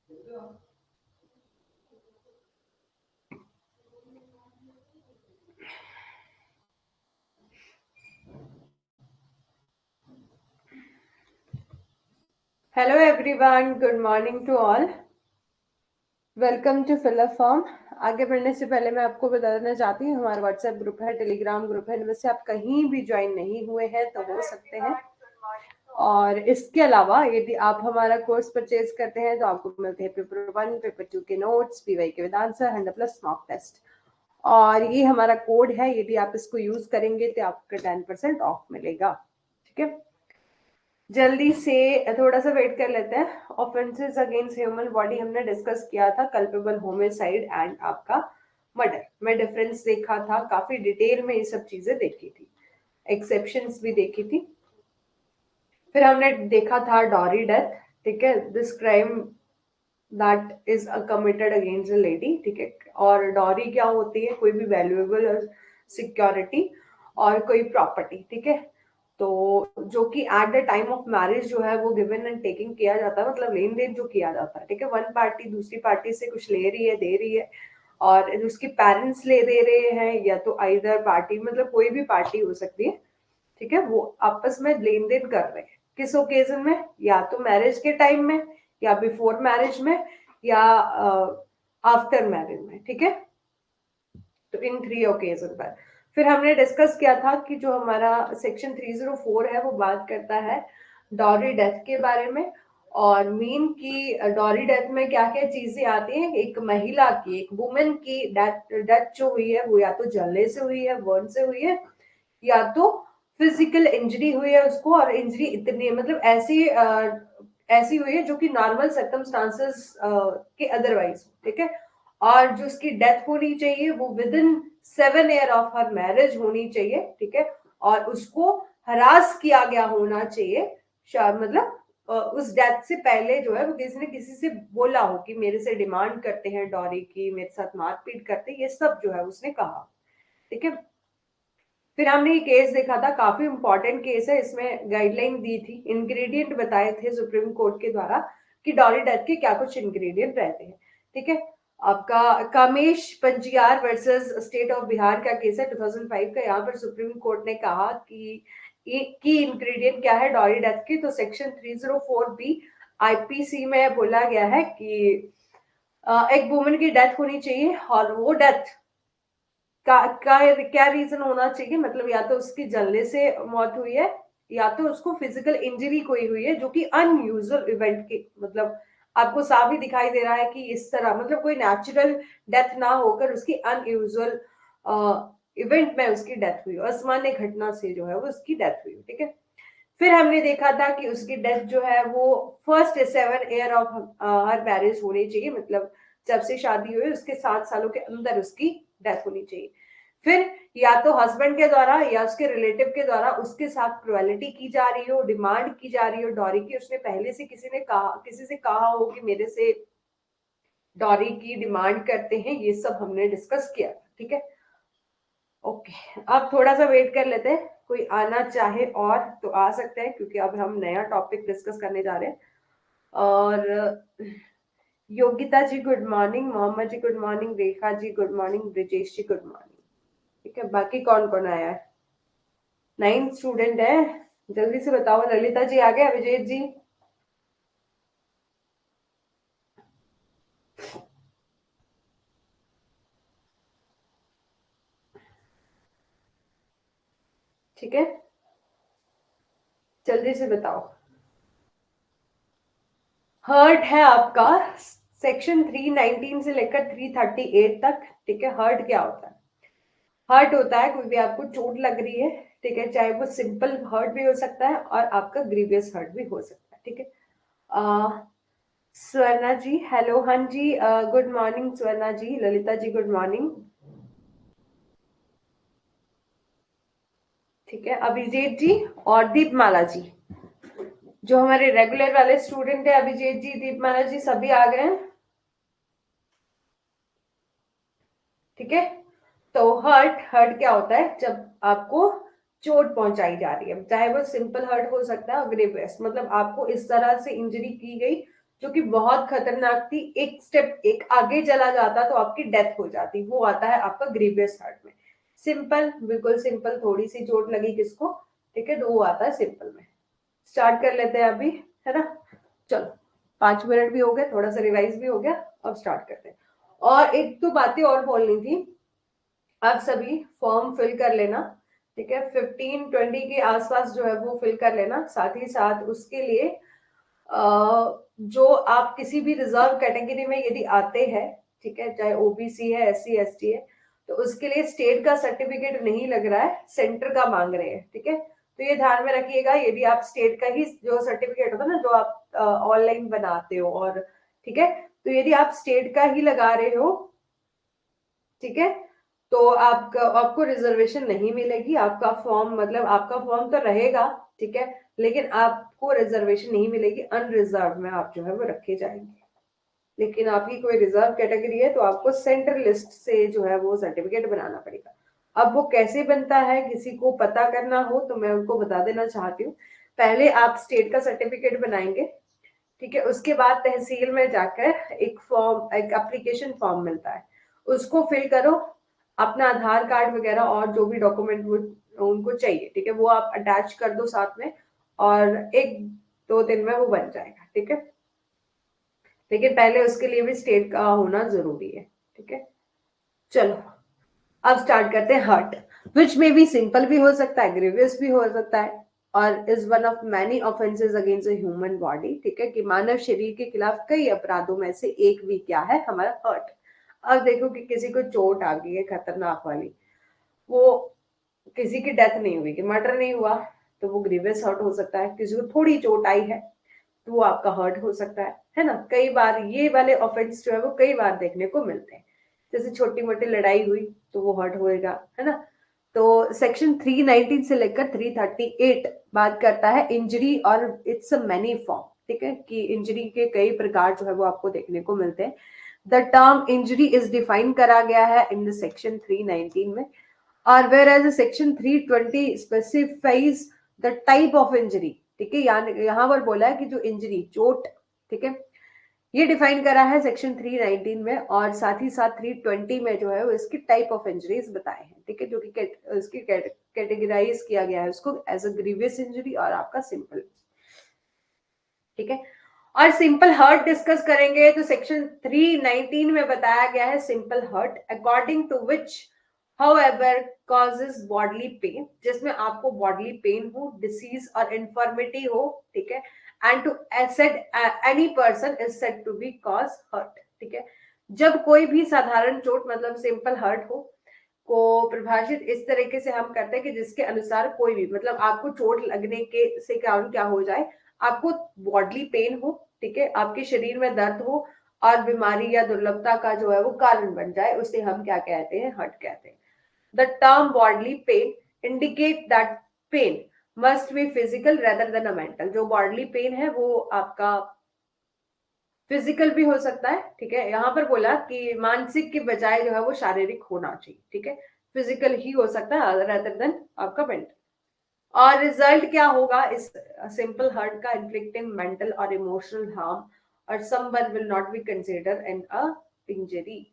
Hello everyone, good morning to all. Welcome to fill up form. आगे बढ़ने से पहले मैं आपको बता देना चाहती हूँ, हमारा व्हाट्सएप ग्रुप है, टेलीग्राम ग्रुप है, इनमें से आप कहीं भी ज्वाइन नहीं हुए हैं तो हो सकते हैं। और इसके अलावा यदि आप हमारा कोर्स परचेज करते हैं तो आपको मिलते हैं पेपर 1, पेपर 2 के नोट्स, पीवाई के विद आंसर, 100+ मॉक टेस्ट। और ये हमारा कोड है, यदि आप इसको यूज करेंगे तो आपको 10% ऑफ मिलेगा। ठीक है, जल्दी से थोड़ा सा वेट कर लेते हैं। ऑफेंसेस अगेंस्ट ह्यूमन बॉडी हमने डिस्कस किया था, कल्पेबल होमिसाइड एंड आपका मर्डर में डिफरेंस देखा था, काफी डिटेल में ये सब चीजें देखी थी, एक्सेप्शंस भी देखी थी। फिर हमने देखा था डॉरी डेथ। ठीक है, this crime that is committed against a lady. ठीक है, और डॉरी क्या होती है? कोई भी वैल्यूएबल सिक्योरिटी और कोई प्रॉपर्टी। ठीक है, तो जो कि at the time of marriage जो है वो गिवन एंड टेकिंग किया जाता है, मतलब लेन देन जो किया जाता है। ठीक है, वन पार्टी दूसरी पार्टी से कुछ ले रही है, दे रही है, और उसके पेरेंट्स ले दे रहे हैं, या तो आइदर पार्टी, मतलब कोई भी पार्टी हो सकती है। ठीक है, वो आपस में लेन देन कर रहे हैं। किस ओकेजन में? या तो मैरिज के टाइम में, या बिफोर मैरिज में, या आफ्टर मैरिज में। ठीक है, तो इन 3 ओकेजन पर फिर हमने डिस्कस किया था कि जो हमारा सेक्शन 304 है वो बात करता है डॉरी डेथ के बारे में। और मीन की डॉरी डेथ में क्या क्या चीजें आती हैं? एक महिला की, एक वुमेन की डेथ डेथ जो हुई है वो या तो जलने से हुई है, बर्न से हुई है, या तो फिजिकल इंजरी हुई है उसको, और इंजरी इतनी मतलब ऐसी ऐसी हुई है जो कि नॉर्मल सर्कमस्टांसेस के अदरवाइज। ठीक है, और जो उसकी डेथ होनी चाहिए वो with in 7 year of her marriage होनी चाहिए। ठीक है, और उसको हरास किया गया होना चाहिए, मतलब उस डेथ से पहले जो है वो किसी ने किसी से बोला हो कि मेरे से डिमांड करते हैं डॉरी की, मेरे साथ मारपीट करते हैं, ये सब जो है उसने कहा। ठीक है, फिर हमने ये केस देखा था, काफी इंपॉर्टेंट केस है, इसमें गाइडलाइन दी थी, इंग्रेडिएंट बताए थे सुप्रीम कोर्ट के द्वारा कि डॉरी डेथ के क्या कुछ इंग्रेडिएंट रहते हैं। ठीक है, आपका Kamesh Panjiyar versus state of Bihar का केस है 2005 का। यहाँ पर सुप्रीम कोर्ट ने कहा कि की इंग्रेडिएंट क्या है डॉरी डेथ के, तो सेक्शन 304 बी आईपीसी में बोला गया है कि एक वुमन की डेथ होनी चाहिए, और वो डेथ क्या रीजन होना चाहिए? मतलब या तो उसकी जलने से मौत हुई है, या तो उसको फिजिकल इंजरी कोई हुई है जो कि अनयूजुअल इवेंट के, मतलब आपको साफ ही दिखाई दे रहा है कि इस तरह, मतलब कोई नेचुरल डेथ ना होकर उसकी अनयूजुअल इवेंट में उसकी डेथ हुई, असामान्य घटना से जो है वो उसकी डेथ हुई। ठीक है, फिर हमने देखा था कि उसकी डेथ जो है वो first 7 year of her marriage होनी चाहिए, मतलब जब से शादी हुई उसके 7 सालों के अंदर उसकी डेथ होनी चाहिए। फिर या तो हस्बैंड के द्वारा या उसके रिलेटिव के द्वारा उसके साथ क्रुएलिटी की जा रही हो, डिमांड की जा रही हो डॉरी की, उसने पहले से किसी से कहा हो कि मेरे से डॉरी की डिमांड करते हैं, ये सब हमने डिस्कस किया था। ठीक है, ओके, अब थोड़ा सा वेट कर लेते हैं, कोई आना चाहे और तो आ सकते हैं, क्योंकि अब हम नया टॉपिक डिस्कस करने जा रहे हैं। और योगिता जी गुड मॉर्निंग, मोहम्मद जी good morning, Rekha ji good morning, Brijesh जी गुड मॉर्निंग। ठीक है, बाकी कौन कौन आया है? 9 स्टूडेंट है, जल्दी से बताओ। ललिता जी आ गए? अभिजीत जी? ठीक है, जल्दी से बताओ। हर्ट है आपका सेक्शन 319 से लेकर 338 तक। ठीक है, हर्ट क्या होता है? हर्ट होता है कोई भी आपको चोट लग रही है। ठीक है, चाहे वो सिंपल हर्ट भी हो सकता है और आपका ग्रीवियस हर्ट भी हो सकता है। ठीक है, अ, स्वर्णा जी हेलो, हाँ जी, गुड मॉर्निंग स्वर्णा जी, ललिता जी गुड मॉर्निंग। ठीक है, अभिजीत जी और दीपमाला जी, जो हमारे रेगुलर वाले स्टूडेंट है, अभिजीत जी, दीपमाला जी, सभी आ गए हैं। ठीक है, तो हर्ट हर्ट क्या होता है? जब आपको चोट पहुंचाई जा रही है, चाहे वो सिंपल हर्ट हो सकता है और ग्रेवियस, मतलब आपको इस तरह से इंजरी की गई जो कि बहुत खतरनाक थी, एक स्टेप एक आगे चला जाता तो आपकी डेथ हो जाती, वो आता है आपका ग्रीवियस हार्ट में। सिंपल, बिल्कुल सिंपल, थोड़ी सी चोट लगी किसको, ठीक है, तो वो आता है सिंपल में। स्टार्ट कर लेते हैं अभी, है ना। चलो, 5 मिनट भी हो गए, थोड़ा सा रिवाइज भी हो गया, अब स्टार्ट करते हैं। और एक तो बातें और बोलनी थी, आप सभी फॉर्म फिल कर लेना, ठीक है, 15-20 के आसपास जो है वो फिल कर लेना। साथ ही साथ उसके लिए जो आप किसी भी रिजर्व कैटेगरी में यदि आते हैं, ठीक है, चाहे ओबीसी है, एससी एसटी है, तो उसके लिए स्टेट का सर्टिफिकेट नहीं लग रहा है, सेंटर का मांग रहे हैं, ठीक है। तो ये ध्यान में रखिएगा, यदि आप स्टेट का ही जो सर्टिफिकेट होता है ना, जो आप ऑनलाइन बनाते हो, और ठीक है, तो यदि आप स्टेट का ही लगा रहे हो, ठीक है, तो आपको रिजर्वेशन नहीं मिलेगी। आपका फॉर्म, मतलब आपका फॉर्म तो रहेगा, ठीक है, लेकिन आपको रिजर्वेशन नहीं मिलेगी, अनरिजर्व में आप जो है वो रखे जाएंगे। लेकिन आपकी कोई रिजर्व कैटेगरी है तो आपको सेंट्रल लिस्ट से जो है वो सर्टिफिकेट बनाना पड़ेगा। अब वो कैसे बनता है, किसी को पता करना हो तो मैं उनको बता देना चाहती हूँ। पहले आप स्टेट का सर्टिफिकेट बनाएंगे, ठीक है, उसके बाद तहसील में जाकर एक फॉर्म, एक एप्लीकेशन फॉर्म मिलता है, उसको फिल करो। अपना आधार कार्ड वगैरह और जो भी डॉक्यूमेंट उनको चाहिए, ठीक है, वो आप अटैच कर दो साथ में, और 1-2 दिन में वो बन जाएगा, ठीक है। लेकिन पहले उसके लिए भी स्टेट का होना जरूरी है, ठीक है। चलो, अब स्टार्ट करते हैं। हर्ट, विच में भी सिंपल भी हो सकता है, ग्रीवियस भी हो सकता है, और is one of many offences against human body, ठीक है, कि मानव शरीर के खिलाफ कई अपराधों में से एक भी क्या है, हमारा हर्ट। अब देखो कि किसी को चोट आ गई है खतरनाक वाली, वो किसी की डेथ नहीं हुई, कि मर्डर नहीं हुआ, तो वो ग्रीवियस हर्ट हो सकता है। किसी को थोड़ी चोट आई है तो वो आपका हर्ट हो सकता है ना। कई बार ये वाले ऑफेंस जो है वो कई बार देखने को मिलते हैं, जैसे छोटी मोटी लड़ाई हुई तो वो हर्ट होएगा, है ना। तो सेक्शन 319 से लेकर 338 बात करता है इंजरी, और इट्स अ मैनी फॉर्म, ठीक है, कि इंजरी के कई प्रकार जो है वो आपको देखने को मिलते हैं। The term injury is define करा गया है इन द सेक्शन 319 में, और whereas section 320 specifies the type of injury, ठीक है, यहाँ पर बोला है कि जो इंजरी, चोट, ठीक है, ये डिफाइन करा है सेक्शन 319 में, और साथ ही साथ 320 में जो है वो इसकी टाइप ऑफ इंजरीज बताए हैं, ठीक है, जो कि इसकी कैटेगराइज किया गया है उसको एज अ ग्रीवियस इंजरी और आपका सिंपल, ठीक है। और सिंपल हर्ट डिस्कस करेंगे तो सेक्शन 319 में बताया गया है simple hurt according to which however causes bodily pain, जिसमें आपको बॉडली पेन हो, डिसीज और इन्फॉर्मिटी हो, ठीक है, and to a said any person is said to be cause hurt, ठीक है। जब कोई भी साधारण चोट, मतलब सिंपल हर्ट हो, को परिभाषित इस तरीके से हम करते हैं कि जिसके अनुसार कोई भी, मतलब आपको चोट लगने के से कारण क्या हो जाए, आपको बॉडली पेन हो, ठीक है, आपके शरीर में दर्द हो, और बीमारी या दुर्लभता का जो है वो कारण बन जाए, उसे हम क्या कहते हैं, हर्ट कहते हैं। The term bodily pain indicate that pain must be physical rather than a mental. जो बॉडली पेन है वो आपका फिजिकल भी हो सकता है, ठीक है, यहां पर बोला कि मानसिक के बजाय जो है वो शारीरिक होना चाहिए, ठीक है, फिजिकल ही हो सकता है रेदर देन आपका मेंटल। और रिजल्ट क्या होगा इस सिंपल हर्ट का, इन्फ्लिक्टिंग मेंटल और इमोशनल हार्म, और someone will not be consider in a injury.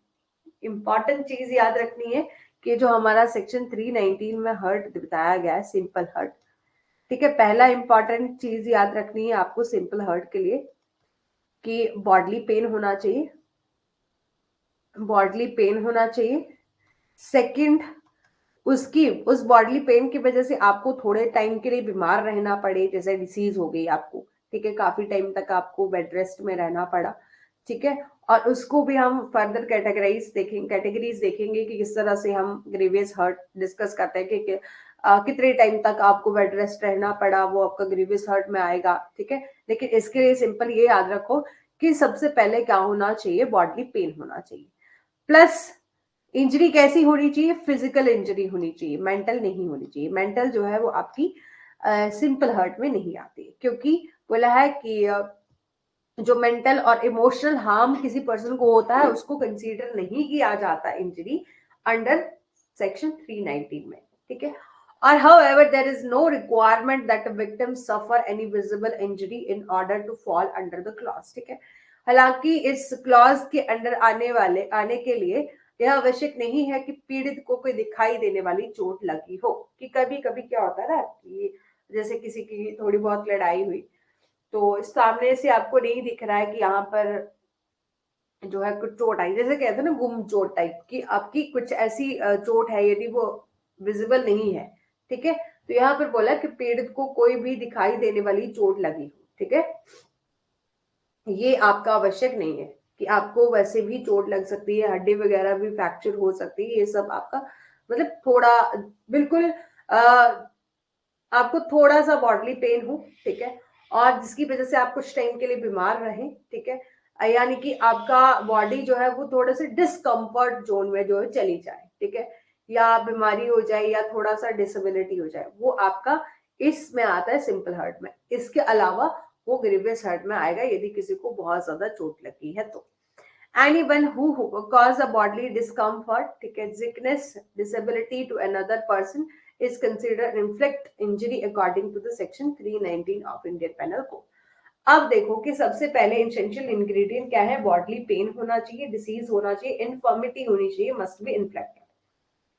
Important चीज याद रखनी है कि जो हमारा सेक्शन 319 में हर्ट बताया गया है, सिंपल हर्ट, ठीक है, पहला इंपॉर्टेंट चीज याद रखनी है आपको सिंपल हर्ट के लिए कि बॉडली पेन होना चाहिए, बॉडली पेन होना चाहिए। सेकंड, उसकी उस बॉडली पेन की वजह से आपको थोड़े टाइम के लिए बीमार रहना पड़े, जैसे डिसीज हो गई आपको, ठीक है, काफी टाइम तक आपको बेड रेस्ट में रहना पड़ा, ठीक है, और उसको भी हम फर्दर कैटेगरीज देखेंगे कि किस तरह से हम ग्रीवियस हर्ट डिस्कस करते हैं कि कितने टाइम तक आपको बेड रेस्ट रहना पड़ा, वो आपका ग्रीवियस हर्ट में आएगा, ठीक है। लेकिन इसके लिए सिंपल ये याद रखो कि सबसे पहले क्या होना चाहिए, बॉडली पेन होना चाहिए, प्लस इंजरी कैसी होनी चाहिए, फिजिकल इंजरी होनी चाहिए, मेंटल नहीं होनी चाहिए। मेंटल जो है वो आपकी सिंपल हर्ट में नहीं आती, क्योंकि बोला है कि जो मेंटल और इमोशनल हार्म किसी पर्सन को होता है उसको कंसीडर नहीं किया जाता इंजरी अंडर सेक्शन 319 में, ठीक है। और however there is no requirement that a victim suffer any visible injury in order to fall under the clause, ठीक है। हालांकि इस क्लॉज के अंडर आने के लिए यह आवश्यक नहीं है कि पीड़ित को कोई दिखाई देने वाली चोट लगी हो। कि कभी कभी क्या होता है ना कि जैसे किसी की थोड़ी बहुत लड़ाई हुई तो सामने से आपको नहीं दिख रहा है कि यहाँ पर जो है कुछ चोट आई, जैसे कहते हैं ना गुम चोट टाइप की, आपकी कुछ ऐसी चोट है यदि वो विजिबल नहीं है, ठीक है। तो यहाँ पर बोला कि पीड़ित को कोई भी दिखाई देने वाली चोट लगी हो, ठीक है। ये आपका आवश्यक नहीं है कि आपको वैसे भी चोट लग सकती है, हड्डी वगैरह भी फ्रैक्चर हो सकती है, ये सब आपका मतलब थोड़ा बिल्कुल आपको थोड़ा सा बॉडली पेन हो, ठीक है, और जिसकी वजह से आप कुछ टाइम के लिए बीमार रहे, ठीक है, यानी कि आपका बॉडी जो है वो थोड़े से डिस्कम्फर्ट जोन में जो है चली जाए, ठीक है, या बीमारी हो जाए या थोड़ा सा डिसेबिलिटी हो जाए, वो आपका इसमें आता है सिंपल हर्ट में। इसके अलावा वो ग्रीवियस हर्ट में आएगा यदि किसी को बहुत ज्यादा चोट लगी है तो। anyone who cause a bodily discomfort, ठीक है, sickness, disability to another person is considered inflict injury according to the section 319 of Indian Penal Code। अब देखो कि सबसे पहले इंसेंशियल इंग्रेडिएंट क्या है, बॉडली पेन होना चाहिए, डिसीज होना चाहिए, इनफॉर्मिटी होनी चाहिए, मस्ट बी इन्फ्लेक्टेड,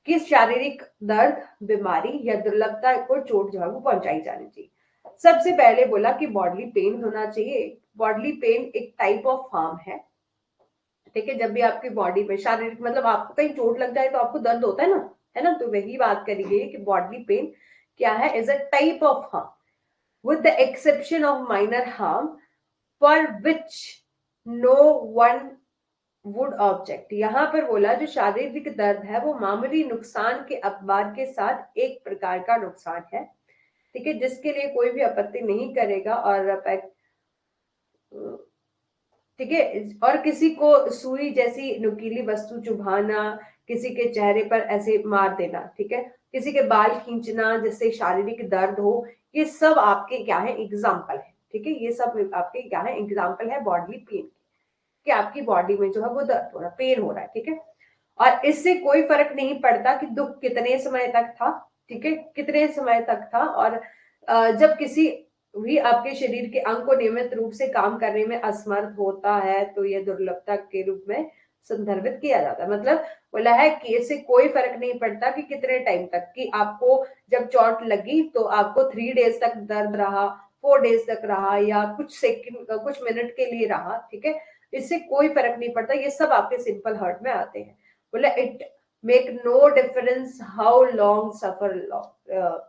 कि शारीरिक दर्द, बीमारी या दुर्लभता को चोट जो है वो पहुंचाई जानी चाहिए। सबसे पहले बोला कि बॉडली पेन होना चाहिए। बॉडली पेन एक टाइप ऑफ हार्म ठीक है। जब भी आपकी बॉडी में शारीरिक मतलब आपको कहीं चोट लग जाए तो आपको दर्द होता है ना, तो वही बात करी गई कि बॉडली पेन क्या है, is a type of harm with the exception of minor harm for which no one would object. यहां पर बोला जो शारीरिक दर्द है वो मामूली नुकसान के अखबार के साथ एक प्रकार का नुकसान है, ठीक है, जिसके लिए कोई भी आपत्ति नहीं करेगा, और ठीक है, और किसी को सुई जैसी नुकीली वस्तु चुभाना, किसी के चेहरे पर ऐसे मार देना, ठीक है, किसी के बाल खींचना जिससे शारीरिक दर्द हो, ये सब आपके क्या है, एग्जाम्पल है, ठीक है, ये सब आपके क्या है, एग्जाम्पल है बॉडली पेन कि आपकी बॉडी में जो है वो दर्द हो रहा है, पेन हो रहा है, ठीक है। और इससे कोई फर्क नहीं पड़ता कि दुख कितने समय तक था, ठीक है, कितने समय तक था, और जब किसी भी आपके शरीर के अंग को नियमित रूप से काम करने में असमर्थ होता है तो यह दुर्लभता के रूप में संदर्भित किया जाता है। मतलब बोला है कि इससे कोई फर्क नहीं पड़ता कि कितने टाइम तक, कि आपको जब चोट लगी तो आपको 3 डेज तक दर्द रहा, 4 डेज तक रहा, या कुछ सेकंड कुछ मिनट के लिए रहा, ठीक है, इससे कोई फर्क नहीं पड़ता, ये सब आपके सिंपल हर्ट में आते हैं। बोला it make no difference how long suffer long,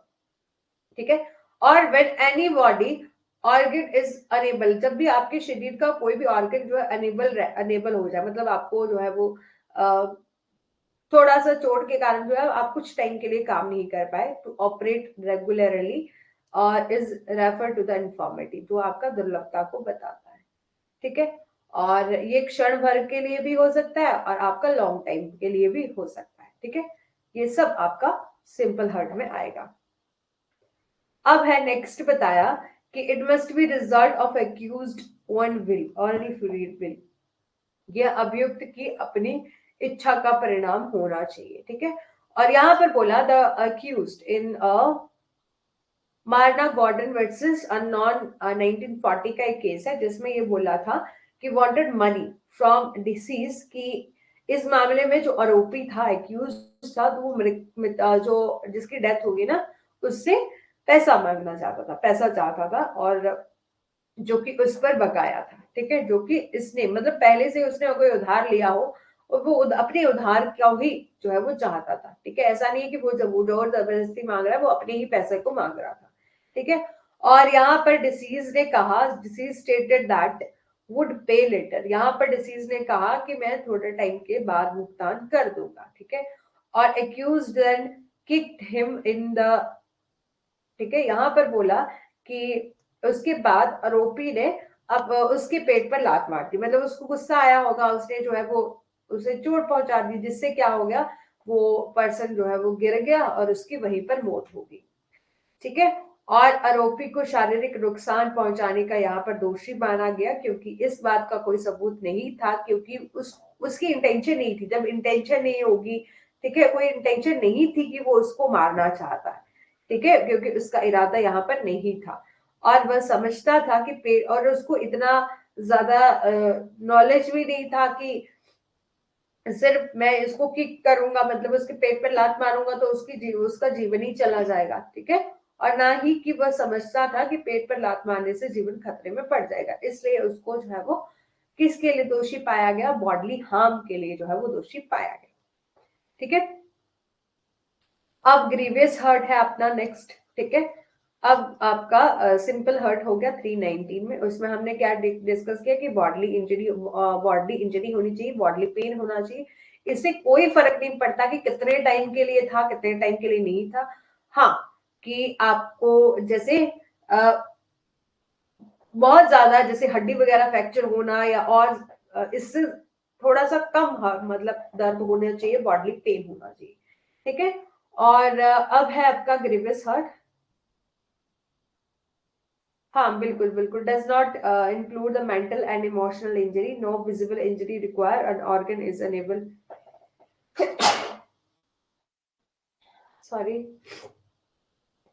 ठीक है। और when any body organ is unable, जब भी आपके शरीर का कोई भी ऑर्गन जो है अनेबल हो जाए, मतलब आपको जो है वो थोड़ा सा चोट के कारण जो है आप कुछ टाइम के लिए काम नहीं कर पाए, टू ऑपरेट रेगुलरली और is refer to the infirmity, जो आपका दुर्लभता को बताता है, ठीक है। और ये क्षण भर के लिए भी हो सकता है और आपका लॉन्ग टाइम के लिए भी हो सकता है, ठीक है। ये सब आपका सिंपल हर्ट में आएगा। अब है नेक्स्ट बताया कि it must be result of accused one will और एनी फ्री विल, यह अभियुक्त की अपनी इच्छा का परिणाम होना चाहिए, ठीक है। और यहां पर बोला द अक्यूज्ड इन मारना गॉर्डन वर्सेस नॉन 1940 का एक केस है जिसमें ये बोला था कि वांटेड मनी फ्रॉम डिसीज, की इस मामले में जो आरोपी था, एक्यूज था, तो वो जो जिसकी डेथ होगी ना उससे पैसा मांगना चाहता था, पैसा चाहता था, और जो कि उस पर बकाया था, ठीक है, जो कि इसने मतलब पहले से उसने कोई उधार लिया हो और वो अपने उधार का ही जो है वो चाहता था, ठीक है, ऐसा नहीं है कि वो जब वो जोर जबरदस्ती मांग रहा है, वो अपने ही पैसे को मांग रहा था, ठीक है। और यहाँ पर डिसीज ने कहा, डिसीज स्टेटेड दैट वुड पे लेटर, यहाँ पर डिसीज ने कहा कि मैं थोड़े टाइम के बाद भुगतान कर दूंगा, ठीक है। और accuse then kicked him in the, ठीक है, यहाँ पर बोला कि उसके बाद आरोपी ने अब उसके पेट पर लात मार दी, मतलब उसको गुस्सा आया होगा, उसने जो है वो उसे चोट पहुंचा दी, जिससे क्या हो गया, वो पर्सन जो है वो गिर गया और उसकी वहीं पर मौत हो गई, ठीक है। और आरोपी को शारीरिक नुकसान पहुंचाने का यहाँ पर दोषी माना गया क्योंकि इस बात का कोई सबूत नहीं था, क्योंकि उसकी इंटेंशन नहीं थी, जब इंटेंशन नहीं होगी, ठीक है, कोई इंटेंशन नहीं थी कि वो उसको मारना चाहता है, ठीक है, क्योंकि उसका इरादा यहाँ पर नहीं था और वह समझता था कि पेट, और उसको इतना ज्यादा नॉलेज भी नहीं था कि सिर्फ मैं इसको किक करूंगा, मतलब उसके पेट पर लात मारूंगा तो उसका जीवन ही चला जाएगा, ठीक है। और ना ही कि वह समझता था कि पेट पर लात मारने से जीवन खतरे में पड़ जाएगा, इसलिए उसको जो है वो किसके लिए दोषी पाया गया, बॉडली हार्म के लिए जो है वो दोषी पाया गया, ठीक है। अब ग्रीवियस हर्ट है अपना नेक्स्ट, ठीक है। अब आपका सिंपल हर्ट हो गया 319 में, उसमें हमने क्या डिस्कस किया कि बॉडली इंजरी होनी चाहिए, बॉडली पेन होना चाहिए, इससे कोई फर्क नहीं पड़ता कि कितने टाइम के लिए था कितने टाइम के लिए नहीं था। हाँ, कि आपको जैसे बहुत ज्यादा जैसे हड्डी वगैरह फ्रैक्चर होना या और इससे थोड़ा सा कम मतलब दर्द होना चाहिए, बॉडली पेन होना चाहिए, ठीक है। और अब है आपका ग्रीवियस हर्ट। हाँ बिल्कुल बिल्कुल, does not include the mental and emotional injury, no visible injury require, an organ is unable, sorry,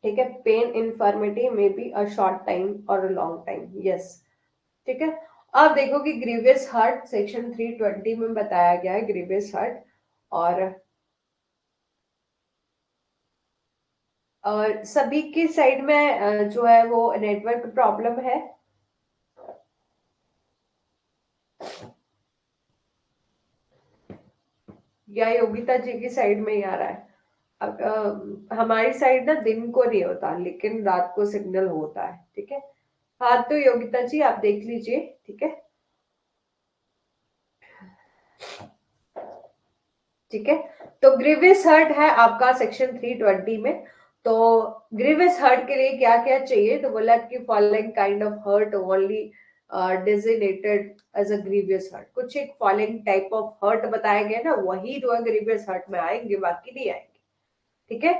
ठीक है। पेन इन्फर्मिटी में बी अ शॉर्ट टाइम और अ लॉन्ग टाइम, यस, ठीक है। अब देखो कि ग्रीवियस हार्ट सेक्शन 320 में बताया गया है ग्रीवियस हार्ट, और सभी की साइड में जो है वो नेटवर्क प्रॉब्लम है। या योगिता जी की साइड में ही आ रहा है। अब हमारी साइड ना दिन को नहीं होता लेकिन रात को सिग्नल होता है, ठीक है। हाँ तो योगिता जी आप देख लीजिए, ठीक है, ठीक है। तो ग्रीवियस हर्ट है आपका सेक्शन 320 में। तो ग्रीवियस हर्ट के लिए क्या क्या चाहिए, तो बोला कि following kind of hurt only designated as a grievous hurt, कुछ एक फॉलोइंग टाइप ऑफ हर्ट बताए गए ना, वही जो है ग्रीवियस हर्ट में आएंगे, बाकी नहीं आएंगे, ठीक है।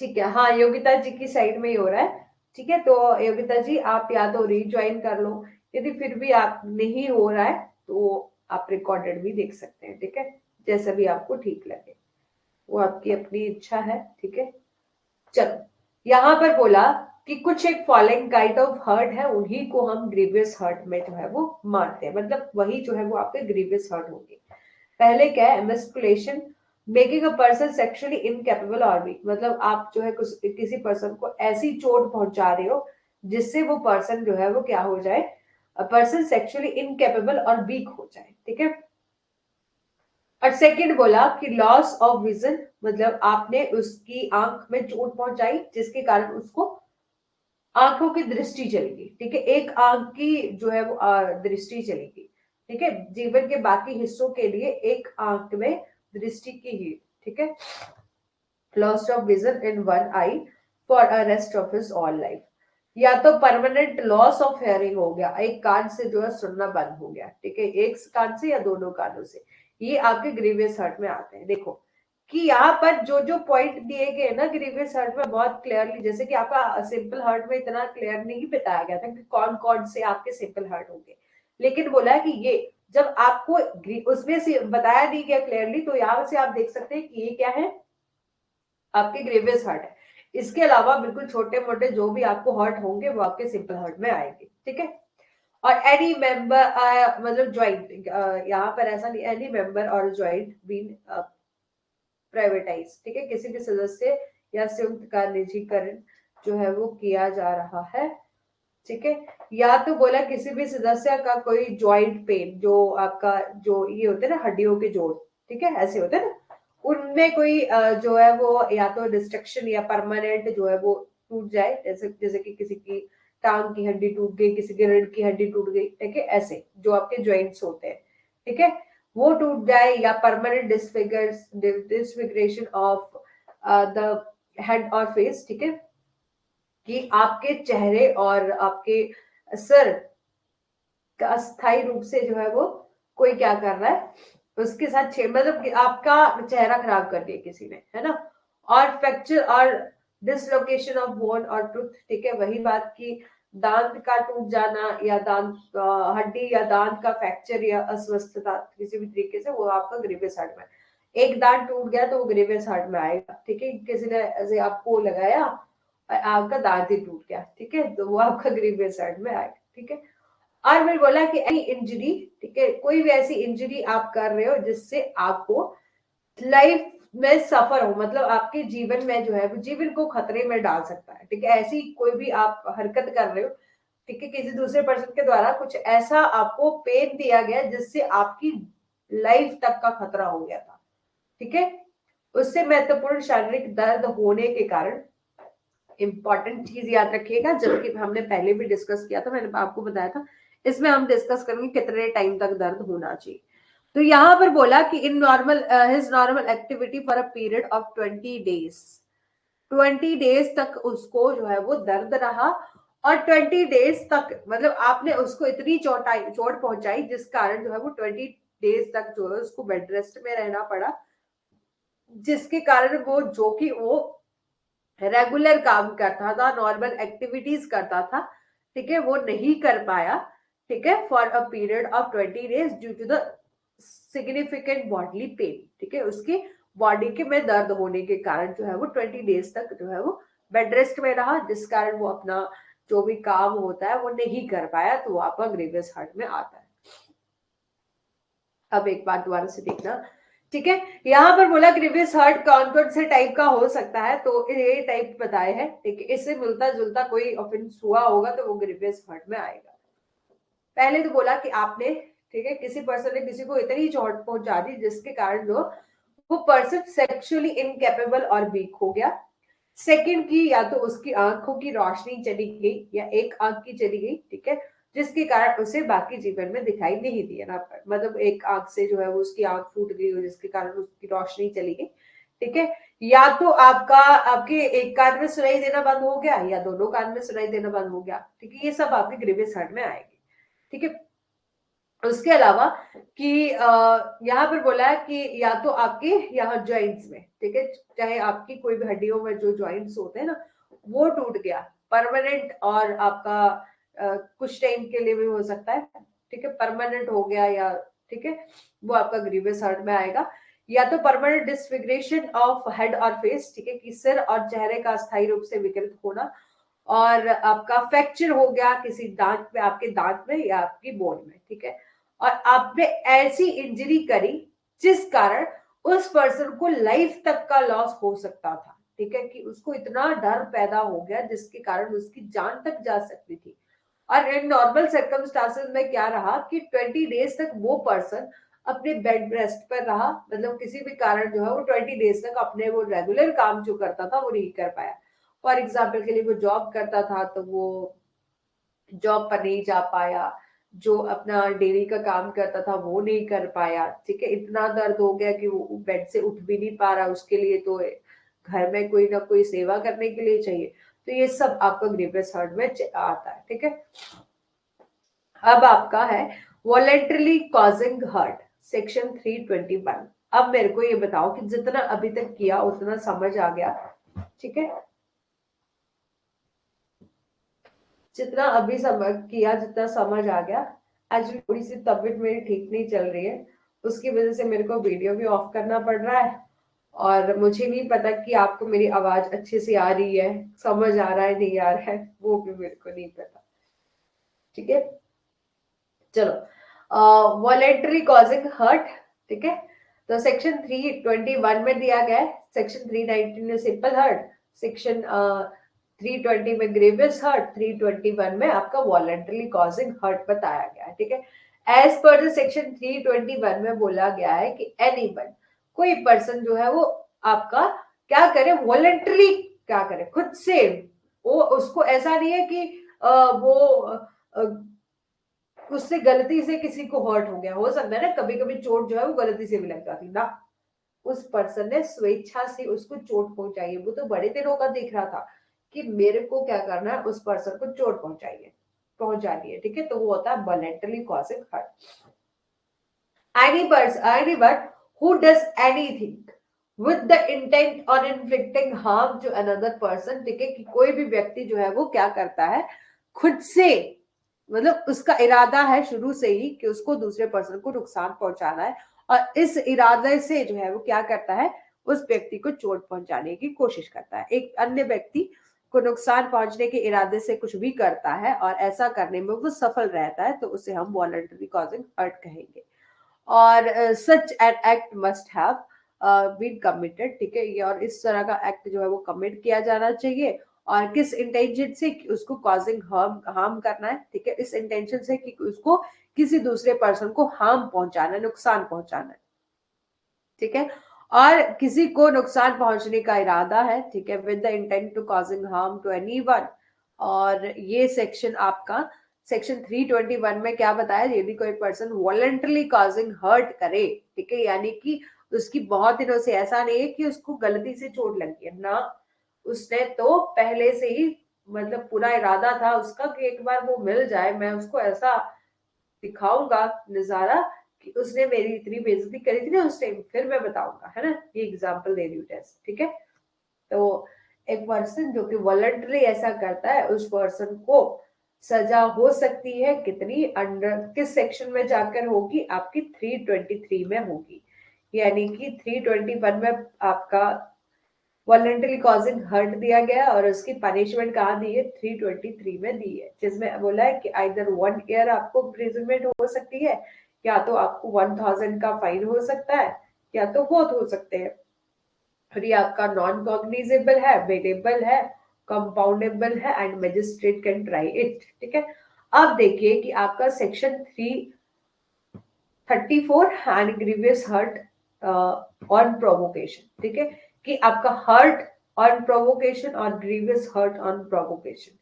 ठीक है, हाँ योगिता जी की साइड में ही हो रहा है, ठीक है। तो योगिता जी आप या तो रीज्वाइन कर लो, यदि फिर भी आप नहीं हो रहा है तो आप रिकॉर्डेड भी देख सकते हैं, ठीक है, जैसा भी आपको ठीक लगे, वो आपकी अपनी इच्छा है, ठीक है। चलो, यहाँ पर बोला कि कुछ एक फॉलोइंग काइंड ऑफ हर्ट है, उन्हीं को हम ग्रीवियस हर्ट में जो है वो मानते हैं, मतलब वही जो है वो आपके ग्रीवियस हर्ट होंगे। पहले क्या है, emasculation, making a person sexually incapable और वीक, मतलब आप जो है किसी पर्सन को ऐसी चोट पहुंचा रहे हो जिससे वो पर्सन जो है वो क्या हो जाए, पर्सन सेक्सुअली इनकेपेबल और वीक हो जाए, ठीक है। और सेकंड बोला कि लॉस ऑफ विजन, मतलब आपने उसकी आंख में चोट पहुंचाई जिसके कारण उसको आंखों की दृष्टि चलेगी, ठीक है, एक आंख की जो है वो दृष्टि चलेगी, ठीक है, जीवन के बाकी हिस्सों के लिए एक आंख में दृष्टि की ही, ठीक है, loss of vision in one I for a rest of his all life, या तो परमानेंट लॉस ऑफ हेयरिंग हो गया, एक कान से जो है सुनना बंद हो गया, ठीक है, एक कान से या दोनों कानों से, ये आपके ग्रीवियस हर्ट में आते हैं। देखो कि यहाँ पर जो जो पॉइंट दिए गए ना ग्रीवियस हर्ट में बहुत क्लियरली, जैसे कि आपका सिंपल हर्ट में इतना क्लियर नहीं बताया गया था कि कौन कौन से आपके सिंपल हर्ट होंगे, लेकिन बोला है कि ये जब आपको उसमें से बताया नहीं गया क्लियरली, तो यहाँ से आप देख सकते हैं कि ये क्या है, आपके ग्रेवियस हर्ट है। इसके अलावा बिल्कुल छोटे मोटे जो भी आपको हर्ट होंगे वो आपके सिंपल हर्ट में आएंगे, ठीक है। और एनी मेंबर मतलब ज्वाइंट, यहाँ पर ऐसा नहीं, एनी मेंबर और ज्वाइंट बीन प्राइवेटाइज, ठीक है, किसी भी सदस्य या संयुक्त का निजीकरण जो है वो किया जा रहा है, ठीक है। या तो बोला किसी भी सदस्य का कोई ज्वाइंट पेन, जो आपका जो ये होते हैं ना हड्डियों के जोड़, ठीक है, ऐसे होते हैं ना, उनमें कोई जो है वो या तो डिस्ट्रक्शन या परमानेंट जो है वो टूट जाए, जैसे जैसे कि किसी की टांग की हड्डी टूट गई, किसी की रीढ़ की हड्डी टूट गई, ठीक है, ऐसे जो आपके ज्वाइंट्स होते हैं, ठीक है, वो टूट जाए, या परमानेंट डिसफिगरेशन ऑफ द हेड और फेस, ठीक है, कि आपके चेहरे और आपके सर का अस्थायी रूप से जो है वो कोई क्या कर रहा है, उसके साथ मतलब कि आपका चेहरा खराब कर दिया किसी ने, है ना। और फ्रैक्चर और डिसलोकेशन ऑफ बोन और टूथ, ठीक है, वही बात की दांत का टूट जाना या दांत हड्डी या दांत का फ्रैक्चर या अस्वस्थता किसी भी तरीके से, वो आपका ग्रीवियस हर्ट में। एक दांत टूट गया तो वो ग्रीवियस हार्ट में आएगा, ठीक है। किसी ने ऐसे आपको लगाया और आपका दांत ही टूट गया, ठीक है, तो वो आपका ग्रीवियस हार्ट में आएगा, ठीक है। और मैंने बोला कि एनी इंजरी, ठीक है, कोई भी ऐसी इंजरी आप कर रहे हो जिससे आपको लाइफ में सफर हो, मतलब आपके जीवन में जो है वो जीवन को खतरे में डाल सकता है, ठीक है। ऐसी कोई भी आप हरकत कर रहे हो, ठीक है, किसी दूसरे पर्सन के द्वारा कुछ ऐसा आपको पेन दिया गया जिससे आपकी लाइफ तक का खतरा हो गया था, ठीक है। उससे महत्वपूर्ण शारीरिक दर्द होने के कारण, इंपॉर्टेंट चीज याद रखिएगा, जबकि हमने पहले भी डिस्कस किया था, मैंने आपको बताया था, इसमें हम डिस्कस करेंगे कितने टाइम तक दर्द होना चाहिए। तो यहां पर बोला कि in normal his normal activity for a period of 20 days, 20 days तक उसको जो है वो दर्द रहा। और 20 डेज तक मतलब आपने उसको इतनी चोट पहुंचाई जिस कारण जो है वो 20 डेज तक जो है उसको बेड रेस्ट में रहना पड़ा, जिसके कारण वो जो कि वो रेगुलर काम करता था, नॉर्मल एक्टिविटीज करता था, ठीक है, वो नहीं कर पाया, ठीक है, for a period of 20 days due to the significant bodily pain, ठीक है, उसकी बॉडी के में दर्द होने के कारण जो है वो 20 डेज तक जो है वो बेड रेस्ट में रहा, जिस कारण वो अपना जो भी काम होता है वो नहीं कर पाया, तो वो आपका ग्रीवियस हार्ट में आता है। अब एक बात दोबारा से देखना, ठीक है। यहाँ पर बोला ग्रीवियस हार्ट कौन कौन से टाइप का हो सकता है, तो ये टाइप बताए हैं, ठीक है, इससे मिलता जुलता कोई ऑफेंस हुआ होगा तो वो ग्रीवियस हार्ट में आएगा। पहले तो बोला कि आपने, ठीक है, किसी पर्सन ने किसी को इतनी चोट पहुंचा दी जिसके कारण जो वो पर्सन सेक्सुअली इनकेपेबल और वीक हो गया। सेकंड की, या तो उसकी आंखों की रोशनी चली गई या एक आंख की चली गई, ठीक है, जिसके कारण उसे बाकी जीवन में दिखाई नहीं दिया ना, मतलब एक आंख से जो है वो उसकी आंख फूट गई हो जिसके कारण उसकी रोशनी चली गई, ठीक है। या तो आपका आपके एक कान में सुनाई देना बंद हो गया या दोनों कान में सुनाई देना बंद हो गया, ठीक है, ये सब आपके ग्रीवियस हार्ट में आएगी, ठीक है। उसके अलावा कि यहाँ पर बोला है कि या तो आपके यहाँ जॉइंट्स में, ठीक है, चाहे आपकी कोई भी हड्डियों में जो जॉइंट्स होते हैं ना वो टूट गया परमानेंट, और आपका कुछ टाइम के लिए भी हो सकता है, ठीक है, परमानेंट हो गया, या ठीक है, वो आपका ग्रीवियस हार्ट में आएगा। या तो परमानेंट डिसफिगरेशन ऑफ हेड और फेस, ठीक है, कि सिर और चेहरे का स्थायी रूप से विकृत होना, और आपका फ्रैक्चर हो गया किसी दांत में, आपके दांत में या आपकी बोन में, ठीक है, और आपने ऐसी इंजरी करी जिस कारण उस पर्सन को लाइफ तक का लॉस हो सकता था, ठीक है, कि उसको इतना डर पैदा हो गया जिसके कारण उसकी जान तक जा सकती थी। और इन नॉर्मल सर्कमस्टांसेस में क्या रहा कि 20 डेज तक वो पर्सन अपने बेड रेस्ट पर रहा, मतलब किसी भी कारण जो है वो 20 डेज तक अपने वो रेगुलर काम जो करता था वो नहीं कर पाया। फॉर एग्जाम्पल के लिए वो जॉब करता था तो वो जॉब पर नहीं जा पाया, जो अपना डेली का काम करता था वो नहीं कर पाया, ठीक है, इतना दर्द हो गया कि वो बेड से उठ भी नहीं पा रहा, उसके लिए तो घर में कोई ना कोई सेवा करने के लिए चाहिए, तो ये सब आपका ग्रीवियस हार्ट में आता है, ठीक है। अब आपका है वॉलेंटरली कॉजिंग हर्ट, सेक्शन 321। अब मेरे को ये बताओ कि जितना अभी तक किया उतना समझ आ गया, ठीक है, जितना अभी समझ किया जितना समझ आ गया। एक्चुअली थोड़ी सी तबीयत मेरी ठीक नहीं चल रही है, उसकी वजह से मेरे को वीडियो भी ऑफ करना पड़ रहा है, और मुझे नहीं पता कि आपको मेरी आवाज अच्छे से आ रही है, समझ आ रहा है नहीं आ रहा है, वो भी मेरे को नहीं पता, ठीक है। चलो, वॉलेंटरी कॉजिंग हर्ट, ठीक है, तो सेक्शन 321 में दिया गया है, सेक्शन 319 में सिंपल हर्ट, सेक्शन 320 में ग्रेवियस हर्ट, 321 में आपका वॉलेंटरी कॉजिंग हर्ट बताया गया है, ठीक है। एज पर सेक्शन 321 में बोला गया है कि एनीवन, कोई पर्सन जो है वो आपका क्या करे, वॉलेंटरी क्या करे खुद से, वो उसको ऐसा नहीं है कि वो उससे गलती से किसी को हर्ट हो गया, हो सकता है ना कभी कभी चोट जो है वो गलती से भी लग जाती ना, उस पर्सन ने स्वेच्छा से उसको चोट पहुंचाई है, वो तो बड़े दिनों का देख रहा था कि मेरे को क्या करना है, उस पर्सन को चोट पहुंचानी है, ठीक है, तो वो होता है voluntarily causing hurt. Anyone who does anything with the intent on inflicting harm to another person, ठीक है, कि कोई भी व्यक्ति जो है वो क्या करता है खुद से, मतलब उसका इरादा है शुरू से ही कि उसको दूसरे पर्सन को नुकसान पहुंचाना है, और इस इरादे से जो है वो क्या करता है, उस व्यक्ति को चोट पहुंचाने की कोशिश करता है। एक अन्य व्यक्ति को नुकसान पहुंचने के इरादे से कुछ भी करता है और ऐसा करने में वो सफल रहता है तो उसे हम वॉलंटरी कॉजिंग हर्ट कहेंगे। और such an act must have been committed, ठीक है, ये और इस तरह का एक्ट जो है वो कमिट किया जाना चाहिए। और किस इंटेंशन से, कि उसको कॉजिंग हार्म हार्म करना है, ठीक है, इस इंटेंशन से कि उसको किसी दूसरे पर्सन को हार्म पहुंचाना, नुकसान पहुंचाना है, ठीक है। और किसी को नुकसान पहुंचने का इरादा है, ठीक है, with the intent to causing harm to anyone. और ये सेक्शन आपका सेक्शन 321 में क्या बताया, यदि कोई पर्सन वॉलंटरली कॉजिंग हर्ट करे, ठीक है, यानी कि उसकी बहुत दिनों से ऐसा नहीं है कि उसको गलती से चोट लगी है ना, उसने तो पहले से ही मतलब पूरा इरादा था उसका कि एक बार वो मिल जाए, मैं उसको ऐसा दिखाऊंगा नजारा कि उसने मेरी इतनी बेइज्जती करी थी ना उस टाइम, फिर मैं बताऊंगा, है ना, ये एग्जांपल दे रही हूँ टेस्ट, ठीक है। तो एक पर्सन जो कि वॉलंटरी ऐसा करता है, उस पर्सन को सजा हो सकती है कितनी, अंडर किस सेक्शन में जाकर होगी, आपकी 323 में होगी। यानी कि 321 में आपका वॉलंटरी कॉजिंग हर्ट दिया गया और उसकी पनिशमेंट कहाँ दी है, 323 में दी है, जिसमें बोला है कि आइदर 1 ईयर आपको इम्प्रिजनमेंट हो सकती है, या तो आपको 1000 का फाइन हो सकता है, या तो बहुत हो सकते हैं। और ये आपका नॉन कॉग्निजेबल है, बेलेबल है, कंपाउंडेबल है and magistrate can try it, ठीक है। अब देखिए कि आपका section 334 and grievous hurt on provocation, ठीक है, कि आपका हर्ट ऑन प्रोवोकेशन और ग्रीवियस हर्ट ऑन प्रोवोकेशन,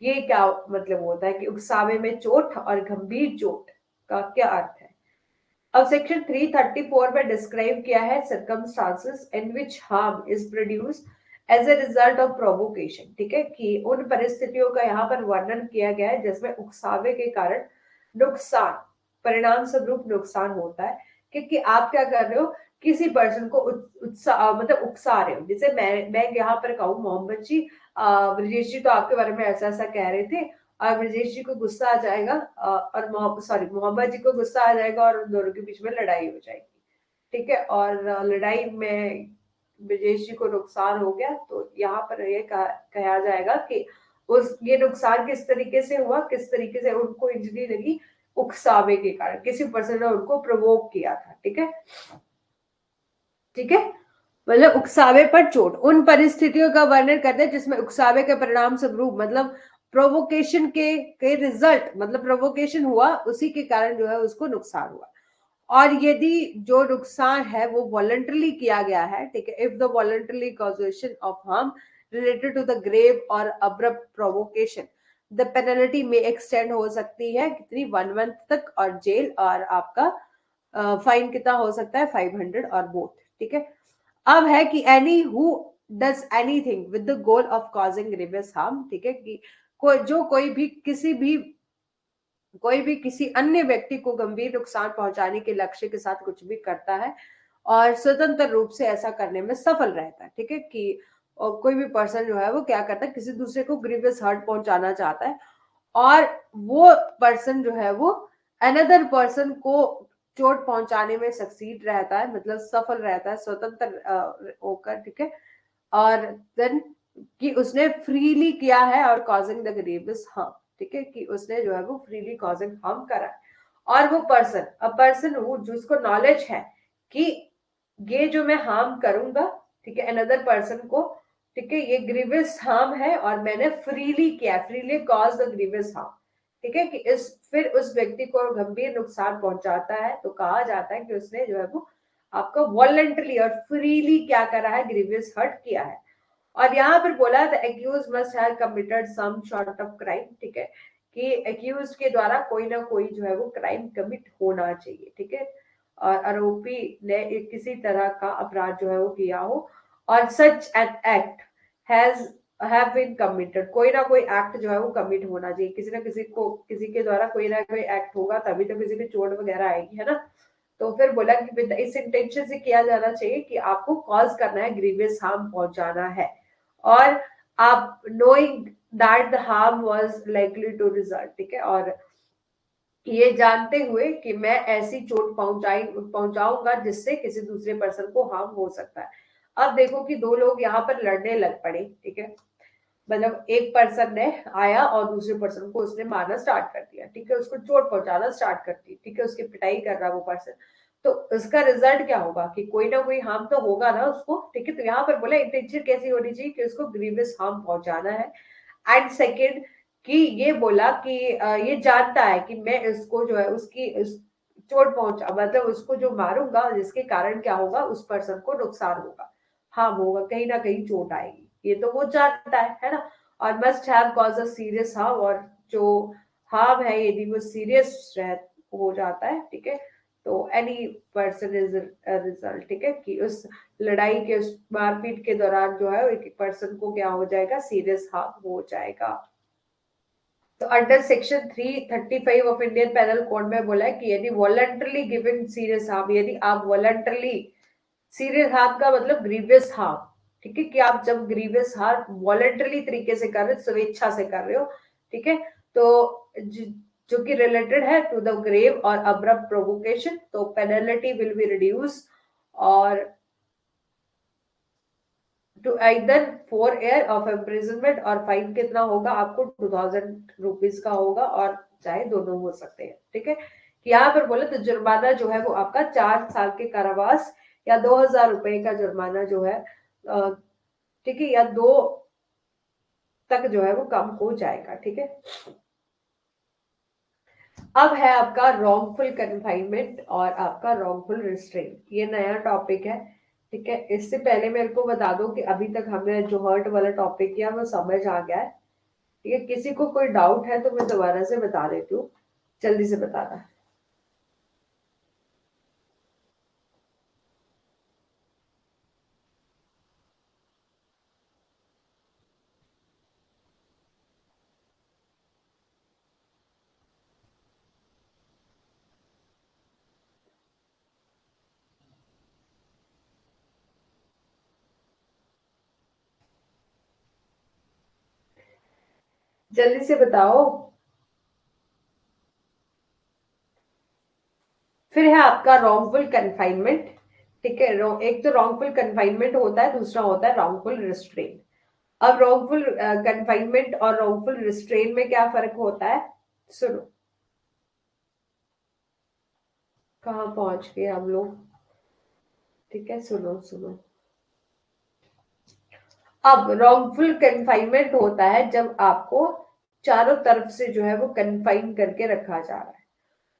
ये क्या मतलब होता है कि उकसावे में चोट और गंभीर चोट का क्या अर्थ है। अब सेक्शन 334 में डिस्क्राइब किया है circumstances in which harm is produced as a result of provocation, ठीक है, कि उन परिस्थितियों का यहाँ पर वर्णन किया गया है जिसमें उकसावे के कारण नुकसान, परिणाम स्वरूप नुकसान होता है। क्योंकि आप क्या कर रहे हो, किसी पर्सन को उत्साह मतलब उकसा रहे हो, जैसे मैं यहाँ पर कहूँ मोहम्मद जी, ब्रजेश जी तो आपके बारे में ऐसा ऐसा कह रहे थे, और ब्रजेश जी को गुस्सा आ जाएगा, और मोहम्मद जी को गुस्सा आ जाएगा और उन दोनों के बीच में लड़ाई हो जाएगी, ठीक है। और लड़ाई में ब्रजेश जी को नुकसान हो गया, तो यहाँ पर ये कहा जाएगा कि उस ये नुकसान किस तरीके से हुआ, किस तरीके से उनको इंजरी लगी, उकसावे के कारण, किसी पर्सन ने उनको प्रोवोक किया था, ठीक है, ठीक है। मतलब उकसावे पर चोट उन परिस्थितियों का वर्णन करते हैं जिसमें उकसावे के परिणाम स्वरूप, मतलब प्रोवोकेशन के रिजल्ट, मतलब प्रोवोकेशन हुआ उसी के कारण जो है उसको नुकसान हुआ। और यदि जो नुकसान है वो वॉलंटरली किया गया है, ठीक है, if the voluntarily causation of harm related to the grave और अब्रप्ट प्रोवोकेशन, द पेनल्टी में एक्सटेंड हो सकती है कितनी, 1 मंथ तक, और जेल, और आपका फाइन कितना हो सकता है, 500 और बोथ, ठीक है। अब है कि any who does anything with the goal of causing grievous harm, ठीक है, कि कोई भी किसी अन्य व्यक्ति को गंभीर नुकसान पहुंचाने के लक्ष्य के साथ कुछ भी करता है और स्वतंत्र रूप से ऐसा करने में सफल रहता है, ठीक है, कि और कोई भी पर्सन जो है वो क्या करता है, किसी दूसरे को ग्रीवियस हर्ट पहुंचाना चाहता है, और वो पर्सन जो है वो अनदर पर्सन को चोट पहुंचाने में सक्सीड रहता है, मतलब सफल रहता है स्वतंत्र होकर, ठीक है। और देन कि उसने फ्रीली किया है और कॉजिंग द ग्रीवियस हार्म, ठीक है, कि उसने जो है वो फ्रीली कॉजिंग हार्म करा है। और वो पर्सन, अ पर्सन हु, जिसको नॉलेज है कि ये जो मैं हार्म करूंगा, ठीक है, अनदर पर्सन को, ठीक है, ये ग्रीवियस हार्म है और मैंने फ्रीली किया, freely cause the grievous harm, ठीक है, कि इस फिर उस व्यक्ति को गंभीर नुकसान पहुंचाता है तो कहा जाता है कि उसने जो है वो आपका वॉलंटरली और फ्रीली क्या करा है, ग्रीवियस हर्ट किया है। और यहाँ पर बोला था accuse must have committed some sort of crime, ठीक है, कि एक्यूज के द्वारा कोई ना कोई जो है वो क्राइम कमिट होना चाहिए, ठीक है, और आरोपी ने किसी तरह का अपराध जो है वो किया हो, और such an act has have been committed, कोई ना कोई एक्ट जो है वो कमिट होना चाहिए, किसी ना किसी को, किसी के द्वारा कोई ना कोई एक्ट होगा तभी तो किसी की चोट वगैरह आएगी, है ना। तो फिर बोला कि विद इस इंटेंशन से किया जाना चाहिए कि आपको कॉज करना है, ग्रीवियस हार्म पहुंचाना है, और आप knowing that the harm was likely to result, ठीक है, और ये जानते हुए कि मैं ऐसी चोट पहुंचाऊंगा जिससे किसी दूसरे पर्सन को हार्म हो सकता है। अब देखो कि दो लोग यहाँ पर लड़ने लग पड़े, ठीक है। मतलब एक पर्सन ने आया और दूसरे पर्सन को उसने मारना स्टार्ट कर दिया, ठीक है, उसको चोट पहुंचाना स्टार्ट कर दी, ठीक है, उसकी पिटाई कर रहा वो पर्सन। तो उसका रिजल्ट क्या होगा कि कोई ना कोई हार्म तो होगा ना उसको, ठीक है। तो यहाँ पर बोला इंटेंशन कैसी होनी चाहिए कि उसको ग्रीवियस हार्म पहुंचाना है। एंड सेकेंड कि ये बोला कि ये जानता है कि मैं इसको जो है उसकी चोट पहुंचा, मतलब उसको जो मारूंगा जिसके कारण क्या होगा, उस पर्सन को नुकसान होगा, हार्म होगा, कहीं ना कहीं चोट आएगी, ये तो वो जानता है ना। और must have cause a serious harm, और जो हार्म है यदि वो सीरियस हो जाता है, ठीक है, तो एनी पर्सन इज रिजल्ट, ठीक है, कि उस लड़ाई के उस मारपीट के दौरान जो है एक पर्सन को क्या हो जाएगा, सीरियस हार्म हो जाएगा। तो under section 335 of Indian penal code में बोला है कि यदि वॉलंटरली गिवन सीरियस हार्म, यदि आप वॉलंटरली, सीरियस हार्म का मतलब ग्रीवियस हार्म, ठीक है, कि आप जब ग्रीवियस हार्म वॉलंटरली तरीके से कर रहे हो, स्वेच्छा से कर रहे हो, ठीक है, तो जो कि रिलेटेड है टू द ग्रेव और अब्रप्ट प्रोवोकेशन, तो पेनल्टी विल बी रिड्यूस और to either 4 year of imprisonment, और फाइन कितना होगा आपको, 2000 रुपीज का होगा, और चाहे दोनों हो सकते हैं, ठीक है। कि यहाँ पर बोले तो जुर्माना जो है वो आपका 4 साल के कारावास या 2000 रुपए का जुर्माना जो है, ठीक है, या 2 तक जो है वो कम हो जाएगा, ठीक है। अब है आपका रॉन्गफुल कन्फाइनमेंट और आपका रॉन्गफुल रिस्ट्रेन, ये नया टॉपिक है, ठीक है। इससे पहले मेरे को बता दो कि अभी तक हमने जो हर्ट वाला टॉपिक किया वो समझ आ गया है, ठीक है। किसी को कोई डाउट है तो मैं दोबारा से बता देती हूँ, जल्दी से बताना। जल्दी से बताओ। फिर है आपका रॉन्गफुल कन्फाइनमेंट, ठीक है। एक तो रॉन्गफुल कन्फाइनमेंट होता है, दूसरा होता है रॉन्गफुल रिस्ट्रेन। अब रॉन्गफुल कन्फाइनमेंट और रॉन्गफुल रिस्ट्रेन में क्या फर्क होता है, सुनो। कहाँ पहुंच गए हम लोग, ठीक है, सुनो सुनो। अब रॉन्गफुल कन्फाइनमेंट होता है जब आपको चारों तरफ से जो है वो कन्फाइन करके रखा जा रहा है,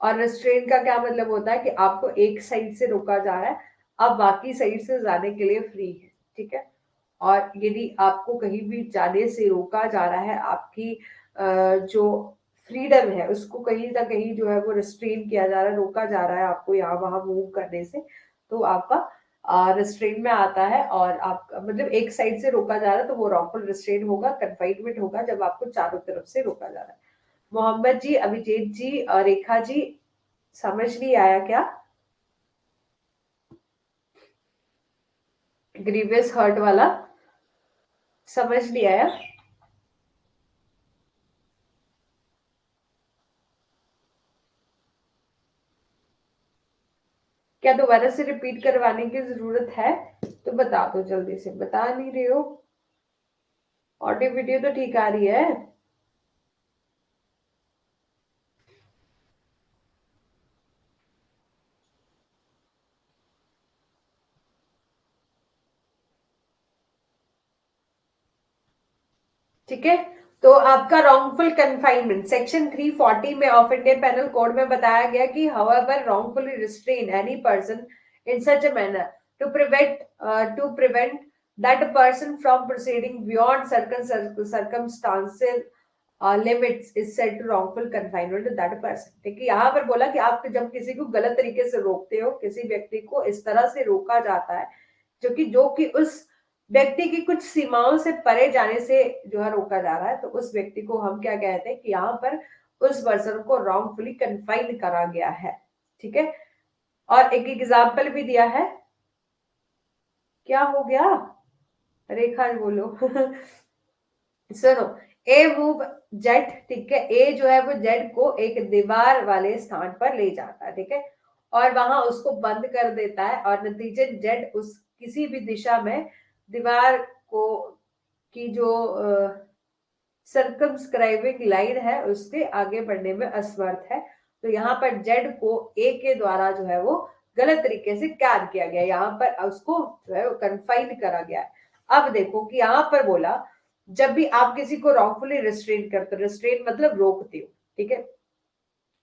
और रेस्ट्रेन का क्या मतलब होता है कि आपको एक साइड से रोका जा रहा है, अब बाकी साइड से जाने के लिए फ्री है, ठीक है। और यदि आपको कहीं भी जाने से रोका जा रहा है, आपकी जो फ्रीडम है उसको कहीं ना कहीं जो है वो रिस्ट्रेन किया जा रहा है, रोका जा रहा है आपको यहाँ वहां मूव करने से, तो आपका रिस्ट्रेन में आता है। और आप मतलब एक साइड से रोका जा रहा है तो वो रॉन्गफुल रिस्ट्रेन होगा, कन्फाइनमेंट होगा जब आपको चारों तरफ से रोका जा रहा है। मोहम्मद जी, अभिजीत जी और रेखा जी, समझ नहीं आया क्या, ग्रीवियस हर्ट वाला समझ नहीं आया? क्या दोबारा से रिपीट करवाने की जरूरत है? तो बता दो जल्दी से, बता नहीं रहे हो। ऑडियो वीडियो तो ठीक आ रही है। ठीक है। तो आपका रॉन्गफुल कन्फाइनमेंट सेक्शन 340 में ऑफ इंडियन पेनल कोड में बताया गया कि however wrongfully restrain any person in such a manner to prevent that person from proceeding beyond circum circumstances limits is said to wrongful confinement that person, ठीक है। यहाँ पर बोला कि आप जब किसी को गलत तरीके से रोकते हो, किसी व्यक्ति को इस तरह से रोका जाता है जो कि उस व्यक्ति की कुछ सीमाओं से परे जाने से जो है रोका जा रहा है, तो उस व्यक्ति को हम क्या कहते हैं कि यहाँ पर उस पर्सन को रॉन्गफुली कन्फाइंड करा गया है, ठीक है। और एक एग्जाम्पल भी दिया है। क्या हो गया, रेखा बोलो। सुनो, ए मूव जेड, ठीक है, ए जो है वो जेड को एक दीवार वाले स्थान पर ले जाता है, ठीक है, और वहां उसको बंद कर देता है, और नतीजे जेड उस किसी भी दिशा में दीवार को की जो सर्कमस्क्राइबिंग लाइन है उससे आगे बढ़ने में असमर्थ है। तो यहाँ पर जेड को ए के द्वारा जो है वो गलत तरीके से कैद किया गया, यहाँ पर उसको जो है वो कन्फाइन करा गया है। अब देखो कि यहाँ पर बोला जब भी आप किसी को रॉन्गफुली रिस्ट्रेन करते हो, रिस्ट्रेन मतलब रोकते हो, ठीक है,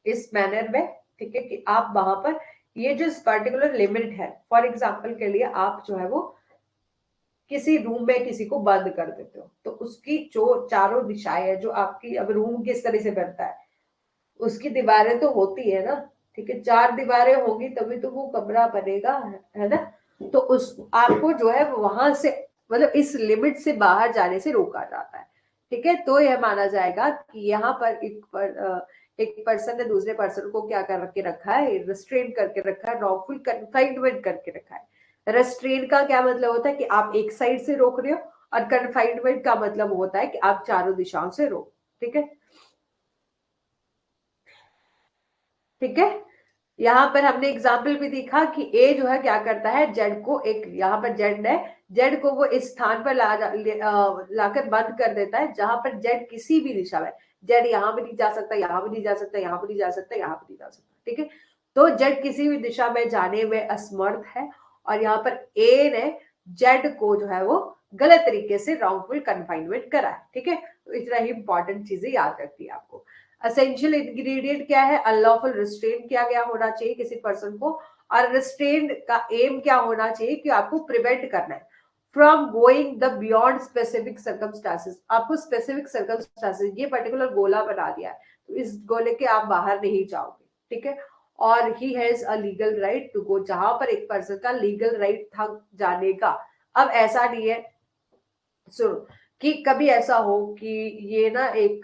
इस मैनर में, ठीक है, कि आप वहां पर ये जो पर्टिकुलर लिमिट है, फॉर एग्जाम्पल के लिए आप जो है वो किसी रूम में किसी को बंद कर देते हो, तो उसकी जो चारों दिशाएं है, जो आपकी अब रूम किस तरह से बनता है, उसकी दीवारें तो होती है ना, ठीक है, चार दीवारें होंगी तभी तो वो कमरा बनेगा, है ना। तो उस आपको जो है वहां से मतलब इस लिमिट से बाहर जाने से रोका जाता है, ठीक है। तो यह माना जाएगा कि यहाँ पर एक पर्सन ने दूसरे पर्सन को क्या करके रखा है, रिस्ट्रेन करके रखा है, रॉन्गफुल कन्फाइनमेंट करके रखा है। रेस्ट्रेन का क्या मतलब होता है कि आप एक साइड से रोक रहे हो, और कन्फाइनमेंट का मतलब होता है कि आप चारों दिशाओं से रोक, ठीक है, ठीक है। यहाँ पर हमने एग्जाम्पल भी देखा कि ए जो है क्या करता है, जेड को एक, यहाँ पर जेड है, जेड को वो इस स्थान पर लाकर बंद कर देता है जहां पर जेड किसी भी दिशा में, जेड यहाँ भी नहीं जा सकता, यहाँ भी नहीं जा सकता, यहाँ भी नहीं जा सकता, यहाँ भी नहीं जा सकता, ठीक है। तो जेड किसी भी दिशा में जाने में असमर्थ है, और यहाँ पर ए ने जेड को जो है वो गलत तरीके से रॉन्गफुल कन्फाइनमेंट करा है, ठीक है। तो इतना ही इंपॉर्टेंट चीजें याद रखती है आपको। असेंशियल इंग्रेडिएंट क्या है, अनलॉफुल रिस्ट्रेन किया गया होना चाहिए किसी पर्सन को, और रिस्ट्रेन का एम क्या होना चाहिए कि आपको प्रिवेंट करना है from going the beyond specific circumstances, आपको स्पेसिफिक सर्कमस्टांसेस, ये पर्टिकुलर गोला बना दिया है तो इस गोले के आप बाहर नहीं जाओगे, ठीक है। और he has a legal right to go, जहां पर एक पर्सन का लीगल राइट था जाने का। अब ऐसा नहीं है, सुनो, कि कभी ऐसा हो कि ये ना एक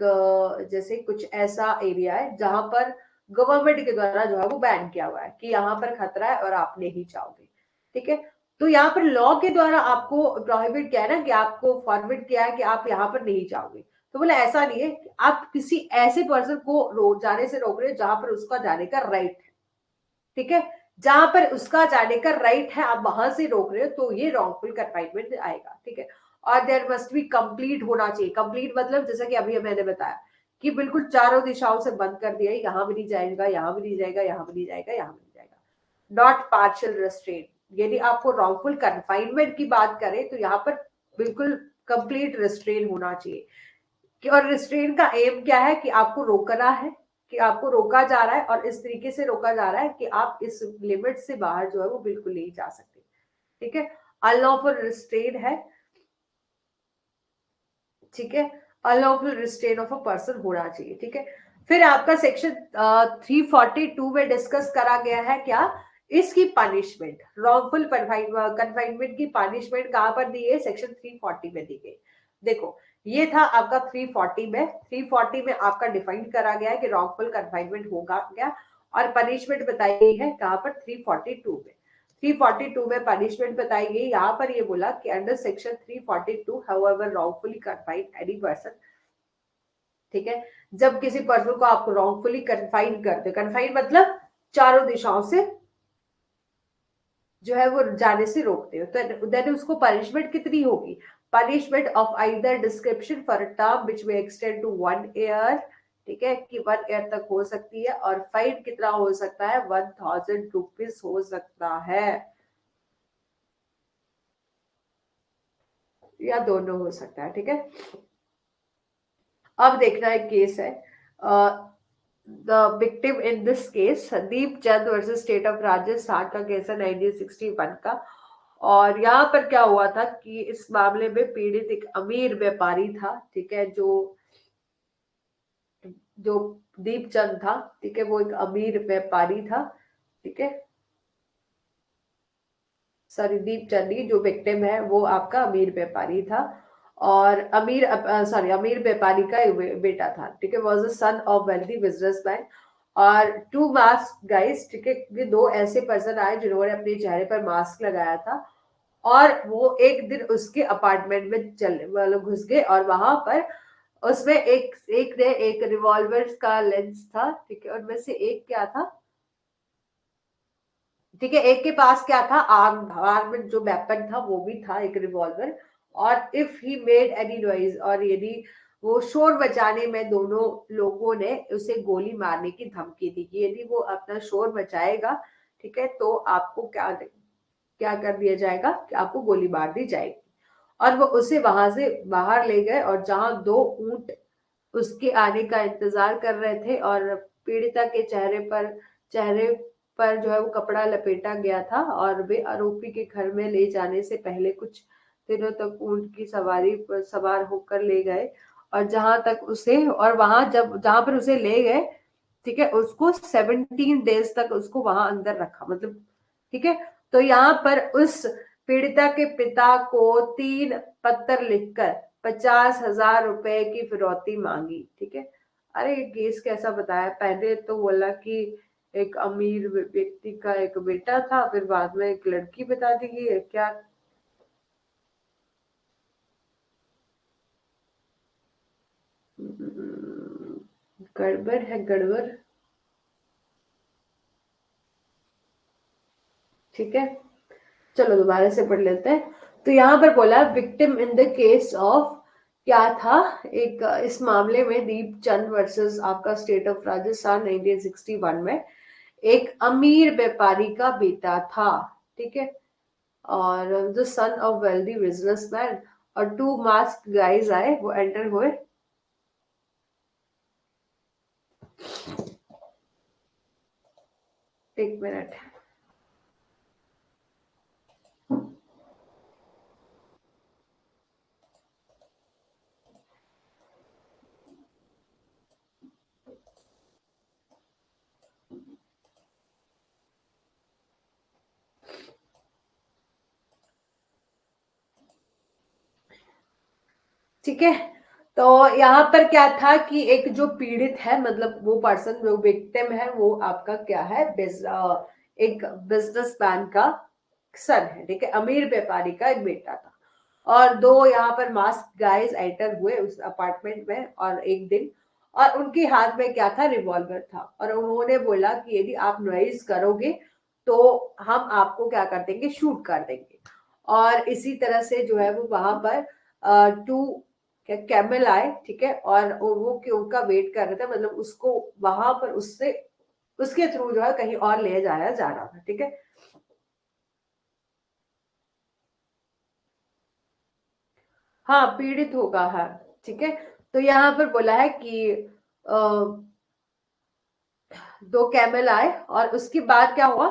जैसे कुछ ऐसा एरिया है जहां पर गवर्नमेंट के द्वारा जो है वो बैन किया हुआ है कि यहाँ पर खतरा है और आप नहीं जाओगे, ठीक है। तो यहाँ पर लॉ के द्वारा आपको प्रोहिबिट किया है ना, कि आपको फॉरवर्ड किया है कि आप यहाँ पर नहीं जाओगे। तो बोले ऐसा नहीं है कि आप किसी ऐसे पर्सन को जाने से रोक रहे हो जहां पर उसका जाने का राइट है, ठीक है, जहां पर उसका जाने का राइट है आप वहां से रोक रहे हो, तो ये रॉन्गफुल कन्फाइनमेंट आएगा, ठीक है। और देयर मस्ट बी कंप्लीट होना चाहिए, कंप्लीट मतलब जैसा कि अभी मैंने बताया कि बिल्कुल चारों दिशाओं से बंद कर दिया, यहाँ भी नहीं जाएगा, यहाँ भी नहीं जाएगा, यहाँ भी नहीं जाएगा, यहाँ भी नहीं जाएगा। नॉट पार्शियल रेस्ट्रेन, यदि आपको रॉन्गफुल कन्फाइनमेंट की बात करें तो यहाँ पर बिल्कुल कंप्लीट रेस्ट्रेन होना चाहिए। कि और रिस्ट्रेन का एम क्या है कि आपको रोकना है, कि आपको रोका जा रहा है, और इस तरीके से रोका जा रहा है कि आप इस लिमिट से बाहर जो है वो बिल्कुल नहीं जा सकते, ठीक है। अनलॉफुल रिस्ट्रेन है, ठीक है, unlawful restrain of a person होना चाहिए, ठीक है। फिर आपका सेक्शन 342 में डिस्कस करा गया है क्या, इसकी पनिशमेंट, रॉन्गफुल कन्फाइनमेंट की पनिशमेंट कहां पर दी है, सेक्शन 340 में दी गई। देखो ये था आपका 340 में, 340 में आपका डिफाइन करा गया है कि रॉन्गफुल कन्फाइनमेंट होगा क्या, और पनिशमेंट बताई गई है कहां पर, 342 में। 342 में पनिशमेंट बताई गई, यहाँ पर ये बोला कि under section 342 however wrongfully confined any person, ठीक है, जब किसी पर्सन को आप रॉन्गफुली कन्फाइन करते, कन्फाइन मतलब चारों दिशाओं से जो है वो जाने से रोकते हो, तो देन उसको पनिशमेंट कितनी होगी, punishment of either description for a term which में एक्सटेंड टू 1 ईयर, ठीक है, कि 1 ईयर तक हो सकती है, और फाइन कितना हो सकता है, 1000 रुपीज हो सकता है, या दोनों हो सकता है, ठीक है। अब देखना एक केस है, the victim in this case Sandeep Chand versus state of Rajasthan का केस है 1961 का। और यहाँ पर क्या हुआ था कि इस मामले में पीड़ित एक अमीर व्यापारी था, ठीक है, जो जो दीपचंद था, ठीक है, वो एक अमीर व्यापारी था, ठीक है, सॉरी दीपचंद ही जो विक्टिम है वो आपका अमीर व्यापारी था, और अमीर व्यापारी का एक बेटा था, ठीक है, was a son of wealthy businessman. और टू मास्क गाइस, ठीक है, ये दो ऐसे पर्सन आए जिन्होंने अपने चेहरे पर मास्क लगाया था, और वो एक दिन उसके अपार्टमेंट में चल मतलब घुस गए, और वहां पर उसमें एक एक ने एक रिवॉल्वर का लेंस था, ठीक है, उनमें से एक क्या था, ठीक है, एक के पास क्या था, आर्म जो वेपन था वो भी था, एक रिवॉल्वर। और if he made any noise, और यदि वो शोर मचाने में, दोनों लोगों ने उसे गोली मारने की धमकी दी कि यदि वो अपना शोर मचाएगा, ठीक है, तो आपको क्या क्या कर दिया जाएगा कि आपको गोली मार दी जाएगी। और वो उसे वहां से बाहर ले गए, और जहां दो ऊंट उसके आने का इंतजार कर रहे थे, और पीड़िता के चेहरे पर जो है वो कपड़ा लपेटा गया था, और वे आरोपी के घर में ले जाने से पहले कुछ दिनों तक ऊंट की सवारी पर सवार होकर ले गए। और जहां तक उसे, और वहां जब जहां पर उसे ले गए, ठीक है, उसको 17 डेज तक उसको वहां अंदर रखा, मतलब, ठीक है। तो यहाँ पर उस पीड़िता के पिता को 3 पत्र लिखकर 50,000 रुपए की फिरौती मांगी, ठीक है। अरे ये केस कैसा बताया, पहले तो बोला कि एक अमीर व्यक्ति का एक बेटा था, फिर बाद में एक लड़की बता दी कि क्या। गड़बड़ है, गड़बड़। ठीक है, चलो दोबारा से पढ़ लेते हैं। तो यहाँ पर बोला victim in the case of, क्या था, एक इस मामले में दीप चंद वर्सेस आपका स्टेट ऑफ राजस्थान 1961 में एक अमीर व्यापारी का बेटा था, ठीक है, और the son of wealthy businessman, और टू मास्क गाइज आए, वो एंटर हुए। एक मिनट। ठीक है, तो यहाँ पर क्या था कि एक जो पीड़ित है, मतलब वो पर्सन जो विक्टिम है, वो आपका क्या है, एक बिजनेसमैन का सन है, ठीक है, अमीर व्यापारी का एक बेटा था। और दो यहाँ पर मास्क गाइज एंटर हुए उस अपार्टमेंट में, और एक दिन, और उनके हाथ में क्या था, रिवॉल्वर था, और उन्होंने बोला कि यदि आप नॉइज करोगे तो हम आपको क्या कर देंगे, शूट कर देंगे। और इसी तरह से जो है वो वहां पर टू कैमल आए, ठीक है, और वो उनका वेट कर रहे थे, मतलब उसको वहां पर उससे उसके थ्रू जो है कहीं और ले जाया जा रहा था, ठीक है। हाँ, पीड़ित होगा, हाँ, ठीक है। तो यहाँ पर बोला है कि अ, दो कैमल आए, और उसके बाद क्या हुआ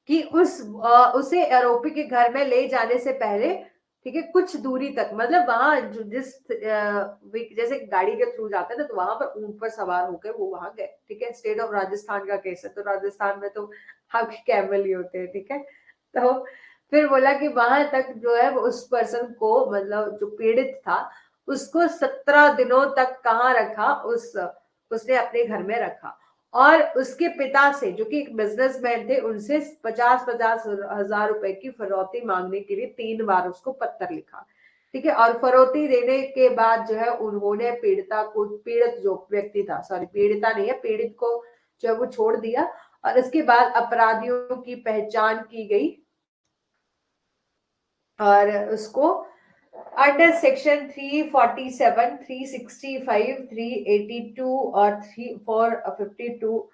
कि उसे आरोपी के घर में ले जाने से पहले, ठीक है, कुछ दूरी तक, मतलब वहां जिस जैसे गाड़ी के थ्रू जाते हैं ना, तो वहां पर ऊंट पर सवार होकर वो वहां गए, ठीक है। स्टेट ऑफ राजस्थान का केस है, तो राजस्थान में तो आपके कैमल ही होते हैं, ठीक है। तो फिर बोला कि वहां तक जो है वो उस पर्सन को, मतलब जो पीड़ित था, उसको 17 दिनों तक कहाँ रखा, उसने अपने घर में रखा। और उसके पिता से, जो कि एक बिजनेसमैन थे, उनसे 50,000 रुपए की फिरौती मांगने के लिए 3 बार उसको पत्र लिखा, ठीक है। और फिरौती देने के बाद जो है उन्होंने पीड़िता को, पीड़ित जो व्यक्ति था, सॉरी पीड़िता नहीं है, पीड़ित को जो है वो छोड़ दिया। और इसके बाद अपराधियों की पहचान की गई, और उसको अंडर सेक्शन 347, 365, 382 और 452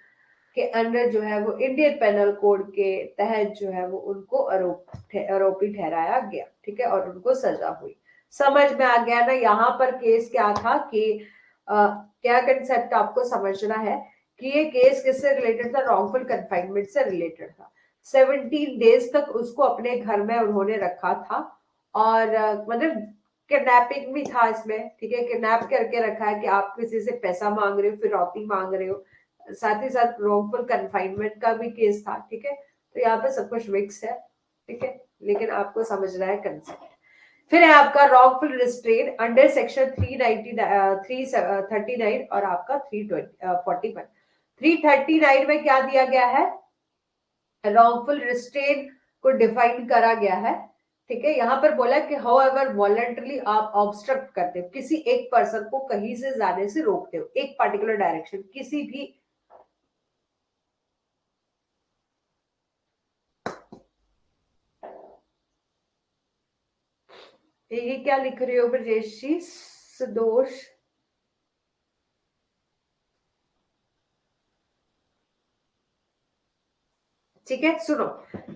के अंडर जो है वो इंडियन पेनल कोड के तहत जो है वो उनको आरोपी ठहराया गया, ठीक है, और उनको सजा हुई। समझ में आ गया ना, यहाँ पर केस क्या था कि क्या कंसेप्ट आपको समझना है कि ये केस किससे रिलेटेड था, रॉन्गफुल कन्फाइनमेंट से रिलेटेड था। 17 डेज तक उसको अपने घर में उन्होंने रखा था, और मतलब किडनैपिंग भी था इसमें, ठीक है, किडनैप करके रखा है कि आप किसी से पैसा मांग रहे हो, फिरौती मांग रहे हो, साथ ही साथ रॉन्गफुल कन्फाइनमेंट का भी केस था, ठीक है। तो यहाँ पे सब कुछ मिक्स है, ठीक है, लेकिन आपको समझना है कंसेप्ट। फिर है आपका रॉन्गफुल रिस्ट्रेन अंडर सेक्शन 339 और आपका 341। 339 में क्या दिया गया है, रॉन्गफुल रिस्ट्रेन को डिफाइन करा गया है, ठीक है। यहाँ पर बोला कि हाउ एवर वॉलंटरली आप ऑब्स्ट्रक्ट करते हो, किसी एक पर्सन को कहीं से जाने से रोकते हो, एक पर्टिकुलर डायरेक्शन, किसी भी। ये क्या लिख रहे हो ब्रजेश जी? सदोष। ठीक है, सुनो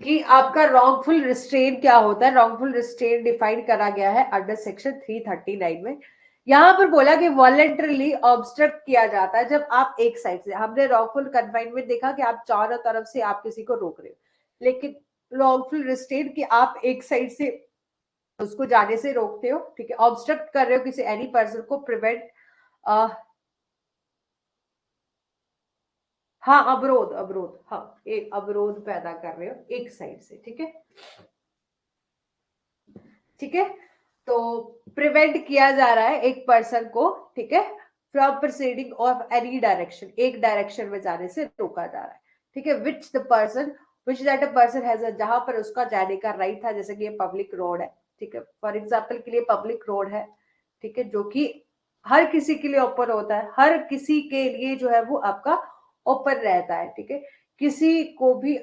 कि आपका रॉन्गफुल रिस्ट्रेन क्या होता है। रॉन्गफुल रिस्ट्रेन डिफाइन करा गया है अंडर सेक्शन 339 में। यहां पर बोला कि वॉलेंटरली ऑब्स्ट्रक्ट किया जाता है जब आप एक साइड से, हमने रॉन्गफुल कन्फाइनमेंट देखा कि आप चारों तरफ से आप किसी को रोक रहे हो, लेकिन रॉन्गफुल रिस्ट्रेन कि आप एक साइड से उसको जाने से रोकते हो। ठीक है, ऑब्स्ट्रक्ट कर रहे हो किसी एनी पर्सन को, प्रिवेंट। हाँ, अवरोध, अवरोध, हाँ, एक अवरोध पैदा कर रहे हो एक साइड से। ठीक है, ठीक है। तो प्रिवेंट किया जा रहा है एक पर्सन को, ठीक है, from proceeding of any direction, एक डायरेक्शन में जाने से रोका जा रहा है। ठीक है, which the person, which that a person has, जहां पर उसका जाने का राइट था, जैसे कि ये पब्लिक रोड है। ठीक है, फॉर एग्जाम्पल के लिए पब्लिक रोड है, ठीक है, जो कि हर किसी के लिए ओपन होता है, हर किसी के लिए जो है वो आपका ओपन रहता है। ठीक है, किसी को भी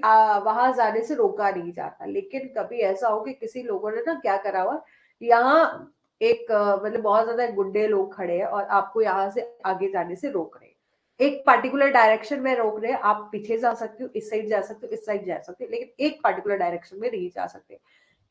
वहां जाने से रोका नहीं जाता। लेकिन कभी ऐसा हो कि किसी लोगों ने ना क्या करा हुआ, यहाँ एक मतलब बहुत ज्यादा गुंडे लोग खड़े हैं और आपको यहाँ से आगे जाने से रोक रहे हैं, एक पर्टिकुलर डायरेक्शन में रोक रहे हैं। आप पीछे जा सकते हो, इस साइड जा सकते हो, इस साइड जा सकते हो, लेकिन एक पर्टिकुलर डायरेक्शन में नहीं जा सकते।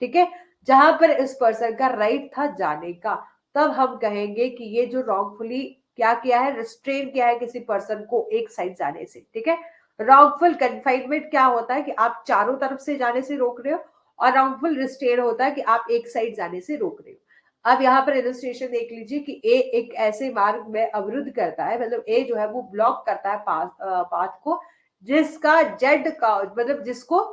ठीक है, जहां पर इस पर्सन का राइट था जाने का, तब हम कहेंगे कि ये जो रॉन्गफुली क्या किया है, रिस्ट्रेन किया है किसी पर्सन को एक साइड जाने से। ठीक है, रॉन्गफुल कन्फाइनमेंट क्या होता है कि आप चारों तरफ से जाने से रोक रहे हो, और रॉन्गफुल रिस्ट्रेन होता है कि आप एक साइड जाने से रोक रहे हो। अब यहाँ पर इलस्ट्रेशन देख लीजिए कि ए एक ऐसे मार्ग में अवरुद्ध करता है, मतलब ए जो है वो ब्लॉक करता है पाथ को, जिसका जेड का मतलब जिसको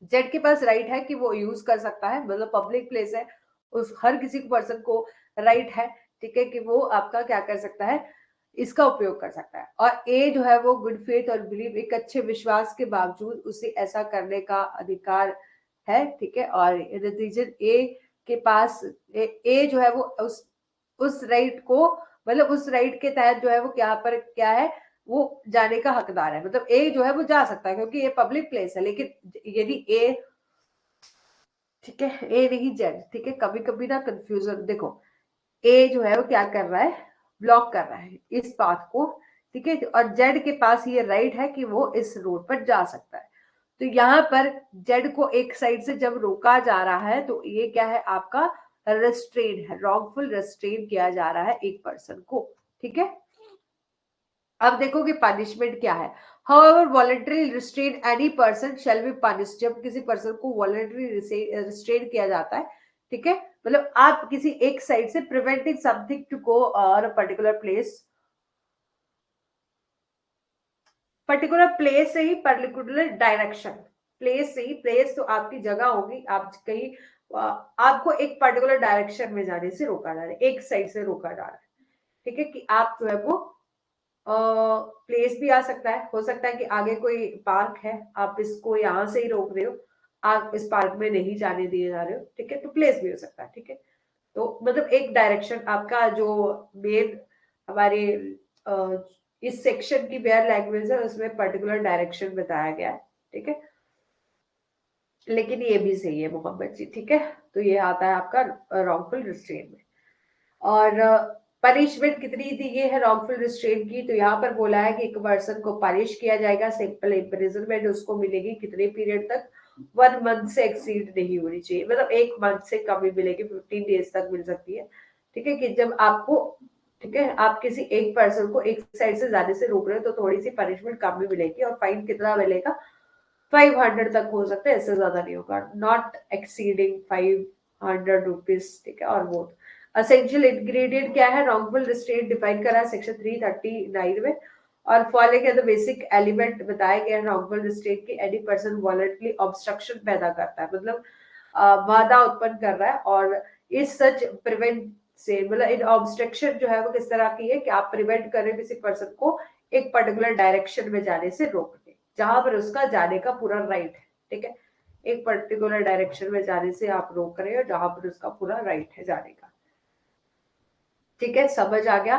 जेड के पास राइट है कि वो यूज कर सकता है, मतलब पब्लिक प्लेस है, उस हर किसी को पर्सन को राइट है, ठीक है, कि वो आपका क्या कर सकता है, इसका उपयोग कर सकता है। और ए जो है वो गुड फेथ और बिलीव, एक अच्छे विश्वास के बावजूद उसे ऐसा करने का अधिकार है। ठीक है, और रीजन ए के पास ए जो है वो उस राइट को, मतलब उस राइट के तहत जो है वो क्या पर क्या है, वो जाने का हकदार है। मतलब ए जो है वो जा सकता है क्योंकि ये पब्लिक प्लेस है। लेकिन यदि ए, ठीक है, ए नहीं जेड, ठीक है, कभी कभी ना कंफ्यूजन देखो, ए जो है वो क्या कर रहा है, ब्लॉक कर रहा है इस पाथ को। ठीक है, और जेड के पास ये राइट है कि वो इस रोड पर जा सकता है। तो यहाँ पर जेड को एक साइड से जब रोका जा रहा है तो ये क्या है, आपका रेस्ट्रेन है, रॉन्गफुल रेस्ट्रेन किया जा रहा है एक पर्सन को। ठीक है, अब देखो कि पनिशमेंट क्या है। However, voluntarily restrain any person shall be punished, जब किसी पर्सन को वॉलंटरी रिस्ट्रेन किया जाता है, ठीक है, मतलब आप किसी एक साइड से प्रिवेंटिंग समथिंग टू गो और अ पर्टिकुलर प्लेस से ही, पर्टिकुलर डायरेक्शन, प्लेस से ही, प्लेस तो आपकी जगह होगी, आप कहीं आपको एक पर्टिकुलर डायरेक्शन में जाने से रोका जा रहा है, एक साइड से रोका जा रहा है। ठीक है, कि आप जो है वो प्लेस भी आ सकता है, हो सकता है कि आगे कोई पार्क है, आप इसको यहाँ से ही रोक रहे हो, आप इस पार्क में नहीं जाने दिए जा रहे हो। ठीक है, तो प्लेस भी हो सकता है। ठीक है, तो मतलब एक डायरेक्शन आपका जो मेन हमारे अ, इस सेक्शन की बेयर लैंग्वेज है उसमें पर्टिकुलर डायरेक्शन बताया गया है। ठीक है, लेकिन ये भी सही है मोहम्मद जी। ठीक है, तो ये आता है आपका रॉन्गफुल रिस्ट्रेन में। और पनिशमेंट कितनी दी गई है रॉन्गफुल रिस्ट्रेन की, तो यहाँ पर बोला है कि एक पर्सन को पनिश किया जाएगा, सिंपल इम्प्रिजनमेंट उसको मिलेगी कितने पीरियड तक, 1 मंथ से एक्सीड नहीं होनी चाहिए, मतलब 1 मंथ से कम ही मिलेगी, 15 डेज तक मिल सकती है। ठीक है, कि जब आपको, ठीक है, आप किसी एक पर्सन को एक साइड से जाने से रोक रहे हो तो थोड़ी सी पनिशमेंट कम भी मिलेगी, और फाइन कितना मिलेगा, 500 तक हो सकता है, इससे ज्यादा नहीं होगा, नॉट एक्सीडिंग 500 रुपीज। ठीक है, और वो असेंशियल इंग्रेडिएंट क्या है, रॉन्गफुल रिस्ट्रेंट डिफाइन करा है सेक्शन 339 में, और फॉलोइंग है द बेसिक एलिमेंट बताए गए हैं रॉन्गफुल रिस्ट्रेंट की। एनी पर्सन वॉलंटली ऑब्स्ट्रक्शन पैदा करता है, मतलब बाधा उत्पन्न कर रहा है, और इस सच प्रिवेंट से, मतलब इन ऑब्स्ट्रक्शन जो है वो किस तरह की है कि आप प्रिवेंट करें किसी पर्सन को एक पर्टिकुलर डायरेक्शन में जाने से रोक दें जहां पर उसका जाने का पूरा राइट है। ठीक है, एक पर्टिकुलर डायरेक्शन में जाने से आप रोक रहे हो जहां पर उसका पूरा राइट है जाने का। ठीक है, समझ आ गया।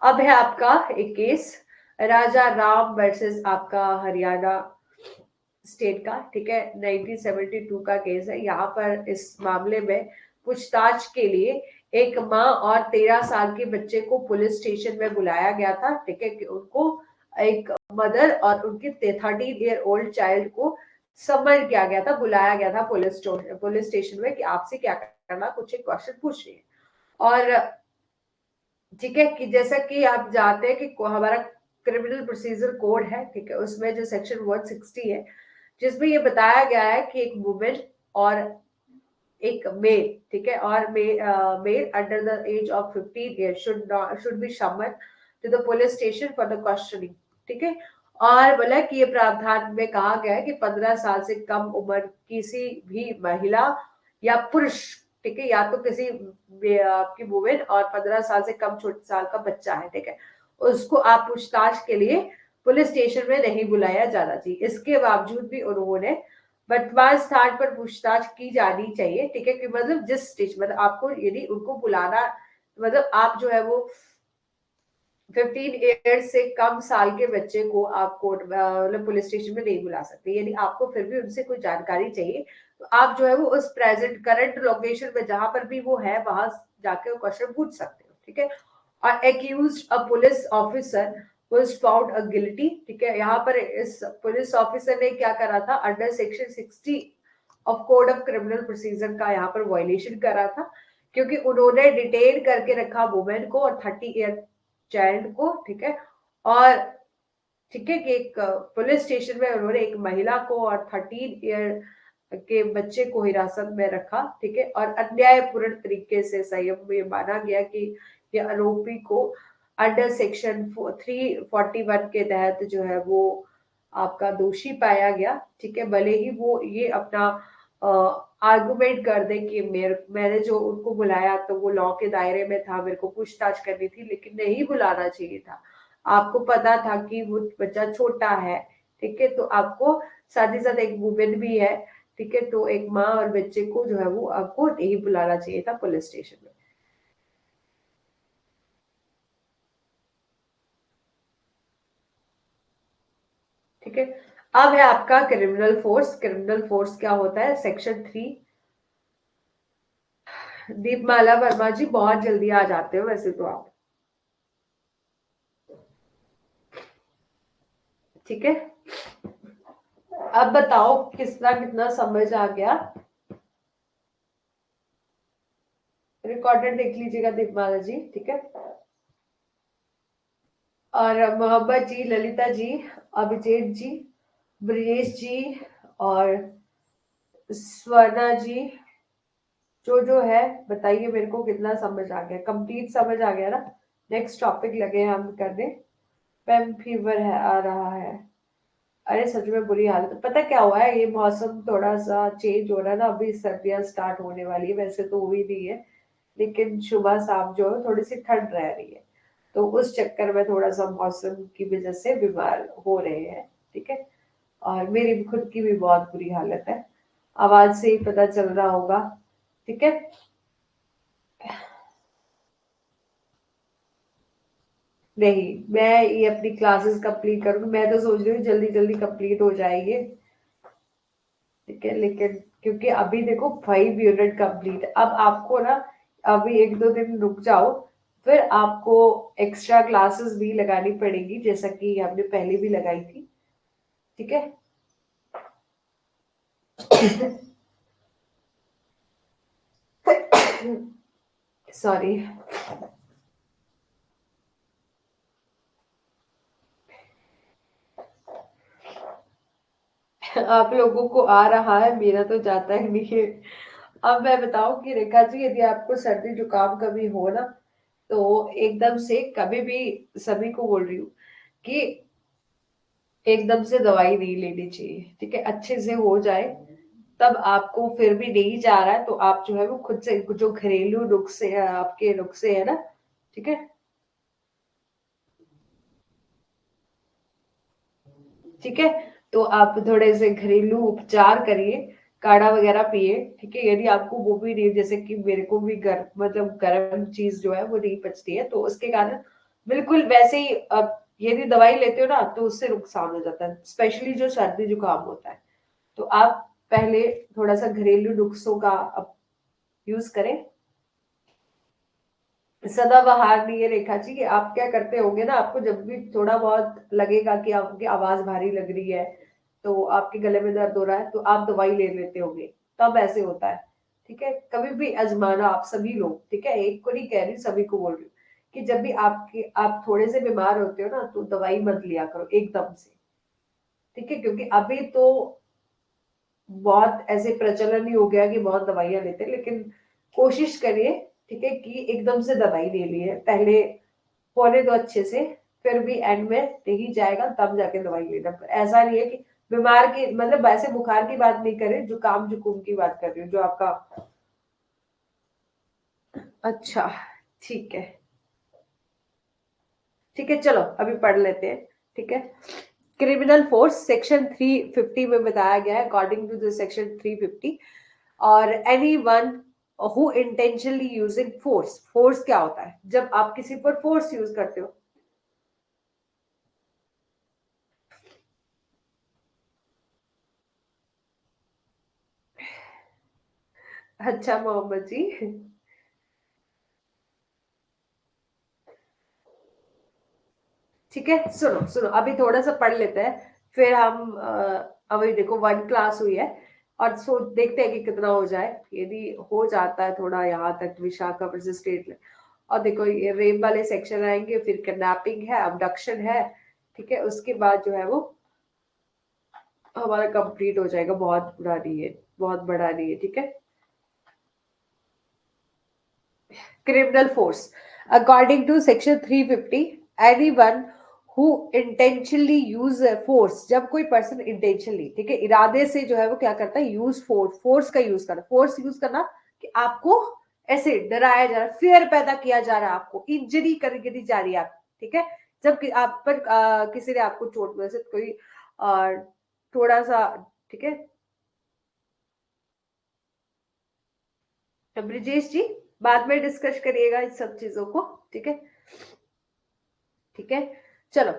अब है आपका एक केस, राजा राम वर्सेस आपका हरियाणा स्टेट का। ठीक है, 1972 का केस है। यहाँ पर इस मामले में पूछताछ के लिए एक माँ और 13 साल के बच्चे को पुलिस स्टेशन में बुलाया गया था। ठीक है, कि उनको एक मदर और उनके 13 ईयर ओल्ड चाइल्ड को समन किया गया था, बुलाया गया था पुलिस स्टेशन में कि आपसे क्या करना, कुछ एक क्वेश्चन पूछ रही है। और ठीक है, कि जैसा कि आप जानते हैं कि हमारा क्रिमिनल प्रोसीजर कोड है, ठीक है, उसमें जो सेक्शन 160 है, जिसमें ये बताया गया है कि एक वुमेन और एक मेल, ठीक है, और male under the age of 15 year should be summon to the police station for the questioning. ठीक है, और बोला कि ये प्रावधान में कहा गया है कि 15 साल से कम उम्र किसी भी महिला या पुरुष, ठीक है, या तो किसी आपकी वुमेन और 15 साल से कम छोटे साल का बच्चा है, ठीक है, उसको आप पूछताछ के लिए पुलिस स्टेशन में नहीं बुलाया जाना चाहिए। इसके बावजूद भी उन्होंने वर्तमान स्थान पर पूछताछ की जानी चाहिए। ठीक है, कि मतलब जिस स्टेज, मतलब आपको यदि उनको बुलाना, मतलब आप जो है वो 15 ईयर से कम साल के बच्चे को आप कोर्ट मतलब पुलिस स्टेशन में नहीं बुला सकते। यदि आपको फिर भी उनसे कोई जानकारी चाहिए तो आप जो है वो उस प्रेजेंट करंट लोकेशन में जहां पर भी वो है वहां जाके वो क्वेश्चन पूछ सकते हो। ठीक है, और accused a police officer was found a guilty। ठीक है, यहाँ पर इस पुलिस ऑफिसर ने क्या करा था, under section 60 of code of criminal procedure का यहाँ पर वायलेशन करा था, क्योंकि उन्होंने डिटेन करके रखा वुमेन को और 30 ईयर चाइल्ड को। ठीक है, और ठीक है कि एक पुलिस स्टेशन में उन्होंने एक महिला को और 13 ईयर के बच्चे को हिरासत में रखा। ठीक है, और अन्यायपूर्ण तरीके से संयम में माना गया कि ये आरोपी को अंडर सेक्शन 341 के तहत जो है वो आपका दोषी पाया गया। ठीक है, भले ही वो ये अपना आर्गुमेंट कर दे कि मैंने जो उनको बुलाया तो वो लॉ के दायरे में था, मेरे को पूछताछ करनी थी, लेकिन नहीं बुलाना चाहिए था। आपको पता था कि वो बच्चा छोटा है। ठीक है, तो आपको साथ ही साथ एक वुमेन भी है। ठीक है, तो एक माँ और बच्चे को जो है वो आपको नहीं बुलाना चाहिए था पुलिस स्टेशन में। ठीक है, अब है आपका क्रिमिनल फोर्स। क्रिमिनल फोर्स क्या होता है, सेक्शन 3। दीपमाला वर्मा जी बहुत जल्दी आ जाते हो वैसे तो आप। ठीक है, अब बताओ कितना कितना समझ आ गया। रिकॉर्डेड देख लीजिएगा दीपमाला जी। ठीक है, और मोहम्मद जी, ललिता जी, अभिजीत जी, ब्रजेश जी और स्वर्णा जी, जो है बताइए मेरे को कितना समझ आ गया, कंप्लीट समझ आ गया ना। नेक्स्ट टॉपिक लगे हैं हम करने। पेम फीवर है, आ रहा है। अरे सच में बुरी हालत, पता क्या हुआ है, ये मौसम थोड़ा सा चेंज हो रहा है ना, अभी सर्दियां स्टार्ट होने वाली है, वैसे तो हुई नहीं है, लेकिन सुबह शाम जो है थोड़ी सी ठंड रह रही है, तो उस चक्कर में थोड़ा सा मौसम की वजह से बीमार हो रहे हैं। ठीक है, और मेरी भी खुद की भी बहुत बुरी हालत है, आवाज से ही पता चल रहा होगा। ठीक है, नहीं, मैं ये अपनी क्लासेस कंप्लीट करूंगी, मैं तो सोच रही हूँ जल्दी जल्दी कंप्लीट हो जाएंगे। ठीक है, लेकिन क्योंकि अभी देखो 5 यूनिट कंप्लीट, अब आपको ना अभी 1-2 दिन रुक जाओ, फिर आपको एक्स्ट्रा क्लासेस भी लगानी पड़ेगी जैसा कि हमने पहले भी लगाई थी। ठीक है, सॉरी। आप लोगों को आ रहा है, मेरा तो जाता ही नहीं है। अब मैं बताऊं कि रेखा जी, यदि आपको सर्दी जुकाम कभी हो ना, तो एकदम से कभी भी, सभी को बोल रही हूँ कि एकदम से दवाई नहीं लेनी चाहिए। ठीक है, अच्छे से हो जाए, तब आपको फिर भी नहीं जा रहा है तो आप जो है वो खुद से जो घरेलू नुस्खे है, आपके नुस्खे है ना, ठीक है, ठीक है, तो आप थोड़े से घरेलू उपचार करिए, काढ़ा वगैरह पिए, ठीक है। यदि आपको वो भी नहीं, जैसे कि मेरे को भी मतलब गर्म चीज जो है वो नहीं पचती है, तो उसके कारण बिल्कुल वैसे ही यदि दवाई लेते हो ना तो उससे नुकसान हो जाता है, स्पेशली जो सर्दी जुकाम होता है। तो आप पहले थोड़ा सा घरेलू नुस्खों का यूज करें। सदाबहार नहीं है रेखा जी, कि आप क्या करते होंगे ना, आपको जब भी थोड़ा बहुत लगेगा कि आपकी आवाज भारी लग रही है, तो आपके गले में दर्द हो रहा है, तो आप दवाई ले लेते होंगे, तब ऐसे होता है। ठीक है, कभी भी आजमाना आप सभी लोग, ठीक है, एक को नहीं कह रही, सभी को बोल रही हूँ कि जब भी आप थोड़े से बीमार होते हो ना, तो दवाई मत लिया करो एकदम से। ठीक है, क्योंकि अभी तो बहुत ऐसे प्रचलन ही हो गया कि बहुत दवाइयां लेते हैं, लेकिन कोशिश करिए, ठीक है, कि एकदम से दवाई ले लिए पहले, होने दो अच्छे से, फिर भी एंड में नहीं जाएगा तब जाके दवाई लेना। पर ऐसा नहीं है कि बीमार की मतलब वैसे बुखार की बात नहीं करें, जुकाम जुकूम की बात कर रही हूँ जो आपका। अच्छा, ठीक है, ठीक है, चलो अभी पढ़ लेते हैं। ठीक है, क्रिमिनल फोर्स सेक्शन 350 में बताया गया है, अकॉर्डिंग टू द सेक्शन 350, और any one who intentionally using force. Force क्या होता है? जब आप किसी पर फोर्स यूज करते हो। अच्छा मोहम्मद जी, ठीक है, सुनो सुनो, अभी थोड़ा सा पढ़ लेते हैं, फिर हम अभी देखो 1 क्लास हुई है, और सो देखते हैं कि कितना हो जाए। यदि हो जाता है थोड़ा यहाँ तक विशाखा वर्सेस स्टेट, और देखो ये रेप वाले सेक्शन आएंगे, फिर किडनैपिंग है, अबडक्शन है, ठीक है, उसके बाद जो है वो हमारा कंप्लीट हो जाएगा। बहुत बुरा नहीं है, बहुत बड़ा नहीं है, ठीक है। Criminal force according to section 350, anyone who intentionally use force. जब कोई पर्सन इंटेंशनली, ठीक है, इरादे से जो है वो क्या करता है, यूज फोर्स, फोर्स का यूज करना। फोर्स यूज करना कि आपको ऐसे डराया जा रहा है, फियर पैदा किया जा रहा है, आपको इंजरी करी दी जा रही है आप, ठीक है। जब आप पर किसी ने आपको चोट, वैसे कोई अ, थोड़ा सा, ठीक है, तो ब्रिजेश जी बाद में डिस्कस करिएगा इस सब चीजों को, ठीक है, ठीक है, चलो।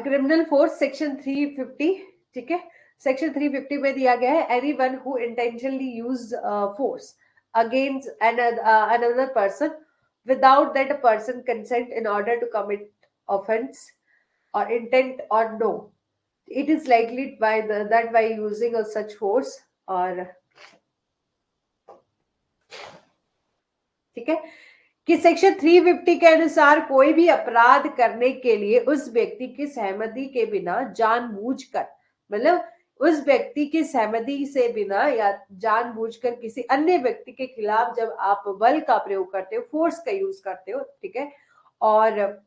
क्रिमिनल फोर्स सेक्शन 350, ठीक है, सेक्शन 350 में दिया गया है, any one who intentionally use force against another person without that person consent in order to commit offense or intent or no, it is likely that by using of such force, और ठीक है, कि section 350 के अनुसार कोई भी अपराध करने के लिए उस व्यक्ति की सहमति के बिना जानबूझकर, मतलब उस व्यक्ति की सहमति से बिना या जानबूझकर किसी अन्य व्यक्ति के खिलाफ जब आप बल का प्रयोग करते हो, फोर्स का यूज करते हो, ठीक है, और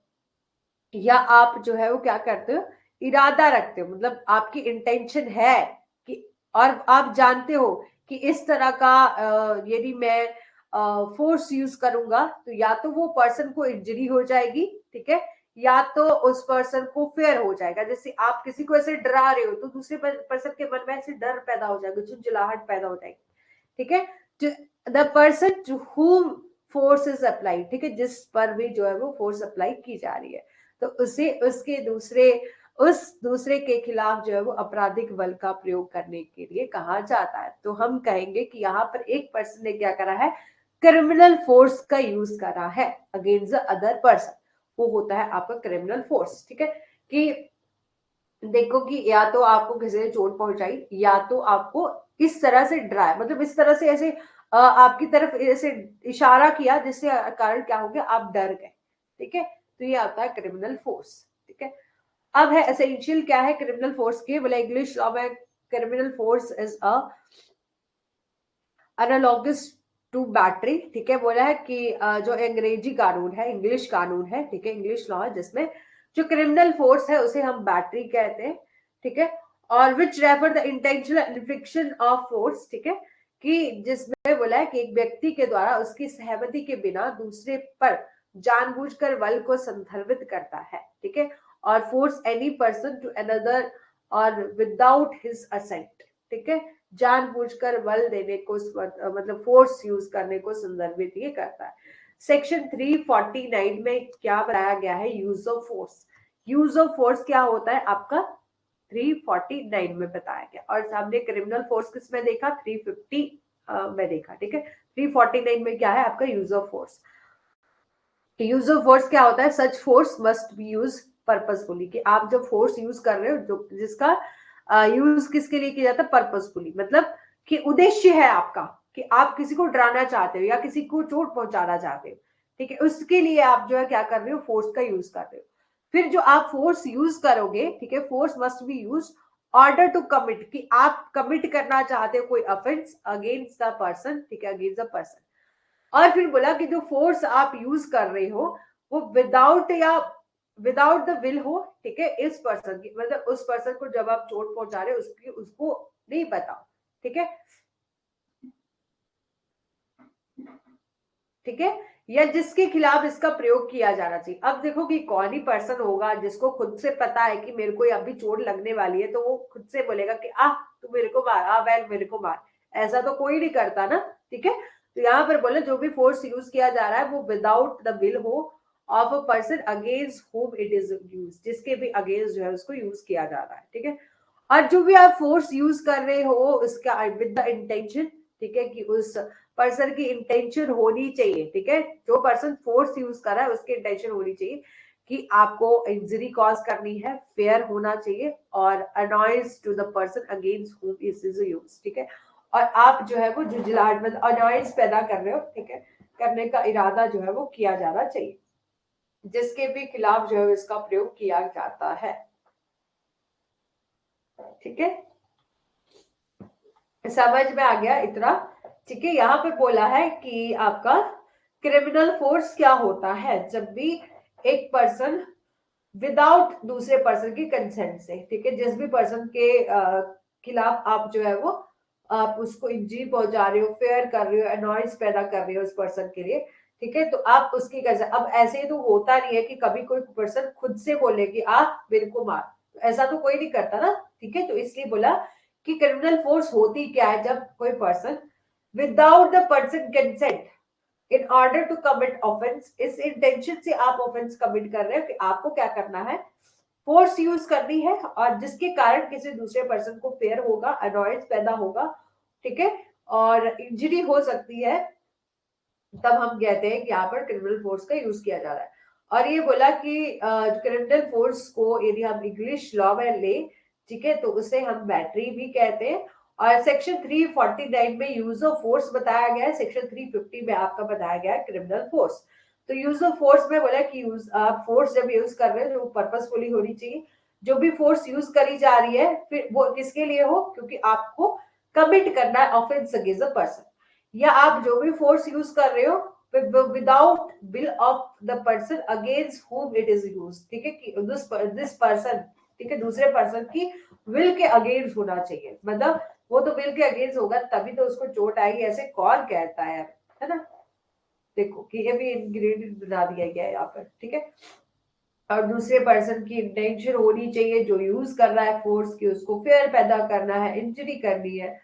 या आप जो है वो क्या करते हो, इरादा रखते हो, मतलब आपकी इंटेंशन है कि, और आप जानते हो कि इस तरह का यदि मैं फोर्स यूज करूंगा तो या तो वो पर्सन को इंजरी हो जाएगी, ठीक है, या तो उस पर्सन को फेयर हो जाएगा। जैसे आप किसी को ऐसे डरा रहे हो तो दूसरे पर्सन के मन में ऐसे डर पैदा हो जाएगा, झुंझलाहट पैदा हो जाएगी, ठीक है। The person to whom force is applied, ठीक है, जिस पर भी जो है वो फोर्स अप्लाई की जा रही है, तो उसे उसके उस दूसरे के खिलाफ जो है वो आपराधिक बल का प्रयोग करने के लिए कहा जाता है। तो हम कहेंगे कि यहाँ पर एक पर्सन ने क्या करा है, क्रिमिनल फोर्स का यूज करा है अगेंस्ट द अदर पर्सन, वो होता है आपका क्रिमिनल फोर्स, ठीक है। कि देखो कि या तो आपको किसी ने चोट पहुंचाई, या तो आपको इस तरह से डराया, मतलब इस तरह से ऐसे आपकी तरफ ऐसे इशारा किया जिससे कारण क्या हो गया, आप डर गए, ठीक है। तो ये आता है क्रिमिनल फोर्स, ठीक है। अब है एसेंशियल, क्या है क्रिमिनल फोर्स के, बोले इंग्लिश लॉ में criminal force is a analogous to battery, ठीक है। बोला है कि जो अंग्रेजी कानून है, इंग्लिश कानून है, ठीक है, इंग्लिश लॉ है, जिसमें जो क्रिमिनल फोर्स है उसे हम बैटरी कहते हैं, ठीक है। और which refer the intentional infliction of force, ठीक है, कि जिसमें बोला है कि एक व्यक्ति के द्वारा उसकी सहमति के बिना दूसरे पर जानबूझकर बल को संदर्भित करता है, ठीक है, और force any person to another और विदाउट हिज असेंट, ठीक है, जानबूझकर बल देने को मतलब फोर्स यूज करने को संदर्भित ये करता है। सेक्शन 349 में क्या बताया गया है, use of force. Use of force क्या होता है आपका 349 में बताया गया, और हमने क्रिमिनल फोर्स किस में देखा, 350 में देखा। ठीक है, 349 में क्या है आपका use of force. Use of force क्या होता है, such force must be use purposefully, कि आप जब फोर्स यूज कर रहे हो जो जिसका यूज किसके लिए किया जाता है, पर्पसफुली, मतलब कि उद्देश्य है आपका कि आप किसी को डराना चाहते हो या किसी को चोट पहुंचाना चाहते हो, ठीक है, उसके लिए आप जो है क्या कर रहे हो, फोर्स का यूज कर रहे हो। फिर जो आप फोर्स यूज करोगे, ठीक है, force must be use order to commit, कि आप कमिट करना चाहते हो कोई ऑफेंस अगेंस्ट द पर्सन, ठीक है, अगेंस्ट द पर्सन। और फिर बोला कि जो फोर्स आप यूज कर रहे हो वो विदाउट द विल हो, ठीक है, इस पर्सन की, मतलब उस पर्सन को जब आप चोट पहुंचा रहे हो उसकी उसको नहीं बताओ, ठीक है, ठीक है, या जिसके खिलाफ इसका प्रयोग किया जाना चाहिए। अब देखो कि कौन ही पर्सन होगा जिसको खुद से पता है कि मेरे को अभी चोट लगने वाली है, तो वो खुद से बोलेगा कि तू मेरे को मार, वेल मेरे को मार, ऐसा तो कोई नहीं करता ना, ठीक है। तो यहाँ पर बोले जो भी फोर्स यूज किया जा रहा है वो विदाउट द विल हो ऑफ अ पर्सन अगेंस्ट हुम इट इज यूज, जिसके भी अगेंस्ट जो है उसको यूज किया जा रहा है, ठीक है। और जो भी आप फोर्स यूज कर रहे हो उसका विद द इंटेंशन, ठीक है, कि उस पर्सन की इंटेंशन होनी चाहिए, ठीक है, जो पर्सन फोर्स यूज कर रहा है उसकी इंटेंशन होनी चाहिए कि आपको इंजरी कॉज करनी है, फेयर होना चाहिए, और annoyance to the person against whom is use, ठीक है। और आप जो है वो जुझलाहट मतलब अनॉयंस पैदा कर रहे हो, ठीक है, करने का इरादा जो है वो किया जाना चाहिए, जिसके भी खिलाफ जो है इसका प्रयोग किया जाता है, ठीक है, समझ में आ गया इतना, ठीक है। यहाँ पे बोला है कि आपका क्रिमिनल फोर्स क्या होता है, जब भी एक पर्सन विदाउट दूसरे पर्सन की कंसेंट से, ठीक है, जिस भी पर्सन के खिलाफ आप जो है वो आप उसको इंजरी पहुंचा रहे हो, फेयर कर रहे हो, अनॉयंस पैदा कर रहे हो उस पर्सन के लिए, ठीक है, तो आप उसकी कंसेंट, अब ऐसे ही तो होता नहीं है कि कभी कोई पर्सन खुद से बोले कि आप मेरे को मार, तो ऐसा तो कोई नहीं करता ना, ठीक है, तो इसलिए बोला कि क्रिमिनल फोर्स होती क्या है, जब कोई person without the person consent in order to commit offence, इस इंटेंशन से आप ऑफेंस कमिट कर रहे हो कि आपको क्या करना है, फोर्स यूज करनी है, और जिसके कारण किसी दूसरे पर्सन को फेयर होगा, अनॉयंस पैदा होगा, ठीक है, और इंजरी हो सकती है, तब हम कहते हैं कि यहाँ पर क्रिमिनल फोर्स का यूज किया जा रहा है। और ये बोला कि क्रिमिनल फोर्स को यदि हम इंग्लिश लॉ में ले, ठीक है, तो उसे हम बैटरी भी कहते हैं। और सेक्शन 349 में यूज ऑफ फोर्स बताया गया है, सेक्शन 350 में आपका बताया गया है क्रिमिनल फोर्स। तो यूज ऑफ फोर्स में बोला कि यूज आप फोर्स जब यूज कर रहे हैं तो पर्पसफुली होनी चाहिए, जो भी फोर्स यूज करी जा रही है फिर वो किसके लिए हो, क्योंकि आपको कमिट करना है ऑफेंस अगेंस्ट अ पर्सन, या आप जो भी फोर्स यूज कर रहे हो without will of the person against हुम इट इज यूज, ठीक है, कि दिस पर्सन, ठीक है, दूसरे पर्सन की विल के अगेंस्ट होना चाहिए, मतलब वो तो विल के अगेंस्ट होगा तभी तो उसको चोट आएगी, ऐसे कौन कहता है ना। देखो कि ये भी इंग्रेडिएंट बना दिया गया है यहाँ पर, ठीक है, और दूसरे पर्सन की इंटेंशन होनी चाहिए जो यूज कर रहा है फोर्स की, उसको फेयर पैदा करना है, इंजरी करनी है,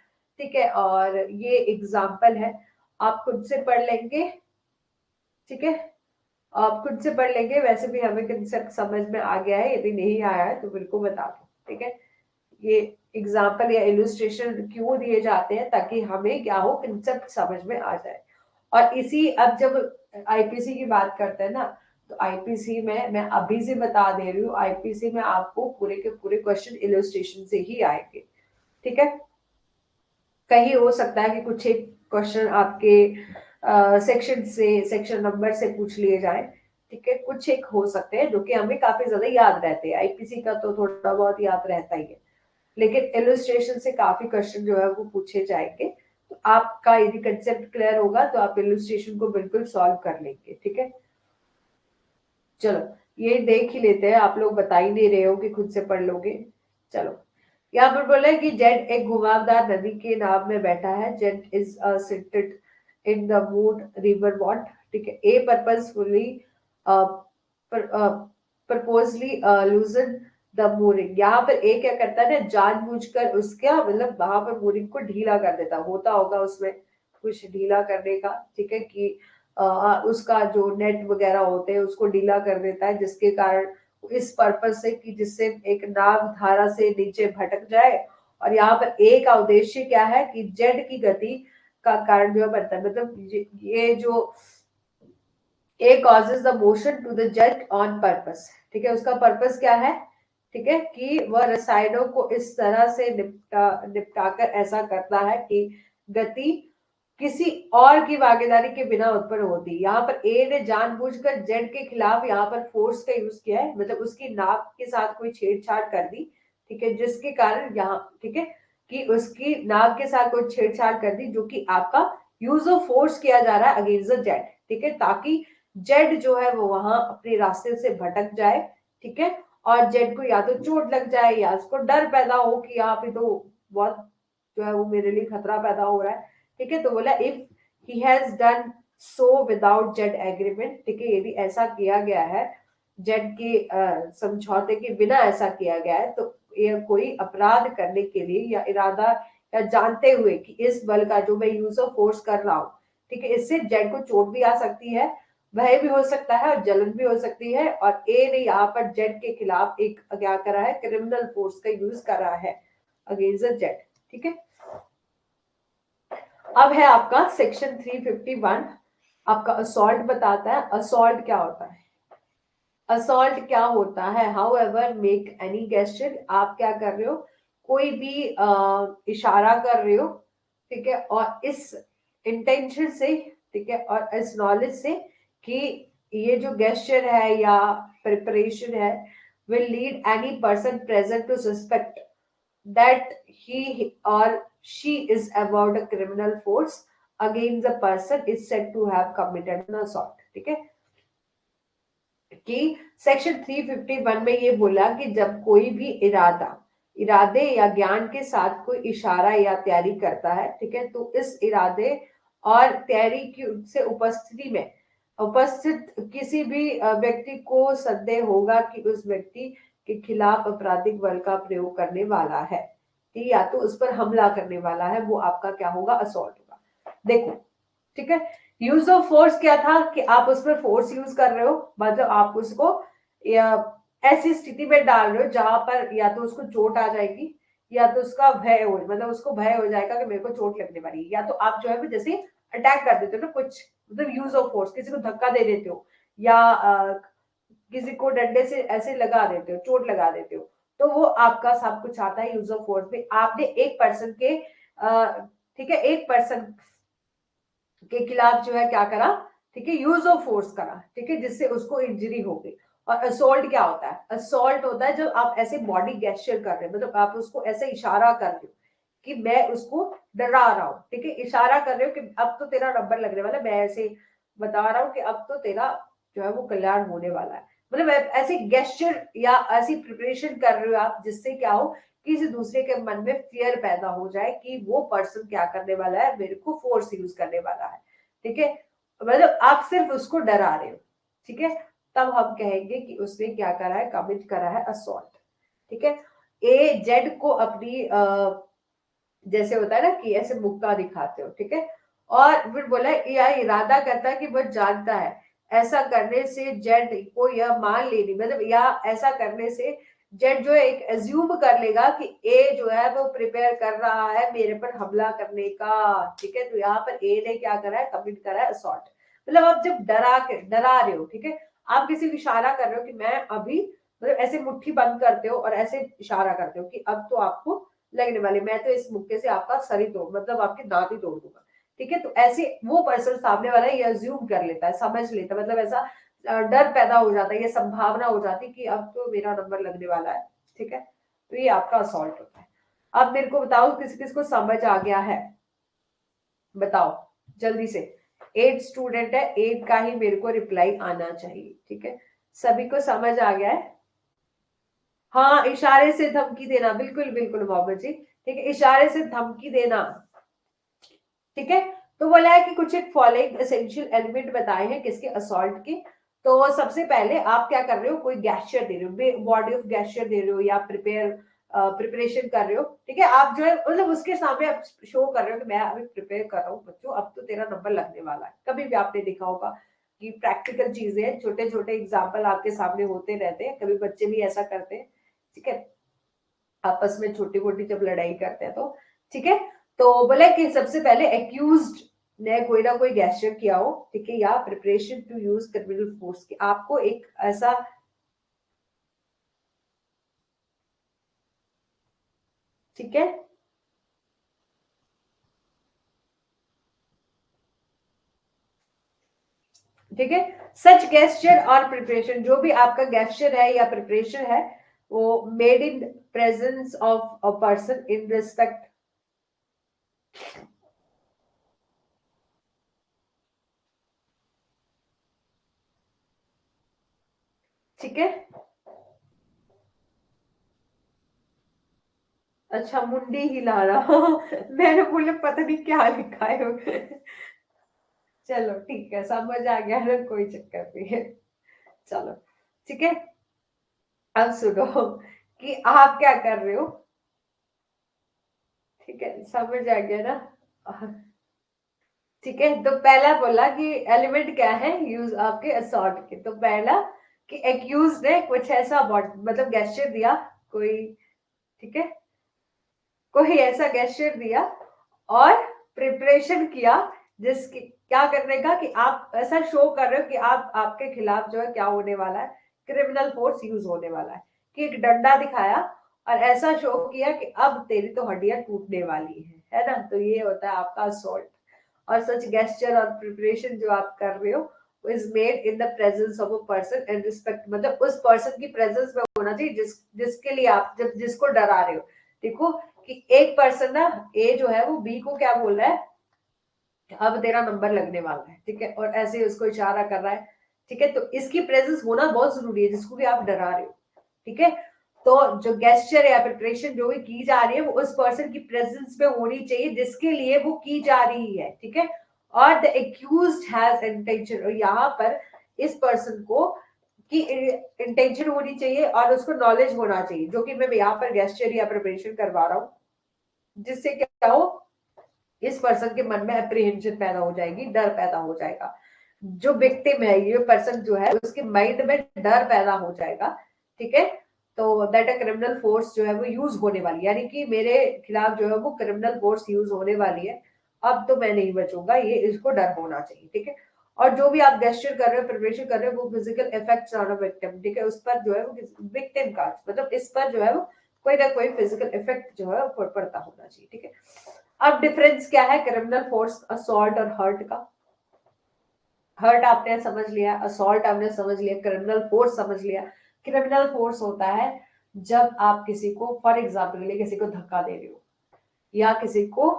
ठीक है, और ये एग्जाम्पल है, आप खुद से पढ़ लेंगे, ठीक है, आप खुद से पढ़ लेंगे, वैसे भी हमें कंसेप्ट समझ में आ गया है, यदि नहीं आया है तो बिल्कुल बता दो, ठीक है। ये एग्जाम्पल या इलस्ट्रेशन क्यों दिए जाते हैं, ताकि हमें क्या हो, कंसेप्ट समझ में आ जाए। और इसी अब जब आईपीसी की बात करते हैं ना, तो आईपीसी में मैं अभी से बता दे रही हूँ, आईपीसी में आपको पूरे के पूरे क्वेश्चन इलस्ट्रेशन से ही आएंगे, ठीक है। कहीं हो सकता है कि कुछ एक क्वेश्चन आपके सेक्शन से, सेक्शन नंबर से पूछ लिए जाए, ठीक है, कुछ एक हो सकते हैं जो कि हमें काफी ज्यादा याद रहते हैं, आईपीसी का तो थोड़ा बहुत याद रहता ही है, लेकिन इलस्ट्रेशन से काफी क्वेश्चन जो है वो पूछे जाएंगे, तो आपका यदि कंसेप्ट क्लियर होगा तो आप इलस्ट्रेशन को बिल्कुल सॉल्व कर लेंगे, ठीक है। चलो ये देख ही लेते हैं, आप लोग बता ही नहीं रहे हो कि खुद से पढ़ लोगे। चलो यहाँ पर बोला है कि जेट एक घुमावदार नदी के नाव में बैठा है, jet is seated in the mood river what, ठीक है, a purposefully purposely loosen the mooring. यहाँ पर ए क्या करता है ना, जानबूझकर उसका मतलब वहां पर मूरिंग को ढीला कर देता, होता होगा उसमें कुछ ढीला करने का, ठीक है, कि उसका जो नेट वगैरह होते हैं उसको ढीला कर देता है, जिसके कारण इस पर्पज से कि जिससे एक नाव धारा से नीचे भटक जाए। और यहाँ पर ए का उद्देश्य क्या है कि जेड की गति का कारण जो बनता है, मतलब ये जो a causes the motion to the jet on purpose, ठीक है, उसका पर्पस क्या है, ठीक है, कि वह रसायनों को इस तरह से निपटाकर ऐसा करता है कि गति किसी और की भागीदारी के बिना उत्पन्न होती। यहाँ पर ए ने जानबूझकर जेड के खिलाफ यहाँ पर फोर्स का यूज किया है, मतलब उसकी नाव के साथ कोई छेड़छाड़ कर दी, ठीक है, जिसके कारण यहाँ, ठीक है, कि उसकी नाव के साथ कोई छेड़छाड़ कर दी, जो कि आपका यूज ऑफ फोर्स किया जा रहा है अगेंस्ट द जेड, ठीक है, ताकि जेड जो है वो वहां अपने रास्ते से भटक जाए, ठीक है, और जेड को या तो चोट लग जाए या उसको डर पैदा हो कि यहाँ पे तो बहुत जो है वो मेरे लिए खतरा पैदा हो रहा है, ठीक है। तो बोला if he has done so without Z agreement, ठीक है, यदि ऐसा किया गया है जेड के समझौते के बिना ऐसा किया गया है, तो ये कोई अपराध करने के लिए या इरादा या जानते हुए कि इस बल का जो मैं यूज ऑफ फोर्स कर रहा हूँ, ठीक है, इससे जेड को चोट भी आ सकती है, भय भी हो सकता है और जलन भी हो सकती है। और ए ने यहाँ पर जेड के खिलाफ एक क्या करा है, क्रिमिनल फोर्स का यूज करा है अगेंस्ट जेड, ठीक है। अब है आपका सेक्शन 351, आपका असॉल्ट बताता है असॉल्ट क्या होता है। असॉल्ट क्या होता है, how ever make any gesture, आप क्या कर रहे हो, कोई भी इशारा कर रहे हो, ठीक है, और इस इंटेंशन से, ठीक है, और इस नॉलेज से कि ये जो गेस्चर है या प्रिपरेशन है will lead any person present to suspect that he or she is about a criminal force against the person is said to have committed an assault, ठीक है। कि सेक्शन 351 में ये बोला कि जब कोई भी इरादे या ज्ञान के साथ कोई इशारा या तैयारी करता है, ठीक है, तो इस इरादे और तैयारी की से उपस्थिति में उपस्थित किसी भी व्यक्ति को संदेह होगा कि उस व्यक्ति के खिलाफ आपराधिक बल का प्रयोग करने वाला है, ठीक, या तो उस पर हमला करने वाला है, वो आपका क्या होगा, असॉल्ट होगा। देखो, ठीक है, यूज ऑफ फोर्स क्या था कि आप उस पर फोर्स यूज कर रहे हो, मतलब आप उसको ऐसी स्थिति में डाल रहे हो जहां पर या तो उसको चोट आ जाएगी या तो उसका भय हो, मतलब उसको भय हो जाएगा कि मेरे को चोट लगने वाली है, या तो आप जो है जैसे अटैक कर देते हो ना कुछ, मतलब यूज ऑफ फोर्स, किसी को धक्का दे देते हो या किसी को डंडे से ऐसे लगा देते हो, चोट लगा देते हो, तो वो आपका सब कुछ आता है यूज ऑफ फोर्स में। आपने एक पर्सन के ठीक है, एक पर्सन के खिलाफ जो है क्या करा, ठीक है, यूज ऑफ फोर्स करा, ठीक है, जिससे उसको इंजरी हो गई। और असोल्ट क्या होता है, असोल्ट होता है जब आप ऐसे बॉडी गेस्चर कर रहे हो, मतलब आप उसको ऐसे इशारा कर रहे हो कि मैं उसको डरा रहा हूँ, ठीक है, इशारा कर रहे हो कि अब तो तेरा नंबर लगने वाला है, मैं ऐसे बता रहा हूँ कि अब तो तेरा जो है वो कल्याण होने वाला है, मतलब ऐसे गेस्चर या ऐसी प्रिपरेशन कर रहे हो आप जिससे क्या हो, किसी दूसरे के मन में फियर पैदा हो जाए कि वो पर्सन क्या करने वाला है, मेरे को फोर्स यूज करने वाला है, ठीक है, मतलब आप सिर्फ उसको डरा रहे हो, ठीक है, तब हम कहेंगे कि उसने क्या करा है, कमिट करा है असॉल्ट, ठीक है। ए जेड को अपनी जैसे होता है ना कि ऐसे मुक्का दिखाते हो, ठीक है, और फिर बोला यह इरादा करता है कि वह जानता है ऐसा करने से जेड को यह मान लेनी, मतलब या ऐसा करने से जेड जो है एक एज्यूम कर लेगा कि ए जो है वो प्रिपेयर कर रहा है मेरे पर हमला करने का, ठीक है, तो यहाँ पर ए ने क्या करा है, कमिट करा है असॉल्ट, मतलब आप जब डरा रहे हो, ठीक है, आप किसी को इशारा कर रहे हो कि मैं अभी, मतलब ऐसे मुट्ठी बंद करते हो और ऐसे इशारा करते हो कि अब तो आपको लगने वाले, मैं तो इस मुक्के से आपका सर ही तोड़, मतलब आपके दांत ही तोड़ दूंगा, ठीक है, तो ऐसे वो पर्सन सामने वाला ये अज्यूम कर लेता है, समझ लेता है, मतलब ऐसा डर पैदा हो जाता है, ये संभावना हो जाती है कि अब तो मेरा नंबर लगने वाला है, ठीक है, तो ये आपका असॉल्ट होता है। अब मेरे को बताओ किस किस को समझ आ गया है, बताओ जल्दी से, 8 स्टूडेंट है, 8 का ही मेरे को रिप्लाई आना चाहिए, ठीक है, सभी को समझ आ गया है। हाँ, इशारे से धमकी देना, बिल्कुल बिल्कुल मोहम्मद जी, ठीक है, इशारे से धमकी देना, ठीक है। तो बोला है कि कुछ एक फॉलोइंग एसेंशियल एलिमेंट बताए हैं किसके, असॉल्ट के। तो सबसे पहले आप क्या कर रहे हो, कोई गैस्चर दे रहे हो, बॉडी ऑफ गैस्चर दे रहे हो, या प्रिपरेशन कर रहे हो, ठीक है। आप जो है मतलब उसके सामने आप शो कर रहे हो कि मैं अभी प्रिपेयर कर रहा हूँ बच्चों, अब तो तेरा नंबर लगने वाला है। कभी भी आपने देखा होगा कि प्रैक्टिकल चीजें, छोटे छोटे एग्जाम्पल आपके सामने होते रहते हैं, कभी बच्चे भी ऐसा करते हैं, ठीक है, आपस में छोटी मोटी जब लड़ाई करते हैं तो, ठीक है। तो बोले कि सबसे पहले एक्यूज्ड ने कोई ना कोई गैस्चर किया हो, ठीक है, या preparation to use criminal force की, आपको एक ऐसा, ठीक है, ठीक है। सच गेस्चर और प्रिपरेशन, जो भी आपका गेस्चर है या प्रिपरेशन है, वो made in presence of a person in respect, ठीक है। अच्छा, मुंडी हिला रहा मैंने बोला पता नहीं क्या लिखा है चलो ठीक है, समझ आ गया ना, कोई चक्कर नहीं है। चलो, ठीक है। अब सुनो कि आप क्या कर रहे हो, ठीक है, समझ आ गया ना। ठीक है, तो पहला बोला कि एलिमेंट क्या है यूज आपके असॉर्ट के, तो पहला कि एक्यूज ने कुछ ऐसा मतलब गेस्चर दिया कोई, ठीक है, कोई ऐसा गेस्चर दिया और प्रिपरेशन किया, जिसकी क्या करने का कि आप ऐसा शो कर रहे हो कि आप, आपके खिलाफ जो है क्या होने वाला है, क्रिमिनल फोर्स यूज होने वाला है, कि एक डंडा दिखाया और ऐसा शो किया कि अब तेरी तो हड्डियां टूटने वाली है ना, तो ये होता है आपका असॉल्ट। और सच गेस्चर और प्रिपरेशन जो आप कर रहे हो is made in the presence of a person and respect, मतलब उस पर्सन की प्रेजेंस में होना चाहिए जिसके लिए आप जब जिसको डरा रहे हो। देखो कि एक पर्सन ना, ए जो है वो बी को क्या बोल रहा है, अब तेरा नंबर लगने वाला है, ठीक है, और ऐसे ही उसको इशारा कर रहा है, ठीक है, तो इसकी प्रेजेंस होना बहुत जरूरी है, जिसको भी आप डरा रहे हो, ठीक है। तो जो गेस्चर या प्रिपरेशन जो भी की जा रही है वो उस पर्सन की प्रेजेंस में होनी चाहिए जिसके लिए वो की जा रही है, ठीक है। और द एक्यूज्ड हैज इंटेंशन, और यहाँ पर इस पर्सन को की इंटेंशन होनी चाहिए और उसको नॉलेज होना चाहिए, जो कि मैं यहाँ पर गेस्चर या प्रिपरेशन करवा रहा हूँ, जिससे क्या हो, इस पर्सन के मन में अप्रीहेंशन पैदा हो जाएगी, डर पैदा हो जाएगा, जो विक्टिम है ये पर्सन जो है उसके माइंड में डर पैदा हो जाएगा, ठीक है। तो दैट अ क्रिमिनल फोर्स जो है वो यूज होने वाली है, यानी कि मेरे खिलाफ जो है वो क्रिमिनल फोर्स यूज होने वाली है, अब तो मैं नहीं बचूंगा, ये इसको डर होना चाहिए, ठीक है। और जो भी आप गेस्चर कर रहे हो, प्रिपरेशन कर रहे हो, वो physical effects on a victim, ठीक है, उस पर जो है वो विक्टिम का मतलब इस पर जो है वो कोई ना कोई फिजिकल इफेक्ट जो है वो पड़ता होना चाहिए, ठीक है। अब डिफरेंस क्या है क्रिमिनल फोर्स असॉल्ट और हर्ट का, हर्ट आपने समझ लिया, असॉल्ट आपने समझ लिया, क्रिमिनल फोर्स समझ लिया। क्रिमिनल फोर्स होता है जब आप किसी को, फॉर एग्जाम्पल के लिए किसी को धक्का दे रहे हो, या किसी को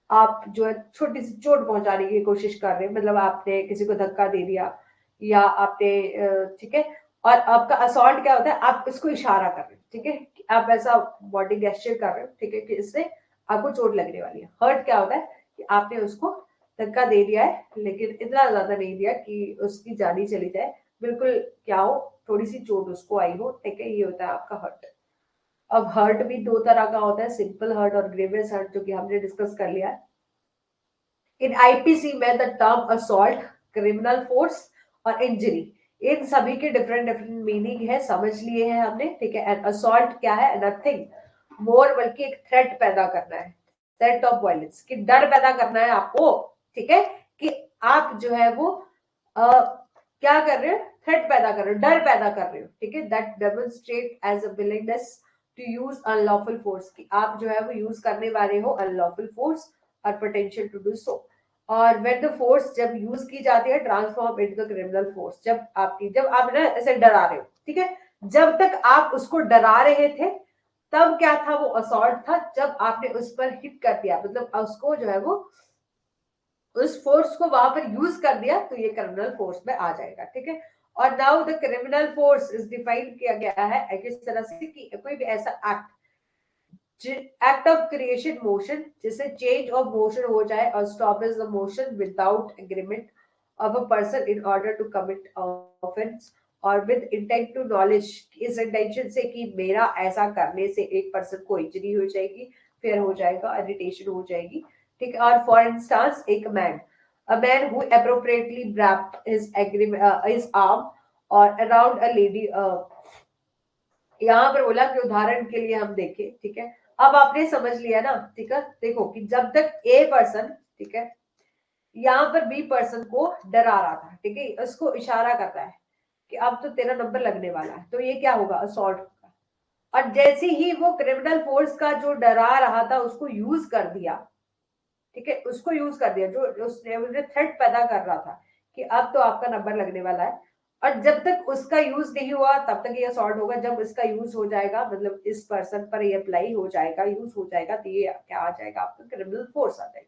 आप जो है छोटी सी चोट पहुंचाने की कोशिश कर रहे हैं, मतलब आपने किसी को धक्का दे दिया, या आपने ठीक है, और आपका असॉल्ट क्या होता है, आप इसको इशारा कर रहे हो, ठीक है, कि आप ऐसा बॉडी गेस्चर कर रहे हो, ठीक है, कि इससे आपको चोट लगने वाली है। हर्ट क्या होता है कि आपने उसको धक्का दे दिया है, लेकिन इतना ज्यादा नहीं दिया कि उसकी जान ही चली जाए, बिल्कुल क्या हो, थोड़ी सी चोट उसको आई हो, ठीक है, ये होता है आपका हर्ट। अब हर्ट भी दो तरह का होता है, सिंपल हर्ट और ग्रेवियस हर्ट, जो कि हमने डिस्कस कर लिया है। इन आईपीसी में the term assault, criminal force और इंजरी, इन सभी के डिफरेंट डिफरेंट मीनिंग है, समझ लिए हैं हमने, ठीक है। एंड असॉल्ट क्या है, नथिंग मोर, बल्कि एक थ्रेट पैदा करना है, थ्रेट ऑफ वायलेंस, कि डर पैदा करना है आपको, ठीक है, कि आप जो है वो क्या कर रहे हो, थ्रेट पैदा कर रहे हो, डर पैदा कर रहे हो, ठीक है। That demonstrate as a willingness to use unlawful force, की आप जो है वो यूज करने वाले हो अनलॉफुल फोर्स और पोटेंशियल टू डू सो। और वेन द फोर्स जब यूज की जाती है transform into the criminal force, जब आप ना ऐसे डरा रहे हो, ठीक है, जब तक आप उसको डरा रहे थे तब क्या था, वो असॉल्ट था, जब आपने उस पर हिट कर दिया, मतलब उसको जो है वो उस फोर्स को वहां पर यूज कर दिया, तो ये क्रिमिनल फोर्स में आ जाएगा, ठीक है। और now the criminal force is defined किया गया है किस तरह से, कि कोई भी ऐसा एक्ट ऑफ क्रिएशन मोशन जिससे चेंज ऑफ मोशन हो जाए और stop is the motion without agreement of a person in order to commit offense, और विद इंटेंट टू नॉलेज, इस इंटेंशन से कि मेरा ऐसा करने से एक पर्सन को इंजरी हो जाएगी, फेयर हो जाएगा, इरिटेशन हो जाएगी, ठीक है। और फॉर इंस्टांस एक man, a man who appropriately wrapped his arm or around a lady, यहाँ पर बोला कि उदाहरण के लिए हम देखें, ठीक है। अब आपने समझ लिया ना, ठीक है। देखो कि जब तक ए पर्सन, ठीक है, यहाँ पर बी पर्सन को डरा रहा था, ठीक है, उसको इशारा कर रहा है कि अब तो तेरा नंबर लगने वाला है, तो ये क्या होगा, असॉल्ट होगा। और जैसे ही वो क्रिमिनल फोर्स का जो डरा रहा था उसको यूज कर दिया, ठीक है, उसको यूज कर दिया, जो उसने थ्रेट पैदा कर रहा था कि अब तो आपका नंबर लगने वाला है, और जब तक उसका यूज नहीं हुआ तब तक ये असॉल्ट होगा। जब इसका यूज हो जाएगा, मतलब इस पर्सन पर ये अप्लाई हो जाएगा, यूज हो जाएगा, तो ये क्या आ जाएगा, आपका क्रिमिनल फोर्स आ जाएगा,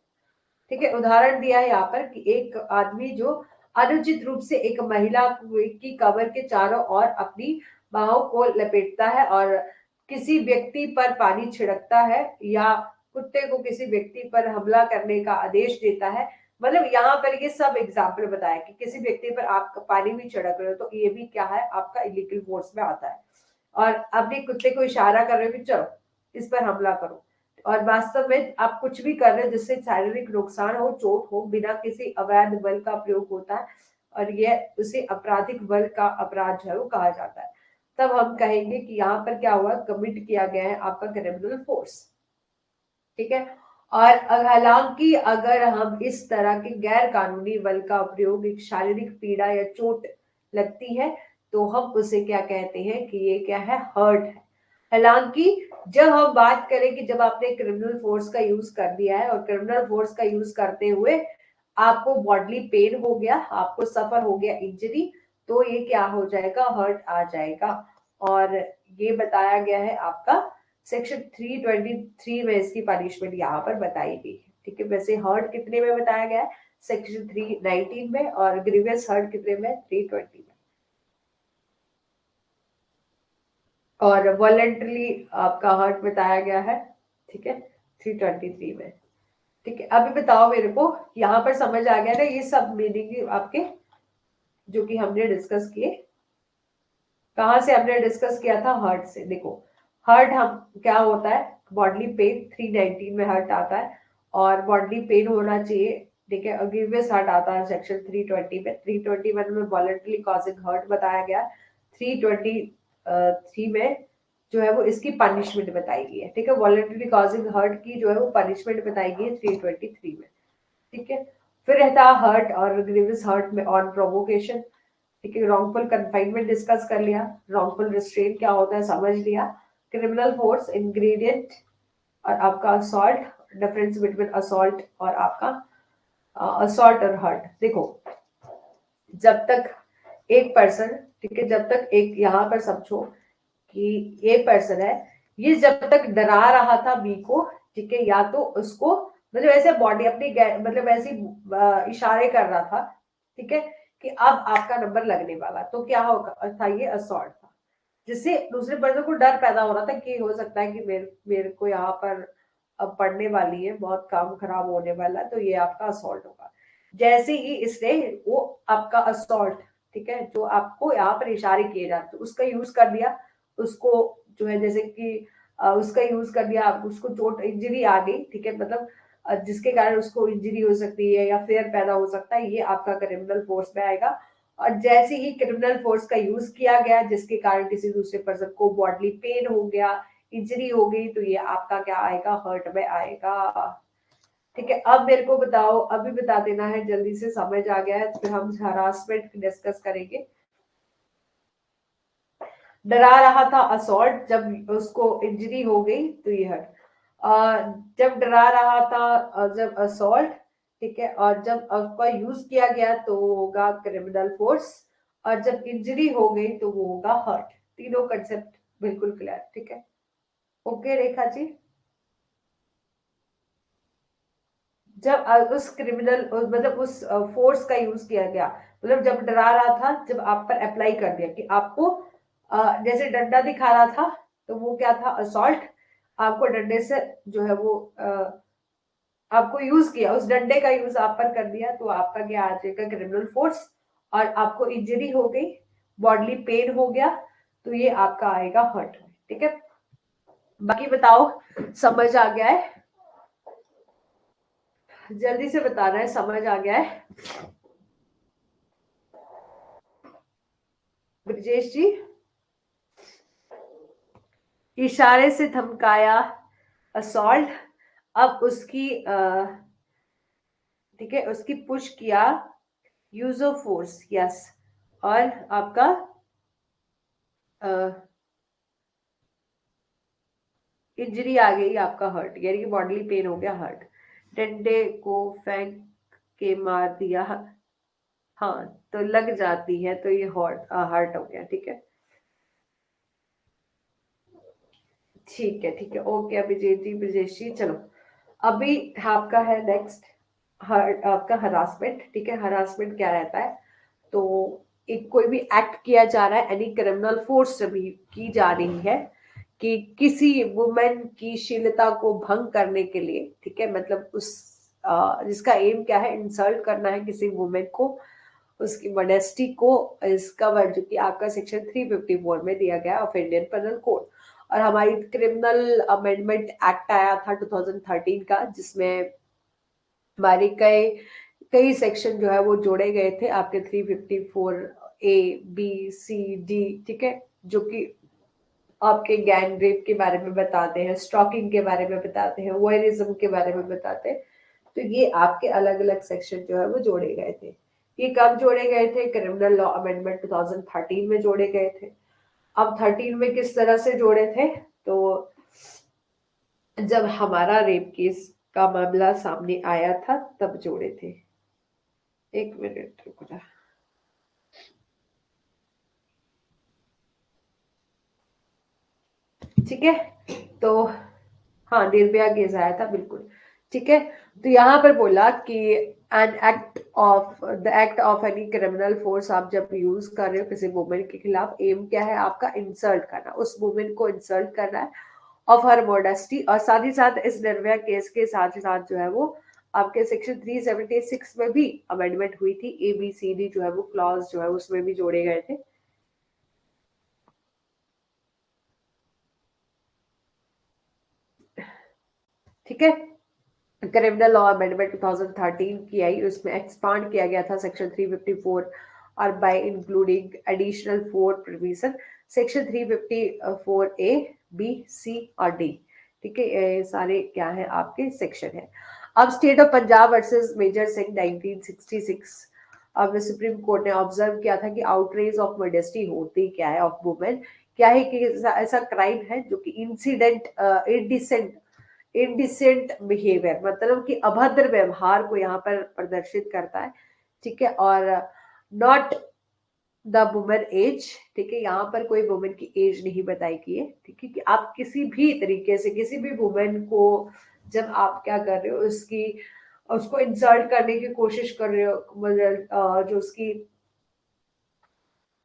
ठीक है। उदाहरण दिया है यहाँ पर कि एक आदमी जो अनुचित रूप से एक महिला की कमर के चारों ओर अपनी बाहों को लपेटता है और किसी व्यक्ति पर पानी छिड़कता है, या कुत्ते को किसी व्यक्ति पर हमला करने का आदेश देता है। मतलब यहाँ पर ये सब एग्जाम्पल बताया कि किसी व्यक्ति पर आप पानी भी छिड़क रहे हो, तो ये भी क्या है, आपका इलीगल फोर्स में आता है। और अपने कुत्ते को इशारा कर रहे हो कि चलो इस पर हमला करो, और वास्तव में आप कुछ भी कर रहे हैं जिससे शारीरिक नुकसान हो, चोट हो, बिना किसी अवैध बल का प्रयोग होता है, और यह उसे आपराधिक बल का अपराध जो है वो कहा जाता है। तब हम कहेंगे कि यहाँ पर क्या हुआ, कमिट किया गया है आपका क्रिमिनल फोर्स, ठीक है। और हालांकि अगर हम इस तरह के गैर कानूनी बल का प्रयोग एक शारीरिक पीड़ा या चोट लगती है, तो हम उसे क्या कहते हैं कि ये क्या है, हर्ट है। हालांकि जब हम बात करें कि जब आपने क्रिमिनल फोर्स का यूज कर दिया है और क्रिमिनल फोर्स का यूज करते हुए आपको बॉडली पेन हो गया, आपको सफर हो गया, इंजरी, तो ये क्या हो जाएगा, हर्ट आ जाएगा। और ये बताया गया है आपका सेक्शन 323 में, इसकी पनिशमेंट यहाँ पर बताई गई है, ठीक है। वैसे हर्ट कितने में बताया गया है, सेक्शन 319 में, और ग्रीवियस हर्ट कितने में, 320 में, और वॉलेंटरली आपका हर्ट बताया गया है, ठीक है, 323 में, ठीक है। अभी बताओ मेरे को, यहाँ पर समझ आ गया ना ये सब मीनिंग आपके जो कि हमने डिस्कस किए। कहाँ से हमने डिस्कस किया था, हर्ट से। देखो हर्ट हम क्या होता है, बॉडली पेन, 319 में हर्ट आता है, और बॉडली पेन होना चाहिए, ठीक है। ग्रीवियस हर्ट आता है सेक्शन 320 में, 321 में वॉलंटरी कॉजिंग हर्ट बताया गया, 323 में जो है वो इसकी पनिशमेंट बताई गई है, ठीक है। वॉलंटरी कॉजिंग हर्ट की जो है वो पनिशमेंट बताई गई है 323 में, ठीक है। फिर रहता है हर्ट और ग्रीवियस हर्ट में ऑन प्रोवोकेशन, ठीक है। रॉन्गफुल कन्फाइनमेंट डिस्कस कर लिया, रॉन्गफुल रिस्ट्रेन क्या होता है समझ लिया, क्रिमिनल फोर्स इंग्रेडिएंट, और आपका असॉल्ट, डिफरेंस बिटवीन असॉल्ट और आपका असॉल्ट और हर्ट। देखो जब तक एक पर्सन, ठीक है, जब तक एक यहाँ पर समझो कि ये पर्सन है, ये जब तक डरा रहा था बी को, ठीक है, या तो उसको मतलब ऐसे बॉडी अपनी मतलब ऐसी इशारे कर रहा था, ठीक है, कि अब आपका नंबर लगने वाला, तो क्या होगा था, ये असॉल्ट था, जिससे दूसरे पर्सन को डर पैदा हो रहा था कि हो सकता है कि मेरे मेरे को यहाँ पर अब पढ़ने वाली है, बहुत काम खराब होने वाला है, तो ये आपका असॉल्ट होगा। जैसे ही इसने वो आपका असॉल्ट, ठीक है, जो आपको यहाँ पर इशारे किए जाते उसका यूज कर दिया, उसको जो है जैसे कि उसका यूज कर दिया, उसको चोट इंजरी आ गई, ठीक है, मतलब जिसके कारण उसको इंजरी हो सकती है या फेयर पैदा हो सकता है, ये आपका क्रिमिनल फोर्स में आएगा। और जैसे ही क्रिमिनल फोर्स का यूज किया गया जिसके कारण किसी दूसरे पर्सन को बॉडली पेन हो गया, इंजरी हो गई, तो ये आपका क्या आएगा, हर्ट में आएगा, ठीक है। अब मेरे को बताओ, अभी बता देना है, जल्दी से समझ आ गया है, फिर हम हरासमेंट डिस्कस करेंगे। डरा रहा था असॉल्ट, जब उसको इंजरी हो गई तो ये हर्ट। जब डरा रहा था, जब असॉल्ट, ठीक है, और जब आपका यूज किया गया तो वो होगा क्रिमिनल फोर्स, और जब इंजरी हो गई तो वो होगा हर्ट। तीनों कंसेप्ट बिल्कुल क्लियर, ठीक है। ओके रेखा जी। जब उस क्रिमिनल मतलब उस फोर्स का यूज किया गया, मतलब जब डरा रहा था, जब आप पर अप्लाई कर दिया कि आपको जैसे डंडा दिखा रहा था, तो वो क्या था, असॉल्ट, आपको डंडे से जो है वो आपको यूज किया, उस डंडे का यूज आप पर कर दिया, तो आपका क्या आ जाएगा, क्रिमिनल फोर्स। और आपको इंजरी हो गई, बॉडली पेन हो गया, तो ये आपका आएगा हर्ट में। ठीक है, बाकी बताओ, समझ आ गया है? जल्दी से बताना है, समझ आ गया है? ब्रजेश जी, इशारे से धमकाया, असॉल्ट। अब उसकी ठीक है, उसकी पुश किया, यूज ऑफ फोर्स, यस। और आपका इंजरी आ गई, आपका हर्ट, यानी कि बॉडली पेन हो गया, हर्ट। डंडे को फेंक के मार दिया, हाँ, तो लग जाती है, तो ये हर्ट हर्ट हो गया। ठीक है, ठीक है, ठीक है, ओके अभिजीत जी, ब्रजेश जी, चलो। अभी आपका है नेक्स्ट, आपका हरासमेंट। ठीक है, हरासमेंट क्या रहता है, तो एक कोई भी एक्ट किया जा रहा है, एनी क्रिमिनल फोर्स भी की जा रही है कि किसी वुमेन की शीलता को भंग करने के लिए। ठीक है, मतलब उस जिसका एम क्या है, इंसल्ट करना है किसी वुमेन को, उसकी मॉडेस्टी को। इसका वर्ड जो कि आपका सेक्शन 354 में दिया गया ऑफ इंडियन पेनल कोड। और हमारी क्रिमिनल अमेंडमेंट एक्ट आया था 2013 का, जिसमें हमारे कई कई सेक्शन जो है वो जोड़े गए थे आपके 354 A B C D। ठीक है, जो कि आपके गैंग रेप के बारे में बताते हैं, स्टॉकिंग के बारे में बताते हैं, वॉयरिज्म के बारे में बताते हैं। तो ये आपके अलग अलग सेक्शन जो है वो जोड़े गए थे। ये कब जोड़े गए थे, क्रिमिनल लॉ अमेंडमेंट 2013 में जोड़े गए थे। अब 13 में किस तरह से जोड़े थे, तो जब हमारा रेप केस का मामला सामने आया था तब जोड़े थे। एक मिनट रुकना। ठीक है, तो हाँ, निर्भया केस आया था, बिल्कुल। ठीक है, तो यहाँ पर बोला कि an act of the act of any criminal force आप जब यूज कर रहे हो किसी वुमेन के खिलाफ, एम क्या है आपका, इंसल्ट करना, उस वुमेन को इंसल्ट करना है ऑफ हर मॉडेस्टी। और साथ ही साथ इस निर्भया केस के साथ ही साथ जो है वो आपके सेक्शन 376 में भी अमेंडमेंट हुई थी, ABCD जो है वो क्लॉज जो है उसमें भी जोड़े गए थे। ठीक है, क्रिमिनल लॉ अमेंडमेंट 2013 की आई, उसमें एक्सपांड किया गया था सेक्शन 354, और bye including additional 4 provision, section 354A B C और D। ठीक है, ये सारे क्या है आपके सेक्शन है। अब state of Punjab versus major Singh 1966, अब सुप्रीम कोर्ट ने ऑब्जर्व किया था कि आउटरेज ऑफ मॉडेस्टी होती क्या है ऑफ वुमेन, क्या है कि ऐसा क्राइम है जो कि इंसिडेंट इनडिसेंट इनडिसेंट बिहेवियर, मतलब कि अभद्र व्यवहार को यहाँ पर प्रदर्शित करता है। ठीक है, और नॉट द वुमेन एज। ठीक है, यहाँ पर कोई वुमेन की एज नहीं बताई गई है। ठीक है, कि आप किसी भी तरीके से किसी भी वुमेन को जब आप क्या कर रहे हो, उसकी उसको इंसल्ट करने की कोशिश कर रहे हो, मतलब जो उसकी,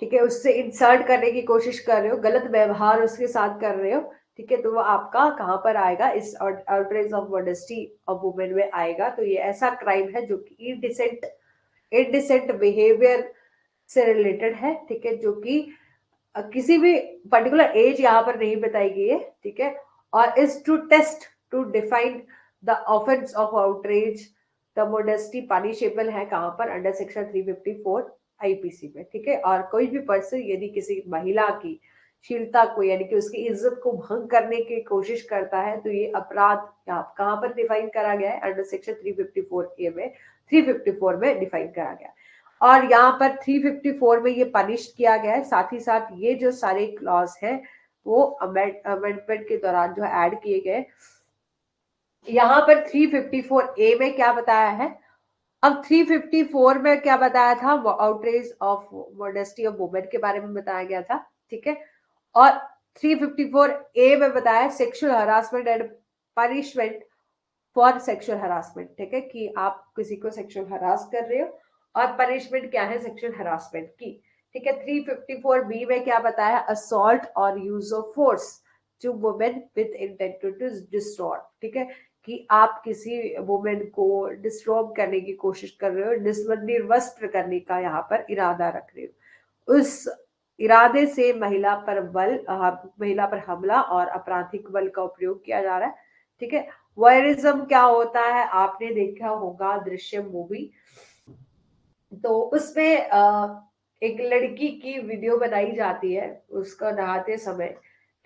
ठीक है, उससे इंसल्ट करने की कोशिश कर रहे हो, गलत व्यवहार उसके साथ कर रहे हो, ठीक है, तो वो आपका कहाँ पर आएगा, इस outrage of modesty of women में आएगा। तो ये ऐसा क्राइम है जो कि इनडिसेंट बिहेवियर से रिलेटेड है। ठीक है, जो कि किसी भी पर्टिकुलर एज यहाँ पर नहीं बताई गई है। ठीक है, और is to test to define the offence of outrage the modesty punishable है कहाँ पर, अंडर सेक्शन 354 IPC में। ठीक है, और कोई भी पर्सन यदि किसी महिला की शीलता को यानी कि उसकी इज्जत को भंग करने की कोशिश करता है, तो ये अपराध यहाँ कहाँ पर डिफाइन करा गया है, अंडर सेक्शन 354A में, 354 में डिफाइन करा गया है। और यहाँ पर 354 में ये पनिश किया गया है। साथ ही साथ ये जो सारे क्लॉज हैं वो अमेंडमेंट के दौरान जो है ऐड किए गए। यहाँ पर 354A में क्या बताया है, अब 354 में क्या बताया था, outrage of modesty of women के बारे में बताया गया था। ठीक है, और 354A में बताया sexual harassment and punishment for sexual harassment. ठीक है, कि आप किसी को सेक्सुअल हरास कर रहे हो, और पनिशमेंट क्या है सेक्सुअल हरासमेंट की। ठीक है, 354B में क्या बताया, असॉल्ट और use of force to women with intent to destroy. ठीक है, कि आप किसी वुमेन को डिस्टर्ब करने की कोशिश कर रहे हो, निर्वस्त्र करने का यहाँ पर इरादा रख रहे हो। उस इरादे से महिला पर हमला और आपराधिक बल का उपयोग किया जा रहा है। ठीक है। वॉयरिज्म क्या होता है, आपने देखा होगा दृश्यम मूवी, तो उसमें एक लड़की की वीडियो बनाई जाती है उसका नहाते समय।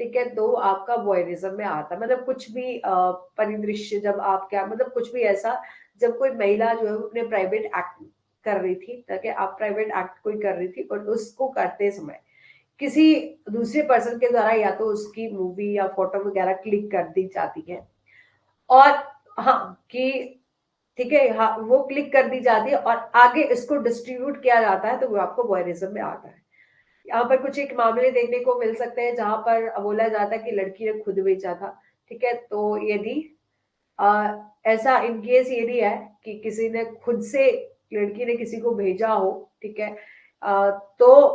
ठीक है, तो आपका वॉयरिज्म में आता है, मतलब कुछ भी परिदृश्य, जब आप क्या मतलब कुछ भी ऐसा, जब कोई महिला जो है वो अपने प्राइवेट एक्ट कर रही थी, ताकि आप प्राइवेट एक्ट कोई कर रही थी और उसको करते समय किसी दूसरे पर्सन के द्वारा या तो उसकी मूवी या फोटो वगैरह क्लिक कर दी जाती है, और हाँ कि ठीक है, हाँ वो क्लिक कर दी जाती है और आगे इसको डिस्ट्रीब्यूट किया जाता है, तो वो आपको वॉयरिज्म में आता है। यहाँ पर कुछ एक मामले देखने को मिल सकते हैं जहां पर बोला जाता है कि लड़की ने खुद बेचा था। ठीक है, तो यदि ऐसा इनकेस यदि है कि किसी ने खुद से, लड़की ने किसी को भेजा हो, ठीक है, तो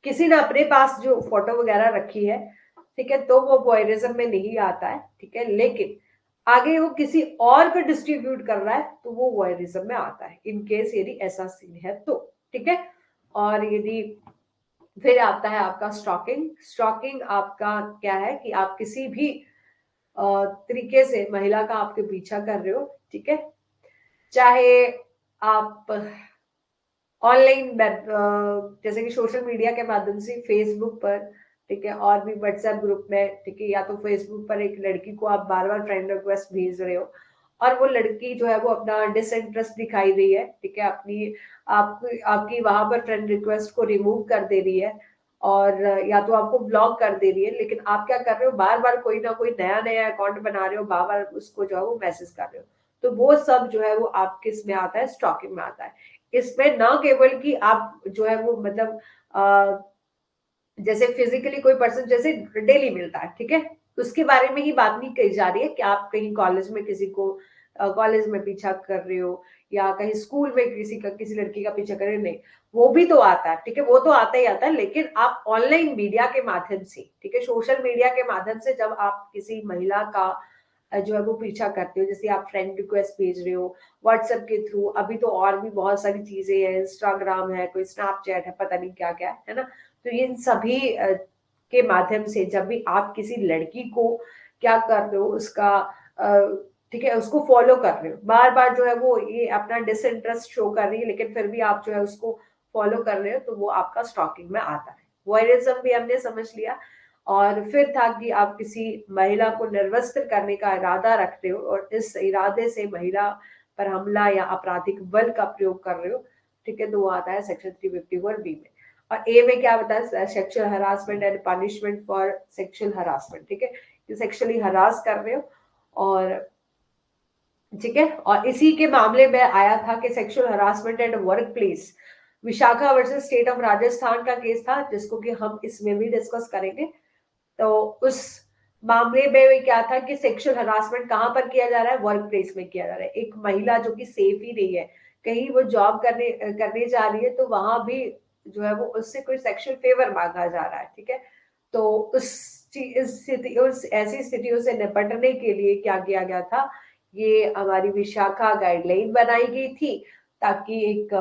किसी ने अपने पास जो फोटो वगैरह रखी है, ठीक है, तो वो वॉयरिज्म में नहीं आता है। ठीक है, लेकिन आगे वो किसी और पे डिस्ट्रीब्यूट कर रहा है तो वो वॉयरिज्म में आता है, इन केस यदि ऐसा सीन है तो। ठीक है, और यदि फिर आता है आपका स्टॉकिंग। स्टॉकिंग आपका क्या है कि आप किसी भी तरीके से महिला का आपके पीछा कर रहे हो। ठीक है, चाहे आप ऑनलाइन जैसे कि सोशल मीडिया के माध्यम से फेसबुक पर, ठीक है, और भी व्हाट्सएप ग्रुप में, ठीक है, या तो फेसबुक पर एक लड़की को आप बार बार फ्रेंड रिक्वेस्ट भेज रहे हो और वो लड़की जो है वो अपना डिसइंटरेस्ट दिखाई रही है। ठीक है, अपनी आपकी वहां पर फ्रेंड रिक्वेस्ट को रिमूव कर दे रही है और या तो आपको ब्लॉक कर दे रही है, लेकिन आप क्या कर रहे हो, बार बार कोई ना कोई नया नया अकाउंट बना रहे हो, बार बार उसको जो है वो मैसेज कर रहे हो। तो वो सब जो है वो आप किस में आता है, स्टॉकिंग में आता है। इसमें ना केवल कि आप जो है वो मतलब जैसे फिजिकली कोई पर्सन जैसे डेली मिलता है, ठीक है, उसके बारे में ही बात नहीं कही जा रही है कि आप कहीं कॉलेज में किसी को कॉलेज में पीछा कर रहे हो या कहीं स्कूल में किसी लड़की का पीछा कर रहे हो, नहीं, वो भी तो आता है। ठीक है, वो तो आता ही आता है, लेकिन आप ऑनलाइन मीडिया के माध्यम से, ठीक है, सोशल मीडिया के माध्यम से जब आप किसी महिला का जो है वो पीछा करते हो, जैसे आप फ्रेंड रिक्वेस्ट भेज रहे हो व्हाट्सएप के थ्रू, अभी तो और भी बहुत सारी चीजें हैं, इंस्टाग्राम है, कोई स्नैपचैट है, पता नहीं क्या क्या है ना। तो इन सभी के माध्यम से जब भी आप किसी लड़की को क्या कर रहे हो, उसका ठीक है, उसको फॉलो कर रहे हो, बार बार जो है वो ये अपना डिसइंटरेस्ट शो कर रही है, लेकिन फिर भी आप जो है उसको फॉलो कर रहे हो, तो वो आपका स्टॉकिंग में आता है। वॉयरिज्म भी हमने समझ लिया। और फिर था कि आप किसी महिला को निर्वस्त्र करने का इरादा रखते हो और इस इरादे से महिला पर हमला या आपराधिक बल का प्रयोग कर रहे हो। ठीक है, तो वो आता है सेक्शन 351 बी में। और ए में क्या बताया, sexual harassment and punishment for sexual harassment. ठीक है, सेक्सुअली हरास कर रहे हो और ठीक है, और इसी के मामले में आया था कि sexual harassment and work place, Vishakha versus state of Rajasthan का केस था, जिसको कि हम इसमें भी डिस्कस करेंगे। तो उस मामले में क्या था कि सेक्सुअल हरासमेंट कहां पर किया जा रहा है, वर्क प्लेस में किया जा रहा है। एक महिला जो कि सेफ ही नहीं है, कहीं वो जॉब करने करने जा रही है, तो वहां भी जो है वो उससे कोई सेक्सुअल फेवर मांगा जा रहा है। ठीक है, तो उस ऐसी स्थितियों से निपटने के लिए क्या किया गया था, ये हमारी विशाखा गाइडलाइन बनाई गई थी, ताकि एक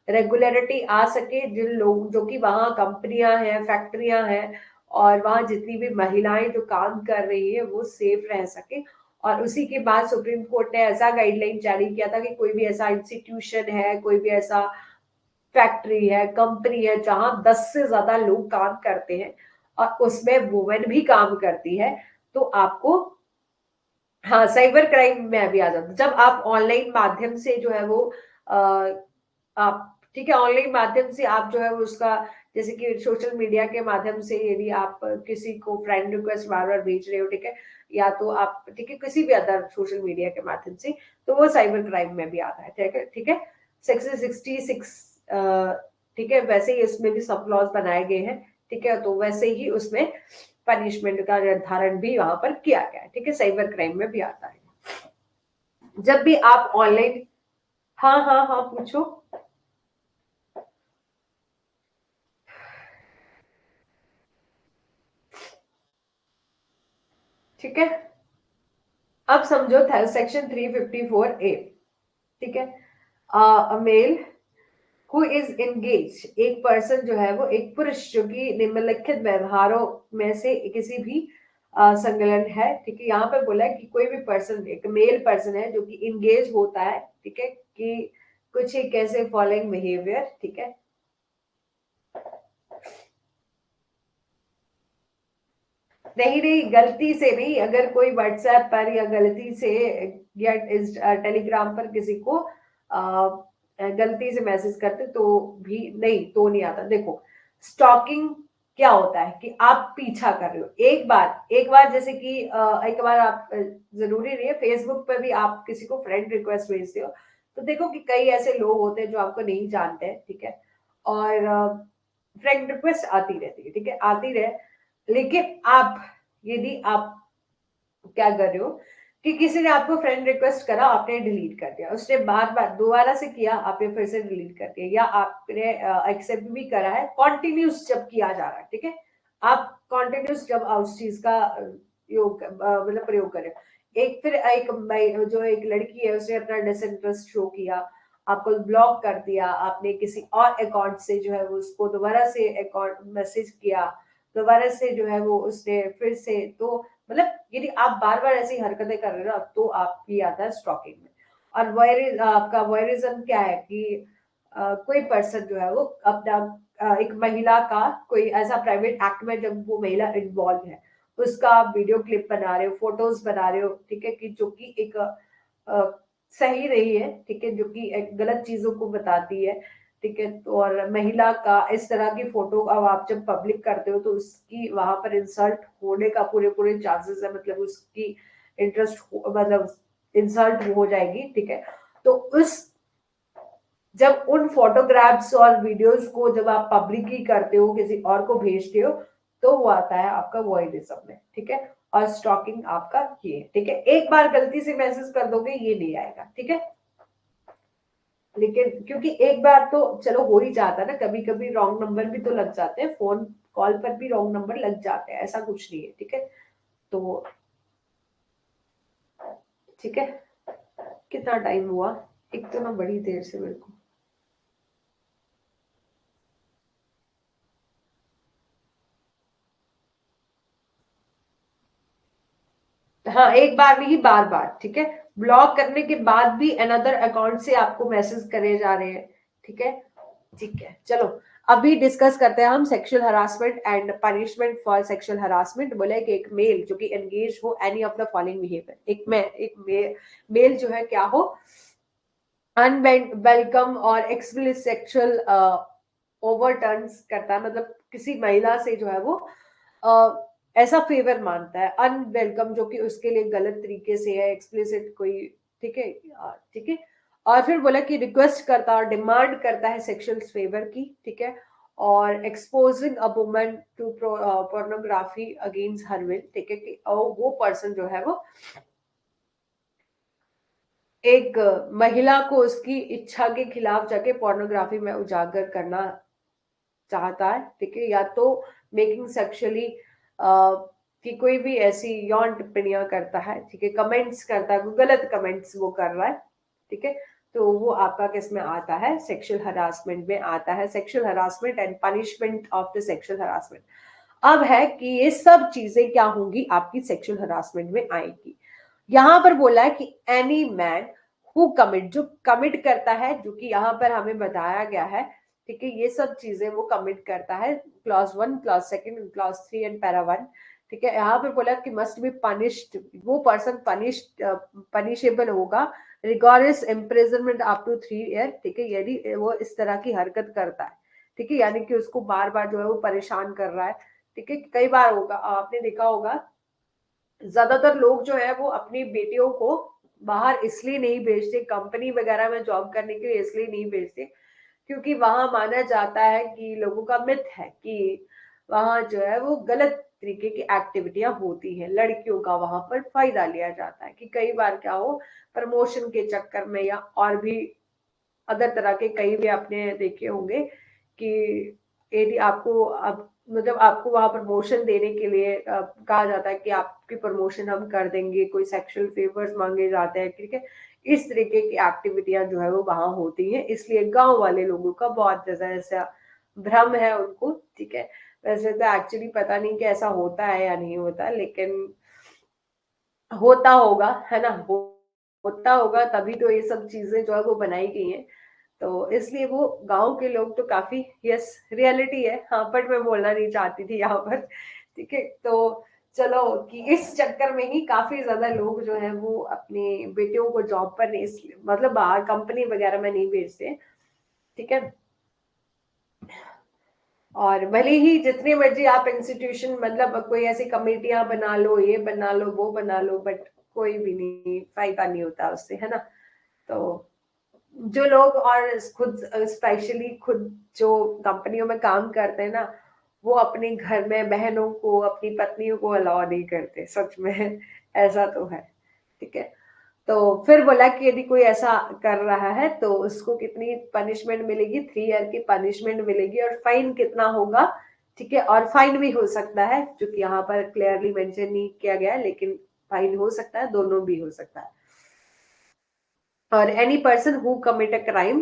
रेगुलरिटी आ सके, जिन लोग जो कि वहां कंपनियां हैं, फैक्ट्रियां हैं, और वहां जितनी भी महिलाएं जो काम कर रही है वो सेफ रह सके। और उसी के बाद सुप्रीम कोर्ट ने ऐसा गाइडलाइन जारी किया था कि कोई भी ऐसा इंस्टीट्यूशन है, कोई भी ऐसा फैक्ट्री है, कंपनी है, जहां 10 से ज्यादा लोग काम करते हैं और उसमें वुमेन भी काम करती है, तो आपको, हाँ, साइबर क्राइम में भी आ जाता है। जब आप ऑनलाइन माध्यम से जो है वो आ, आप ठीक है, ऑनलाइन माध्यम से आप जो है वो उसका, जैसे कि सोशल मीडिया के माध्यम से यदि आप किसी को फ्रेंड रिक्वेस्ट बार बार भेज रहे हो, ठीक है, या तो आप ठीक है किसी भी अदर सोशल मीडिया के माध्यम से, तो वो साइबर क्राइम में भी आता है। ठीक है, ठीक है, सेक्शन 66, ठीक है, वैसे ही इसमें भी सब लॉज बनाए गए हैं। ठीक है, तो वैसे ही उसमें पनिशमेंट का निर्धारण भी वहां पर किया गया है। ठीक है, साइबर क्राइम में भी आता है। जब भी आप ऑनलाइन, हाँ हाँ हाँ, पूछो। ठीक है, अब समझो था सेक्शन 354A, ठीक है। अ मेल हु इज एंगेज, एक पर्सन जो है वो एक पुरुष जो कि निम्नलिखित व्यवहारों में से किसी भी संलग्न है, ठीक है। यहाँ पे बोला है कि कोई भी पर्सन, एक मेल पर्सन है जो कि इंगेज होता है, ठीक है, कि कुछ एक ऐसे फॉलोइंग बिहेवियर, ठीक है। नहीं नहीं, गलती से नहीं, अगर कोई व्हाट्सएप पर या गलती से या इस टेलीग्राम पर किसी को गलती से मैसेज करते तो भी नहीं, तो नहीं आता। देखो, स्टॉकिंग क्या होता है कि आप पीछा कर रहे हो। एक बार जैसे कि एक बार आप जरूरी नहीं है, फेसबुक पर भी आप किसी को फ्रेंड रिक्वेस्ट भेजते हो तो देखो कि कई ऐसे लोग होते हैं जो आपको नहीं जानते हैं, ठीक है, और फ्रेंड रिक्वेस्ट आती रहती है, ठीक है, आती रहे। लेकिन आप, यदि आप क्या कर रहे हो कि किसी ने आपको फ्रेंड रिक्वेस्ट करा, आपने डिलीट कर दिया, उसने बार बार दोबारा से किया, आपने फिर से डिलीट कर दिया, या आपने एक्सेप्ट भी करा है, कॉन्टिन्यूस जब किया जा रहा है, ठीक है, आप कॉन्टिन्यूस जब उस चीज का मतलब प्रयोग करें। जो एक लड़की है उसने अपना डिसइंटरेस्ट शो किया, आपको ब्लॉक कर दिया, आपने किसी और अकाउंट से जो है वो उसको दोबारा से अकाउंट मैसेज किया, दोबारा से जो है वो उसने फिर से, तो मतलब यदि आप बार बार ऐसी हरकतें कर रहे हो ना तो आपकी आता है स्टॉकिंग में। और आपका वॉयरिज्म क्या है कि कोई पर्सन जो है वो अपना एक महिला का कोई ऐसा प्राइवेट एक्ट में जब वो महिला इन्वॉल्व है, उसका आप वीडियो क्लिप बना रहे हो, फोटोज बना रहे हो, ठीक है, कि जो कि एक सही नहीं है, ठीक है, जो कि एक गलत चीजों को बताती है, ठीक है। तो और महिला का इस तरह की फोटो अब आप जब पब्लिक करते हो तो उसकी वहां पर इंसल्ट होने का पूरे पूरे चांसेस है, मतलब उसकी इंटरेस्ट मतलब इंसल्ट हो जाएगी, ठीक है। तो उस जब उन फोटोग्राफ्स और वीडियोस को जब आप पब्लिकली करते हो, किसी और को भेजते हो, तो वो आता है आपका वॉयरिज्म में, ठीक है। और स्टॉकिंग आपका ये है, ठीक है। एक बार गलती से मैसेज कर दोगे ये नहीं आएगा, ठीक है। लेकिन क्योंकि एक बार तो चलो हो ही जाता है ना, कभी कभी रॉन्ग नंबर भी तो लग जाते हैं, फोन कॉल पर भी रॉन्ग नंबर लग जाते हैं, ऐसा कुछ नहीं है, ठीक है। तो ठीक है, कितना टाइम हुआ? एक तो ना बड़ी देर से मेरे को, हाँ एक बार नहीं, बार बार, ठीक है। ब्लॉक करने के बाद भी अनदर अकाउंट से आपको मैसेज करे जा रहे हैं, ठीक है। ठीक है, चलो अभी डिस्कस करते हैं हम sexual harassment and punishment for sexual harassment. बोला है कि एक मेल जो कि एंगेज हो any of the following behaviour, male जो है क्या हो, अनवेलकम और एक्सप्लिसिट सेक्सुअल ओवरटर्न्स करता है, मतलब किसी महिला से जो है वो ऐसा फेवर मानता है, अनवेलकम जो कि उसके लिए गलत तरीके से है, एक्सप्लिसिट कोई, ठीक है, ठीक है। और फिर बोला कि रिक्वेस्ट करता और डिमांड करता है सेक्सुअल फेवर की, ठीक है, और exposing a woman to pornography against her will, ठीक है, कि और वो पर्सन जो है वो एक महिला को उसकी इच्छा के खिलाफ जाके पोर्नोग्राफी में उजागर करना चाहता है, ठीक है, या तो मेकिंग सेक्सुअली कि कोई भी ऐसी यौन टिप्पणियां करता है, ठीक है, कमेंट्स करता है, गलत कमेंट्स वो कर रहा है, ठीक है। तो वो आपका किस में आता है? सेक्सुअल हरासमेंट में आता है। Sexual harassment and punishment of the sexual harassment. अब है कि ये सब चीजें क्या होंगी, आपकी सेक्सुअल हरासमेंट में आएगी। यहां पर बोला है कि एनी मैन हु कमिट, जो कमिट करता है, जो कि यहाँ पर हमें बताया गया है, ठीक है, ये सब चीजें वो कमिट करता है, clause 1, clause 2, clause 3 and para 1, ठीक है। यहाँ पे बोला कि मस्ट बी पनिश्ड, वो पर्सन पनिशेबल होगा, रिगॉर्डियस इम्प्रिजनमेंट अप टू 3 ईयर, ठीक है, यदि वो इस तरह की हरकत करता है, ठीक है, यानी कि उसको बार बार जो है वो परेशान कर रहा है, ठीक है। कई बार होगा, आपने देखा होगा, ज्यादातर लोग जो है वो अपनी बेटियों को बाहर इसलिए नहीं भेजते, कंपनी वगैरह में जॉब करने के लिए इसलिए नहीं भेजते, क्योंकि वहां माना जाता है कि लोगों का मिथ है कि वहां जो है वो गलत तरीके की एक्टिविटियां होती हैं, लड़कियों का वहां पर फायदा लिया जाता है, कि कई बार क्या हो, प्रमोशन के चक्कर में या और भी अदर तरह के कई भी आपने देखे होंगे कि यदि आपको अब मतलब आपको वहां प्रमोशन देने के लिए कहा जाता है कि आपकी प्रमोशन हम कर देंगे, कोई सेक्सुअल फेवर्स मांगे जाते हैं, ठीक है। इस तरीके की एक्टिविटियां जो है वो वहां होती हैं, इसलिए गांव वाले लोगों का बहुत ज्यादा ऐसा भ्रम है उनको, ठीक है। वैसे तो एक्चुअली पता नहीं कि ऐसा होता है या नहीं होता, लेकिन होता होगा, है ना। होता होगा तभी तो ये सब चीजें जो है वो बनाई गई हैं। तो इसलिए वो गांव के लोग तो काफी, यस, रियलिटी है, हाँ, बट मैं बोलना नहीं चाहती थी यहाँ पर, ठीक है। तो चलो, कि इस चक्कर में ही काफी ज्यादा लोग जो है वो अपने बेटियों को जॉब पर नहीं, मतलब बाहर कंपनी वगैरह में नहीं भेजते, ठीक है। और भले ही जितनी मर्जी आप इंस्टीट्यूशन, मतलब कोई ऐसी कमेटियां बना लो, ये बना लो, वो बना लो, बट कोई भी नहीं, फायदा नहीं होता उससे, है ना। तो जो लोग, और खुद स्पेशली खुद जो कंपनियों में काम करते हैं ना, वो अपने घर में बहनों को, अपनी पत्नियों को अलाउ नहीं करते, सच में ऐसा तो है, ठीक है। तो फिर बोला कि यदि कोई ऐसा कर रहा है तो उसको कितनी पनिशमेंट मिलेगी, 3 ईयर की पनिशमेंट मिलेगी, और फाइन कितना होगा, ठीक है। और फाइन भी हो सकता है, जो कि यहाँ पर क्लियरली मेंशन नहीं किया गया है, लेकिन फाइन हो सकता है, दोनों भी हो सकता है। or any person who commit a crime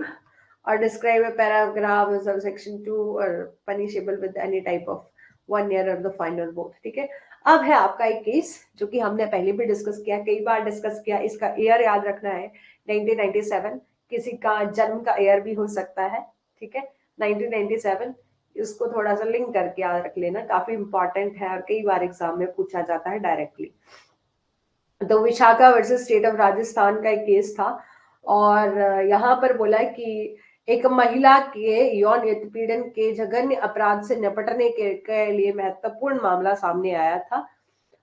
or describe a paragraph or subsection 2 or punishable with any type of 1 year or the fine or both, ठीक है। अब है आपका एक केस जो कि हमने पहले भी डिस्कस किया, कई बार डिस्कस किया, इसका ईयर याद रखना है, 1997। किसी का जन्म का ईयर भी हो सकता है, ठीक है, 1997। इसको थोड़ा सा लिंक करके याद रख लेना, काफी इंपॉर्टेंट है और कई बार एग्जाम में पूछा जाता है डायरेक्टली। तो Vishakha versus state of Rajasthan का एक केस था, और यहाँ पर बोला है कि एक महिला के यौन उत्पीड़न के जघन्य अपराध से निपटने के लिए महत्वपूर्ण मामला सामने आया था,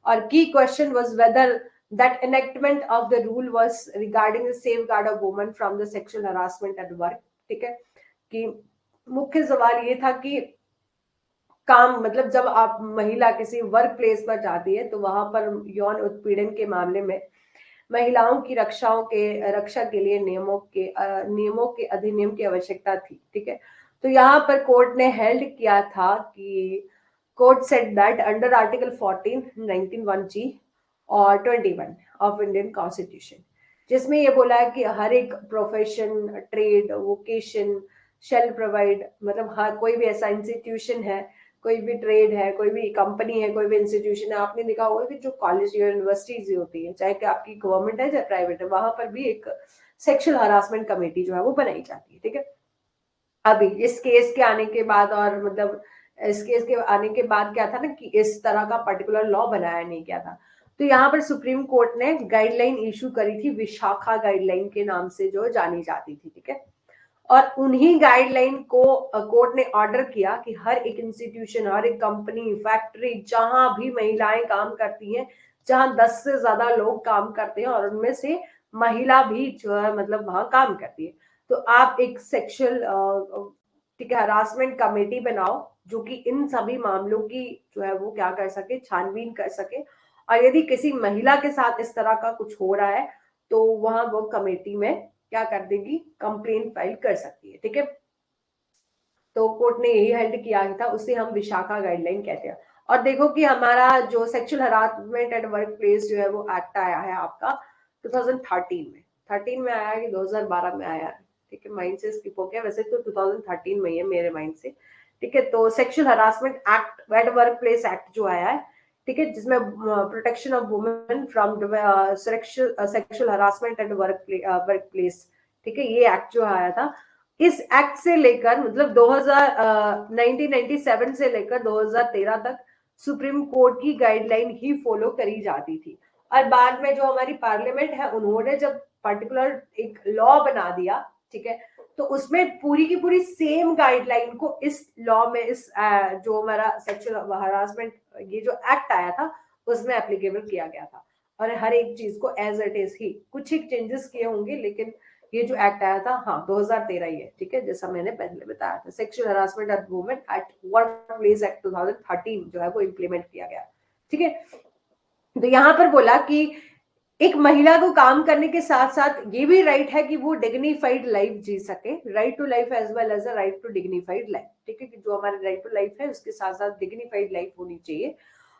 और की question was whether that enactment of the rule was regarding the safeguard of women from the sexual harassment at work, ठीक है। कि मुख्य सवाल ये था कि काम, मतलब जब आप महिला किसी वर्क प्लेस पर जाती है तो वहां पर यौन उत्पीड़न के मामले में महिलाओं की रक्षा के लिए नियमों के अधिनियम की आवश्यकता थी, ठीक है। तो यहाँ पर कोर्ट ने हेल्ड किया था कि court said that under article 14, 19(1)(g) और 21 ऑफ इंडियन कॉन्स्टिट्यूशन, जिसमें ये बोला है कि हर एक profession, trade, vocation shall provide, मतलब हर कोई भी ऐसा इंस्टीट्यूशन है, कोई भी ट्रेड है, कोई भी कंपनी है, कोई भी इंस्टीट्यूशन है, आपने देखा होगा कि जो कॉलेज या यूनिवर्सिटीज होती है, चाहे कि आपकी गवर्नमेंट है चाहे प्राइवेट है, वहां पर भी एक सेक्सुअल हरासमेंट कमेटी जो है वो बनाई जाती है, ठीक है। अभी इस केस के आने के बाद, और मतलब इस केस के आने के बाद क्या था ना, कि इस तरह का पर्टिकुलर लॉ बनाया नहीं गया था। तो यहाँ पर सुप्रीम कोर्ट ने गाइडलाइन इशू करी थी, विशाखा गाइडलाइन के नाम से जो जानी जाती थी, ठीक है। और उन्हीं गाइडलाइन को कोर्ट ने ऑर्डर किया कि हर एक इंस्टीट्यूशन, हर एक कंपनी, फैक्ट्री, जहां भी महिलाएं काम करती हैं, जहां 10 से ज्यादा लोग काम करते हैं और उनमें से महिला भी जो है मतलब वहां काम करती है, तो आप एक सेक्सुअल, ठीक है, हरासमेंट कमेटी बनाओ, जो कि इन सभी मामलों की जो है वो क्या कर सके, छानबीन कर सके। और यदि किसी महिला के साथ इस तरह का कुछ हो रहा है तो वहां वो कमेटी में क्या कर देगी, कंप्लेन फाइल कर सकती है, ठीक है। तो कोर्ट ने यही हेल्ड किया था, उसे हम विशाखा गाइडलाइन कहते हैं। और देखो कि हमारा जो sexual harassment at work place जो है वो एक्ट आया है आपका 2013 में, 13 में आया कि 2012 में आया, ठीक है, माइंड से स्किप हो गया, वैसे तो 2013 में ही है मेरे माइंड से, ठीक है। तो sexual harassment act at work place act जो आया है, ठीक है, जिसमें protection of women from sexual harassment at work place, ठीक है, ये एक्ट जो आया था, इस एक्ट से लेकर मतलब 1997 से लेकर 2013 तक सुप्रीम कोर्ट की गाइडलाइन ही फॉलो करी जाती थी। और बाद में जो हमारी पार्लियामेंट है, उन्होंने जब पर्टिकुलर एक लॉ बना दिया, ठीक है, तो उसमें पूरी की पूरी सेम गाइडलाइन को इस लॉ में, इस जो हमारा सेक्सुअल हरासमेंट ये जो एक्ट आया था उसमें एप्लीकेबल किया गया था। और हर एक चीज को एज इट इज ही, कुछ ही चेंजेस किए होंगे, लेकिन ये जो एक्ट आया था, हाँ, 2013 ही है, ठीक है, जैसा मैंने पहले बताया था, sexual harassment of women at work place act 2013 जो है वो इम्प्लीमेंट किया गया, ठीक है। तो यहाँ पर बोला कि एक महिला को काम करने के साथ साथ ये भी राइट है कि वो डिग्निफाइड लाइफ जी सके, right to life as well as a right to dignified life, ठीक है, कि जो हमारे राइट टू लाइफ है उसके साथ साथ डिग्निफाइड लाइफ होनी चाहिए।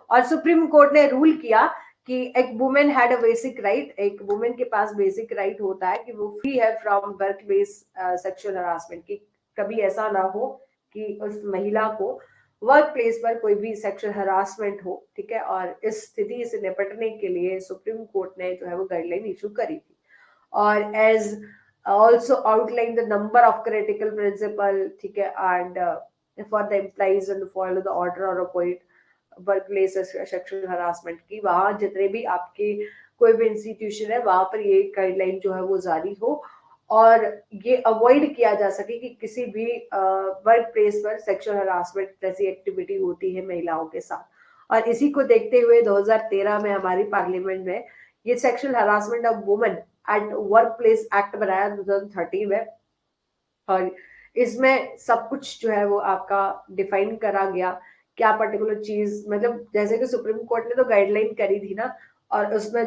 और सुप्रीम कोर्ट ने रूल किया कि एक women had a basic right, एक वुमेन के पास बेसिक राइट होता है कि वो फ्री है from work place sexual harassment, की कभी ऐसा ना हो कि उस महिला को वर्क प्लेस पर कोई भी सेक्सुअल हरासमेंट हो, ठीक है। और इस स्थिति से निपटने के लिए सुप्रीम कोर्ट ने जो है वो गाइडलाइन इशू करी थी। और as also outline the number of critical principle, ठीक है, and for the employees and follow the order और appoint work place sexual harassment की, वहां जितने भी आपके कोई भी इंस्टीट्यूशन है वहां पर ये गाइडलाइन जो है वो जारी हो, और ये अवॉइड किया जा सके कि किसी भी वर्क प्लेस पर सेक्सुअल हरासमेंट जैसी एक्टिविटी होती है महिलाओं के साथ। और इसी को देखते हुए 2013 में हमारी पार्लियामेंट में ये sexual harassment of women at work place act बनाया 2013 में। और इसमें सब कुछ जो है वो आपका डिफाइन करा गया, क्या पर्टिकुलर चीज, मतलब जैसे कि सुप्रीम कोर्ट ने तो गाइडलाइन करी थी ना, और उसमें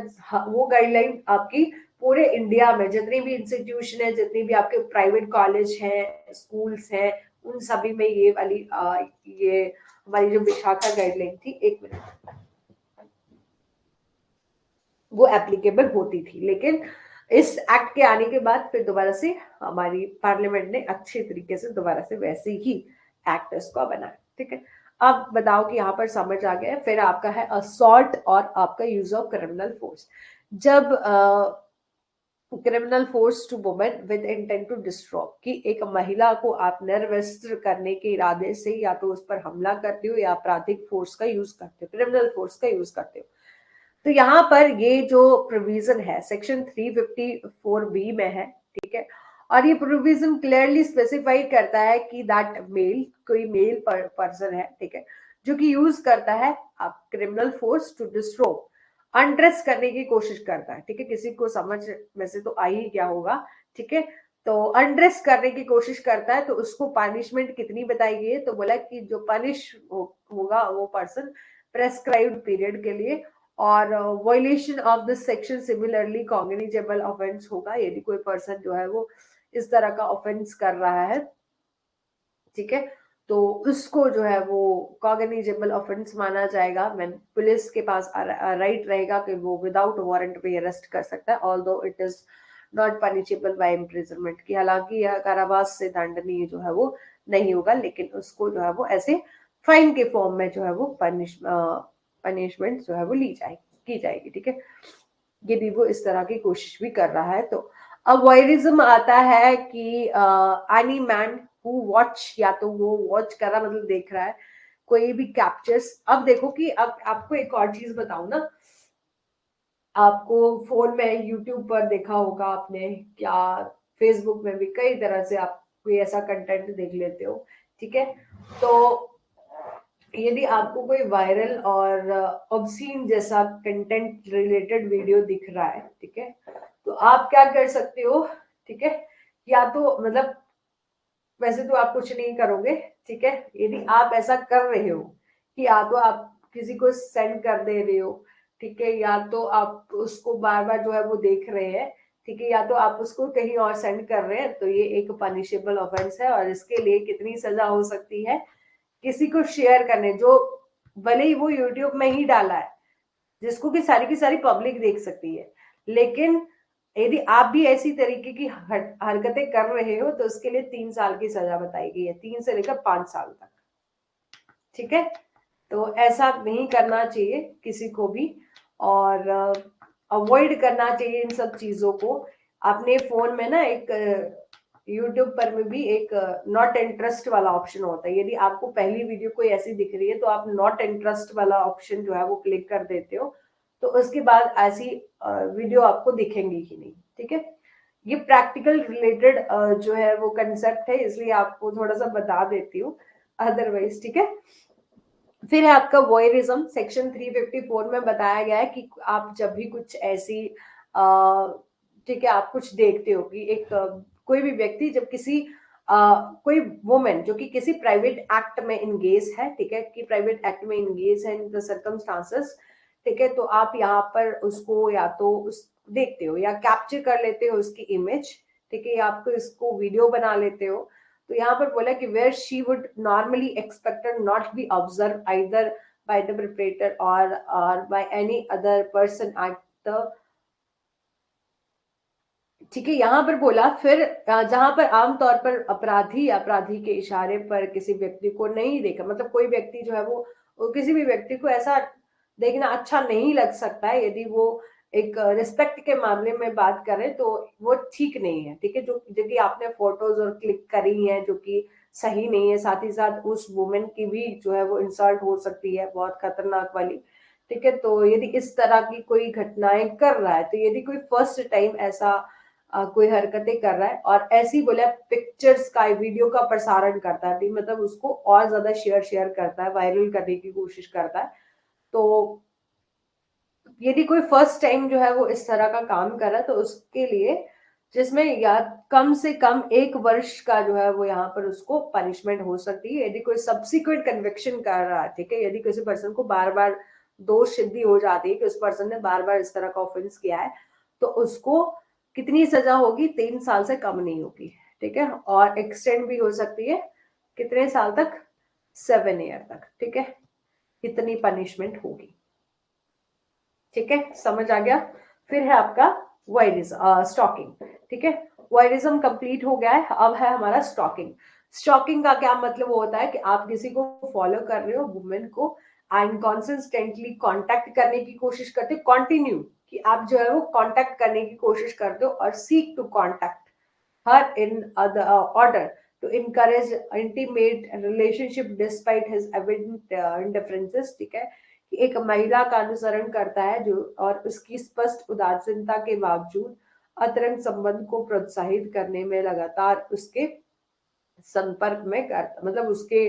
वो गाइडलाइन आपकी पूरे इंडिया में जितनी भी इंस्टीट्यूशन है, जितनी भी आपके प्राइवेट कॉलेज हैं, स्कूल्स हैं, उन सभी में ये वाली ये हमारी जो विशाखा गाइडलाइन थी, एक मिनट, वो एप्लीकेबल होती थी। लेकिन इस एक्ट के आने के बाद फिर दोबारा से हमारी पार्लियामेंट ने अच्छे तरीके से दोबारा से वैसे ही एक्ट इसको बनाया, ठीक है। अब बताओ कि यहाँ पर समझ आ गया है। फिर आपका है असॉल्ट और आपका यूज ऑफ क्रिमिनल फोर्स। जब criminal force to women with intent to destroy, कि एक महिला को आप निर्वस्त्र करने के इरादे से या तो उस पर हमला करते हो या आपराधिक फोर्स का यूज करते हो, क्रिमिनल फोर्स का यूज करते हो। तो यहाँ पर ये जो प्रोविजन है सेक्शन 354 बी में है, ठीक है। और ये प्रोविजन क्लियरली स्पेसिफाई करता है कि दैट मेल, कोई मेल पर्सन है, ठीक है, जो कि यूज करता है आप criminal force to destroy, undress करने की कोशिश करता है, ठीक है। किसी को समझ वैसे तो आ ही क्या होगा, ठीक है। तो अनड्रेस करने की कोशिश करता है तो उसको पनिशमेंट कितनी बताई गई है, तो बोला कि जो होगा वो पर्सन प्रेस्क्राइब्ड पीरियड के लिए, और violation of this section similarly cognizable offence होगा, यदि कोई पर्सन जो है वो इस तरह का ऑफेंस कर रहा है, ठीक है, तो उसको जो है वो कॉग्निजेबल ऑफेंस माना जाएगा। मैं पुलिस के पास राइट रहेगा कि वो विदाउट वारंट पे अरेस्ट कर सकता है, although it is not punishable by imprisonment, की हालांकि यह कारावास से दंडनीय जो है वो नहीं होगा, लेकिन उसको जो है वो ऐसे फाइन के फॉर्म में जो है वो पनिशमेंट जो है वो ली जाएगी, की जाएगी, ठीक है। यदि वो इस तरह की कोशिश भी कर रहा है तो। अब वॉयरिज्म आता है कि एनी मैन हु वॉच, या तो वो वॉच कर रहा मतलब देख रहा है कोई भी कैप्चर्स। अब देखो कि अब आपको एक और चीज बताऊं ना, आपको फोन में यूट्यूब पर देखा होगा आपने, क्या फेसबुक में भी कई तरह से आप कोई ऐसा कंटेंट देख लेते हो, ठीक है। तो यदि आपको कोई वायरल और ऑब्सीन जैसा कंटेंट रिलेटेड वीडियो दिख रहा है, ठीक है, तो आप क्या कर सकते हो, ठीक है, या तो मतलब वैसे तो आप कुछ नहीं करोगे, ठीक है। यदि आप ऐसा कर रहे हो कि या तो आप किसी को सेंड कर दे रहे हो, ठीक है, या तो आप उसको बार बार जो है वो देख रहे हैं, ठीक है, या तो आप उसको कहीं और सेंड कर रहे हैं, तो ये एक पनिशेबल ऑफेंस है। और इसके लिए कितनी सजा हो सकती है, किसी को शेयर करने, जो भले ही वो यूट्यूब में ही डाला है, जिसको की सारी पब्लिक देख सकती है, लेकिन यदि आप भी ऐसी तरीके की हरकतें कर रहे हो तो उसके लिए 3 साल की सजा बताई गई है, 3 से लेकर 5 साल तक, ठीक है। तो ऐसा नहीं करना चाहिए किसी को भी, और अवॉइड करना चाहिए इन सब चीजों को। अपने फोन में ना एक यूट्यूब पर में भी एक नॉट इंटरेस्ट वाला ऑप्शन होता है, यदि आपको पहली वीडियो कोई ऐसी दिख रही है तो आप नॉट इंटरेस्ट वाला ऑप्शन जो है वो क्लिक कर देते हो, तो उसके बाद ऐसी वीडियो आपको दिखेंगी ही नहीं, ठीक है। ये प्रैक्टिकल रिलेटेड जो है वो कंसेप्ट है, इसलिए आपको थोड़ा सा बता देती हूँ, अदरवाइज, ठीक है। फिर है आपका वॉयरिज्म, सेक्शन 354 में बताया गया है कि आप जब भी कुछ ऐसी ठीक है, आप कुछ देखते हो कि एक कोई भी व्यक्ति जब किसी कोई वुमेन जो कि किसी प्राइवेट एक्ट में इंगेज है, ठीक है, कि प्राइवेट एक्ट में इंगेज है इन द सर्कमस्टांसेस, ठीक है, तो आप यहाँ पर उसको या तो उस देखते हो या कैप्चर कर लेते हो उसकी इमेज, ठीक है, या आपको इसको वीडियो बना लेते हो। तो यहाँ पर बोला कि where she would normally expected not be observe either by the perpetrator or by any other person at the, ठीक है, यहाँ पर बोला फिर जहां पर आमतौर पर अपराधी अपराधी के इशारे पर किसी व्यक्ति को नहीं देखा, मतलब कोई व्यक्ति जो है वो किसी भी व्यक्ति को ऐसा देखना अच्छा नहीं लग सकता है यदि वो एक रिस्पेक्ट के मामले में बात करें तो वो ठीक नहीं है, ठीक है, जो कि आपने फोटोज और क्लिक करी हैं जो कि सही नहीं है, साथ ही साथ उस वुमेन की भी जो है वो इंसल्ट हो सकती है, बहुत खतरनाक वाली, ठीक है। तो यदि इस तरह की कोई घटनाएं कर रहा है, तो यदि कोई फर्स्ट टाइम ऐसा कोई हरकतें कर रहा है और ऐसी बोले पिक्चर्स का वीडियो का प्रसारण करता है, तो मतलब उसको और ज्यादा शेयर शेयर करता है, वायरल करने की कोशिश करता है, तो यदि कोई फर्स्ट टाइम जो है वो इस तरह का काम कर रहा है तो उसके लिए जिसमें या कम से कम 1 वर्ष का जो है वो यहाँ पर उसको पनिशमेंट हो सकती है। यदि कोई सब्सिक्वेंट कन्विक्शन कर रहा है, ठीक है, यदि किसी पर्सन को बार बार दोष सिद्धि हो जाती है कि उस पर्सन ने बार बार इस तरह का ऑफेंस किया है, तो उसको कितनी सजा होगी, 3 साल से कम नहीं होगी, ठीक है, और एक्सटेंड भी हो सकती है कितने साल तक, 7 ईयर तक, ठीक है, कितनी पनिशमेंट होगी, ठीक है, समझ आ गया। फिर है आपका वायरिज्म स्टॉकिंग, ठीक है, वायरिज्म कंप्लीट हो गया है, अब है हमारा स्टॉकिंग। स्टॉकिंग का क्या मतलब होता है कि आप किसी को फॉलो कर रहे हो, वुमेन को, एंड कॉन्सिस्टेंटली कांटेक्ट करने की कोशिश करते हो, कंटिन्यू कि आप जो है वो कांटेक्ट करने की कोशिश करते हो और seek to contact her in order to encourage intimate relationship despite his evident indifferences, ठीक है, कि एक महिला का अनुसरण करता है जो और उसकी स्पष्ट उदासीनता के बावजूद अतरंग संबंध को प्रोत्साहित करने में लगातार उसके संपर्क में करता, मतलब उसके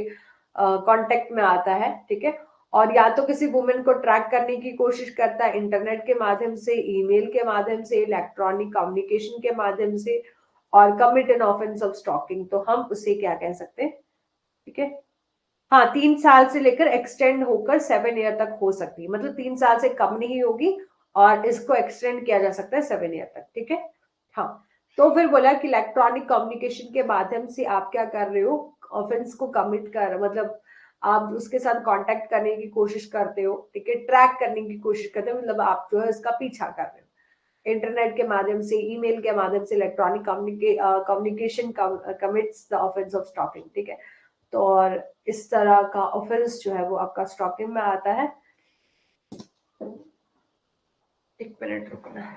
कांटेक्ट में आता है, ठीक है, और या तो किसी वुमेन को ट्रैक करने की कोशिश करता है इंटरनेट के माध्यम से, ईमेल के माध्यम से, इलेक्ट्रॉनिक कम्युनिकेशन के माध्यम से, और commit an offence of stalking, तो हम उसे क्या कह सकते हैं, ठीक है, हाँ, 3 साल से लेकर एक्सटेंड होकर 7 ईयर तक हो सकती है, मतलब 3 साल से कम नहीं होगी और इसको एक्सटेंड किया जा सकता है 7 ईयर तक, ठीक है। हाँ, तो फिर बोला कि इलेक्ट्रॉनिक कम्युनिकेशन के माध्यम से आप क्या कर रहे हो, ऑफेंस को कमिट कर, मतलब आप उसके साथ कांटेक्ट करने की कोशिश करते हो, ठीक है, ट्रैक करने की कोशिश करते हो, मतलब आप जो है इसका पीछा कर रहे हो इंटरनेट के माध्यम से, ईमेल के माध्यम से, electronic communication commits the offence of stalking, ठीक है। तो और इस तरह का ऑफेंस जो है वो आपका स्टॉकिंग में आता है। 1 मिनट रुकना।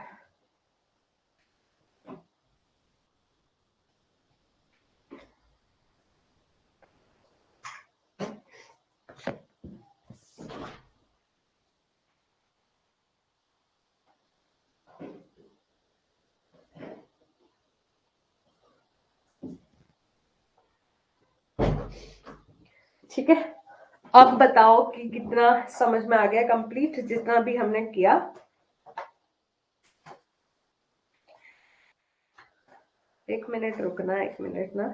ठीक है, अब बताओ कि कितना समझ में आ गया, कंप्लीट जितना भी हमने किया। 1 मिनट रुकना, 1 मिनट ना।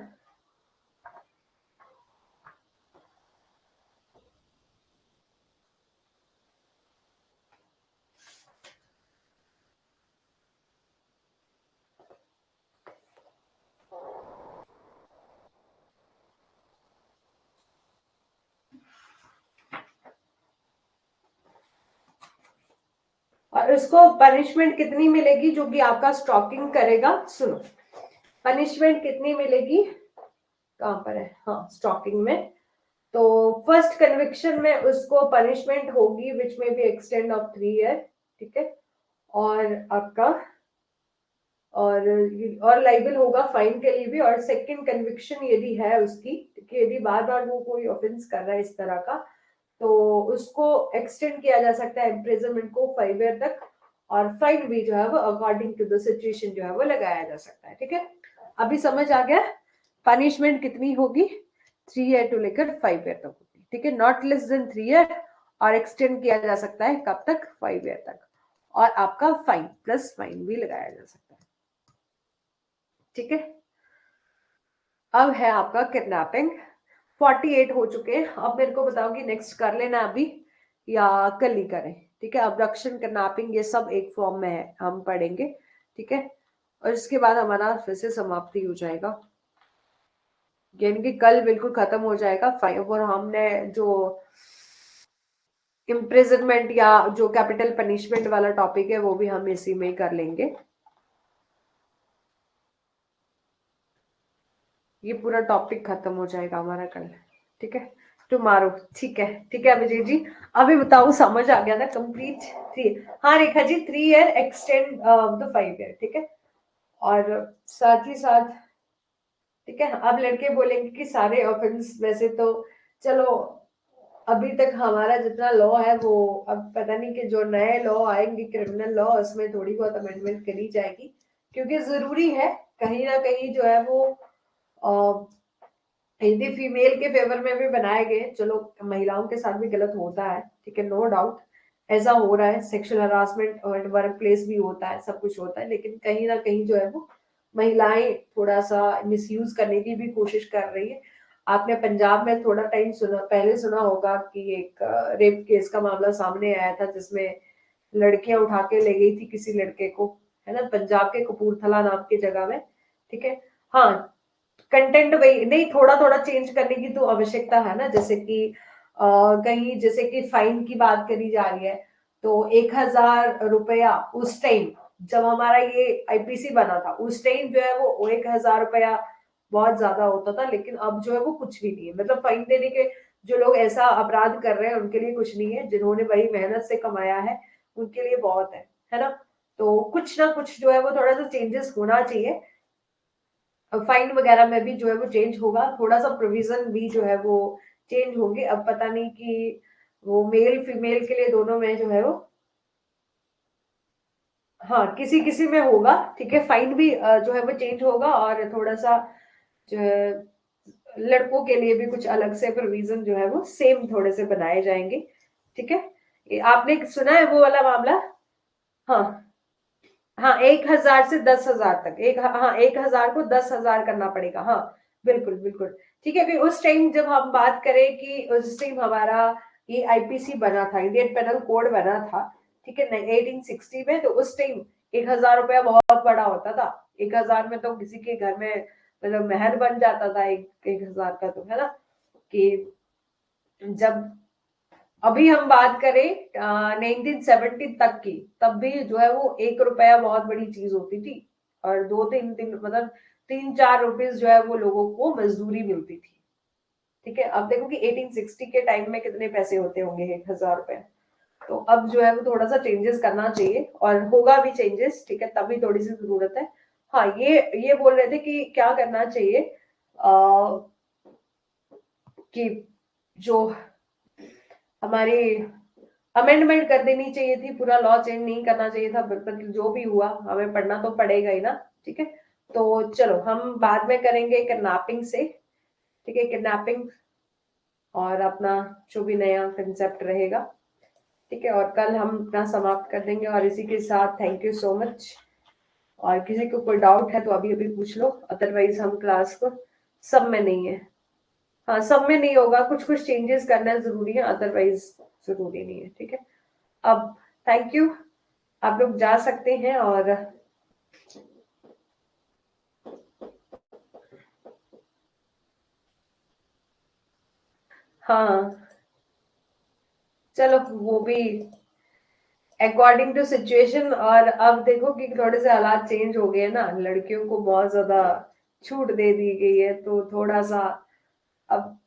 और उसको पनिशमेंट कितनी मिलेगी जो कि आपका स्टॉकिंग करेगा, सुनो, पनिशमेंट कितनी मिलेगी, कहां पर है, हाँ, स्टॉकिंग में। तो फर्स्ट कन्विक्शन में उसको पनिशमेंट होगी विच में भी एक्सटेंड ऑफ 3 ईयर, ठीक है, और आपका और लाइबल होगा फाइन के लिए भी, और सेकंड कन्विक्शन यदि है उसकी, कि यदि बार बार वो कोई ऑफेंस कर रहा है इस तरह का, तो उसको एक्सटेंड किया जा सकता है इम्प्रिजनमेंट को 5 ईयर तक, और फाइन भी जो है वो अकॉर्डिंग टू द सिचुएशन जो है वो लगाया जा सकता है, ठीक है। अभी समझ आ गया पनिशमेंट कितनी होगी, 3 ईयर टू लेकर 5 ईयर तक होगी, ठीक है, नॉट लेस देन 3 ईयर, और एक्सटेंड किया जा सकता है कब तक, 5 ईयर तक, और आपका फाइन प्लस फाइन भी लगाया जा सकता है, ठीक है। अब है आपका किडनैपिंग। 48 हो चुके हैं, अब मेरे को बताओ कि नेक्स्ट कर लेना अभी या कल ही करें। ठीक है, अब्डक्शन, किडनैपिंग, ये सब एक फॉर्म में है, हम पढ़ेंगे। ठीक है, और इसके बाद हमारा फिर से समाप्ति हो जाएगा, यानी कि कल बिल्कुल खत्म हो जाएगा फाइव। और हमने जो इम्प्रिजनमेंट या जो कैपिटल पनिशमेंट वाला टॉपिक है वो भी हम इसी में ही कर लेंगे। ये पूरा टॉपिक खत्म हो जाएगा हमारा कल। ठीक है, टुमारो। ठीक है, ठीक है अभिजीत जी। अभी बताओ, समझ आ गया ना कंप्लीट? थ्री, हाँ Rekha ji, 3 year extend the 5 year. ठीक है, और साथ ही साथ, ठीक है, अब लड़के बोलेंगे कि सारे ऑफेंस, वैसे तो चलो अभी तक हमारा जितना लॉ है वो, अब पता नहीं कि जो नए लॉ आएंगे क्रिमिनल लॉ, उसमें थोड़ी बहुत अमेंडमेंट करी जाएगी, क्योंकि जरूरी है कहीं ना कहीं जो है वो हिंदी फीमेल के फेवर में भी बनाए गए। चलो महिलाओं के साथ भी गलत होता है, ठीक है, नो डाउट, ऐसा हो रहा है, सेक्सुअल हरासमेंट और वर्क प्लेस भी होता है, सब कुछ होता है, लेकिन कहीं ना कहीं जो है वो महिलाएं थोड़ा सा मिसयूज करने की भी कोशिश कर रही है। आपने पंजाब में थोड़ा टाइम सुना, पहले सुना होगा कि एक रेप केस का मामला सामने आया था, जिसमें लड़कियां उठा के ले गई थी किसी लड़के को, है ना, पंजाब के कपूरथला नाम की जगह में। ठीक है, हाँ, कंटेंट वही नहीं, थोड़ा थोड़ा चेंज करने की तो आवश्यकता है ना, जैसे कि कहीं जैसे कि फाइन की बात करी जा रही है, तो 1,000 रुपया उस टाइम जब हमारा ये आईपीसी बना था, उस टाइम जो है वो 1,000 रुपया बहुत ज्यादा होता था, लेकिन अब जो है वो कुछ भी नहीं है। मतलब फाइन देने के, जो लोग ऐसा अपराध कर रहे हैं उनके लिए कुछ नहीं है, जिन्होंने बड़ी मेहनत से कमाया है उनके लिए बहुत है ना। तो कुछ ना कुछ जो है वो थोड़ा सा चेंजेस होना चाहिए, फाइन वगैरह में भी जो है वो चेंज होगा, थोड़ा सा प्रोविजन भी जो है वो चेंज होंगे। अब पता नहीं कि वो मेल फीमेल के लिए दोनों में जो है वो, हाँ किसी किसी में होगा, ठीक है, फाइन भी जो है वो चेंज होगा, और थोड़ा सा जो है लड़कों के लिए भी कुछ अलग से प्रोविजन जो है वो सेम थोड़े से बनाए जाएंगे। ठीक है, आपने सुना है वो वाला मामला? हाँ, हाँ, 1,000 से 10,000 तक, हाँ, 1,000 को 10,000 करना पड़ेगा, हाँ, बिल्कुल बिल्कुल। ठीक है, फिर उस टाइम जब हम बात करें कि उस टाइम हमारा ये आईपीसी बना था, इंडियन पेनल कोड बना था, ठीक है, 1860 में, तो उस टाइम 1,000 रुपया बहुत बड़ा होता था। 1,000 में तो किसी के घर में मतलब महल बन जाता था, 1,000 का, तो है ना, कि जब अभी हम बात करें 1970 तक की, तब भी जो है वो 1 रुपया बहुत बड़ी चीज होती थी, और दो तीन तीन मतलब 3-4 रुपीज जो है वो लोगों को मजदूरी मिलती थी। ठीक है, अब देखो कि 1860 के टाइम में कितने पैसे होते होंगे 1,000 रुपए। तो अब जो है वो थोड़ा सा चेंजेस करना चाहिए, और होगा भी चेंजेस, ठीक है, तभी थोड़ी सी जरूरत है। हाँ, ये बोल रहे थे कि क्या करना चाहिए, कि जो हमारी अमेंडमेंट कर देनी चाहिए थी, पूरा लॉ चेंज नहीं करना चाहिए था, बट जो भी हुआ हमें पढ़ना तो पड़ेगा ही ना। ठीक है, तो चलो हम बाद में करेंगे किडनैपिंग से। ठीक है, किडनैपिंग और अपना जो भी नया कंसेप्ट रहेगा। ठीक है, और कल हम अपना समाप्त कर देंगे, और इसी के साथ थैंक यू सो मच। और किसी को कोई डाउट है तो अभी अभी पूछ लो, अदरवाइज हम क्लास को, सब में नहीं है, हाँ सब में नहीं होगा, कुछ कुछ चेंजेस करना जरूरी है, अदरवाइज जरूरी नहीं है। ठीक है, अब थैंक यू, आप लोग जा सकते हैं। और हाँ, चलो वो भी अकॉर्डिंग टू सिचुएशन। और अब देखो कि थोड़े से हालात चेंज हो गए हैं ना, लड़कियों को बहुत ज्यादा छूट दे दी गई है, तो थोड़ा सा अब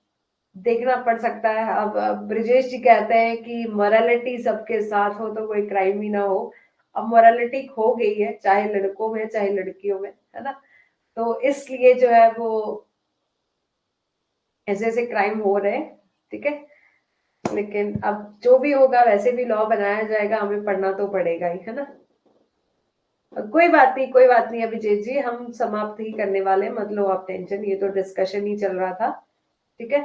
देखना पड़ सकता है। अब ब्रिजेश जी कहते हैं कि मोरालिटी सबके साथ हो तो कोई क्राइम ही ना हो। अब मोरालिटी खो गई है, चाहे लड़कों में चाहे लड़कियों में, है ना, तो इसलिए जो है वो ऐसे ऐसे क्राइम हो रहे हैं। ठीक है, लेकिन अब जो भी होगा वैसे भी लॉ बनाया जाएगा, हमें पढ़ना तो पड़ेगा ही, है ना। कोई बात नहीं, कोई बात नहीं अभिजीत जी, हम समाप्त ही करने वाले हैं, मतलब आप टेंशन, ये तो डिस्कशन ही चल रहा था। ठीक है,